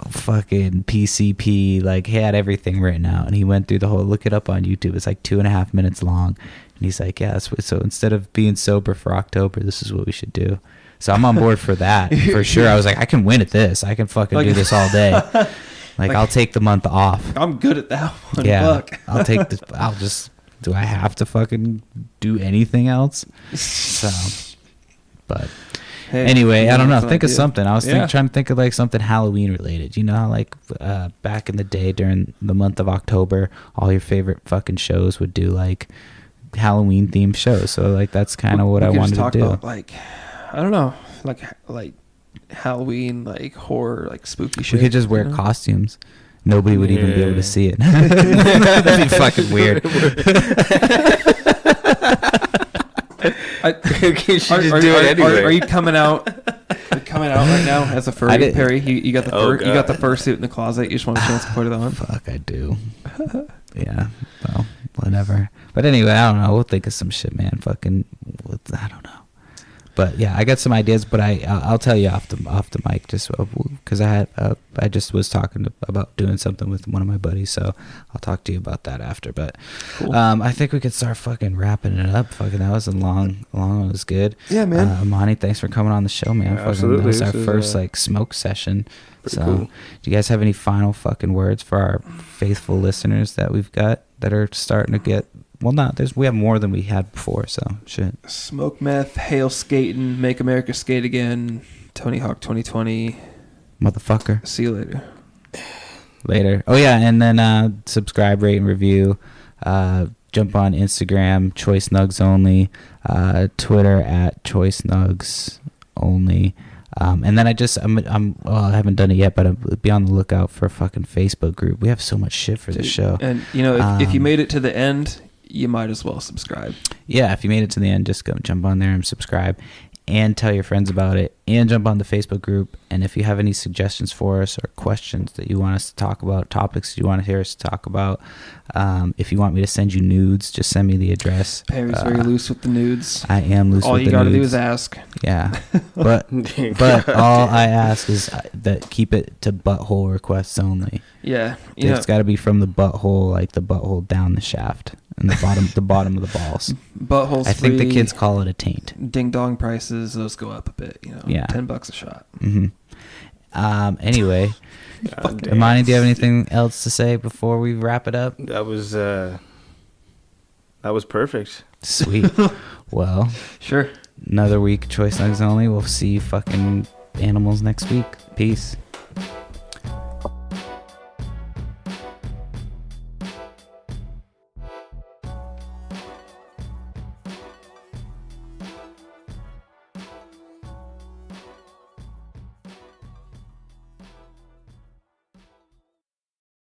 [SPEAKER 1] fucking PCP, like he had everything written out, and he went through the whole. Look it up on YouTube. It's like 2.5 minutes long, and he's like, yeah. So instead of being sober for October, this is what we should do. So I'm on board for that for sure. I was like, I can win at this. I can fucking do this all day. Like, I'll take the month off.
[SPEAKER 2] I'm good at that one.
[SPEAKER 1] Yeah,
[SPEAKER 2] Fuck.
[SPEAKER 1] I'll take this. I'll just. Do I have to fucking do anything else? So, but
[SPEAKER 2] Hey,
[SPEAKER 1] anyway, I don't know.
[SPEAKER 2] that's an
[SPEAKER 1] Think of
[SPEAKER 2] idea.
[SPEAKER 1] something. I was
[SPEAKER 2] Yeah.
[SPEAKER 1] trying to think of like something Halloween related. You know how like back in the day during the month of October, all your favorite fucking shows would do like Halloween themed shows. So like that's kind of what
[SPEAKER 2] We
[SPEAKER 1] I
[SPEAKER 2] could
[SPEAKER 1] wanted
[SPEAKER 2] just talk
[SPEAKER 1] to do.
[SPEAKER 2] about, like, I don't know, like Halloween, like horror, like spooky shit.
[SPEAKER 1] We could just wear
[SPEAKER 2] you know?
[SPEAKER 1] costumes. Nobody would even be able
[SPEAKER 3] Yeah.
[SPEAKER 1] to see it. That'd be fucking weird.
[SPEAKER 2] Are you coming out? You're coming out right now as a furry,
[SPEAKER 1] I did-
[SPEAKER 2] Perry? You got the
[SPEAKER 3] Oh,
[SPEAKER 2] you got the
[SPEAKER 3] God.
[SPEAKER 2] fursuit in the closet. You just want a chance to put it on.
[SPEAKER 1] Fuck, I do. Yeah, well, whatever. But anyway, I don't know. We'll think of some shit, man. Fucking, I don't know. But yeah, I got some ideas, but I'll tell you off the mic, just because I just was talking about doing something with one of my buddies, so I'll talk to you about that after. But
[SPEAKER 2] Cool.
[SPEAKER 1] I think we could start fucking wrapping it up. Fucking, that was a long one. It was good.
[SPEAKER 2] Yeah, man.
[SPEAKER 1] Monty, thanks for coming on the show, man.
[SPEAKER 3] Yeah,
[SPEAKER 1] Fucking,
[SPEAKER 3] absolutely.
[SPEAKER 1] that was our
[SPEAKER 3] This is,
[SPEAKER 1] first like smoke session.
[SPEAKER 3] pretty
[SPEAKER 1] So,
[SPEAKER 3] cool.
[SPEAKER 1] do you guys have any final fucking words for our faithful listeners that we've got that are starting to get? Well, we have more than we had before, so shit.
[SPEAKER 2] Smoke meth, hail skating, make America skate again. Tony Hawk 2020.
[SPEAKER 1] Motherfucker.
[SPEAKER 2] See you later.
[SPEAKER 1] Later. Oh yeah, and then subscribe, rate, and review. Jump on Instagram, Choice Nugs Only. Twitter at Choice Nugs Only. And then I haven't done it yet, but I'll be on the lookout for a fucking Facebook group. We have so much shit for this show.
[SPEAKER 2] And you know, if you
[SPEAKER 1] Um,
[SPEAKER 2] made it to the end, you might as well subscribe.
[SPEAKER 1] Yeah, if you made it to the end, just go jump on there and subscribe. and tell your friends about it, and jump on the Facebook group. And if you have any suggestions for us or questions that you want us to talk about, topics you want to hear us talk about, if you want me to send you nudes, just send me the address.
[SPEAKER 2] Perry's very loose with the nudes.
[SPEAKER 1] I am loose
[SPEAKER 2] All
[SPEAKER 1] with
[SPEAKER 2] you
[SPEAKER 1] the
[SPEAKER 2] got to do
[SPEAKER 1] nudes.
[SPEAKER 2] is ask.
[SPEAKER 1] Yeah, but all I ask is that keep it to butthole requests only.
[SPEAKER 2] Yeah,
[SPEAKER 1] It's got to be from the butthole, like the butthole down the shaft and the bottom of the balls.
[SPEAKER 2] Buttholes.
[SPEAKER 1] I think the kids call it a taint.
[SPEAKER 2] Ding dong prices, those go up a bit.
[SPEAKER 1] Yeah.
[SPEAKER 2] $10 a shot.
[SPEAKER 1] Mm-hmm. Anyway,
[SPEAKER 3] God
[SPEAKER 1] Imani, do you have anything else to say before we wrap it up?
[SPEAKER 3] That was perfect.
[SPEAKER 1] Sweet. Well,
[SPEAKER 2] Sure.
[SPEAKER 1] another week, Choice Nugs only. We'll see you fucking animals next week. Peace.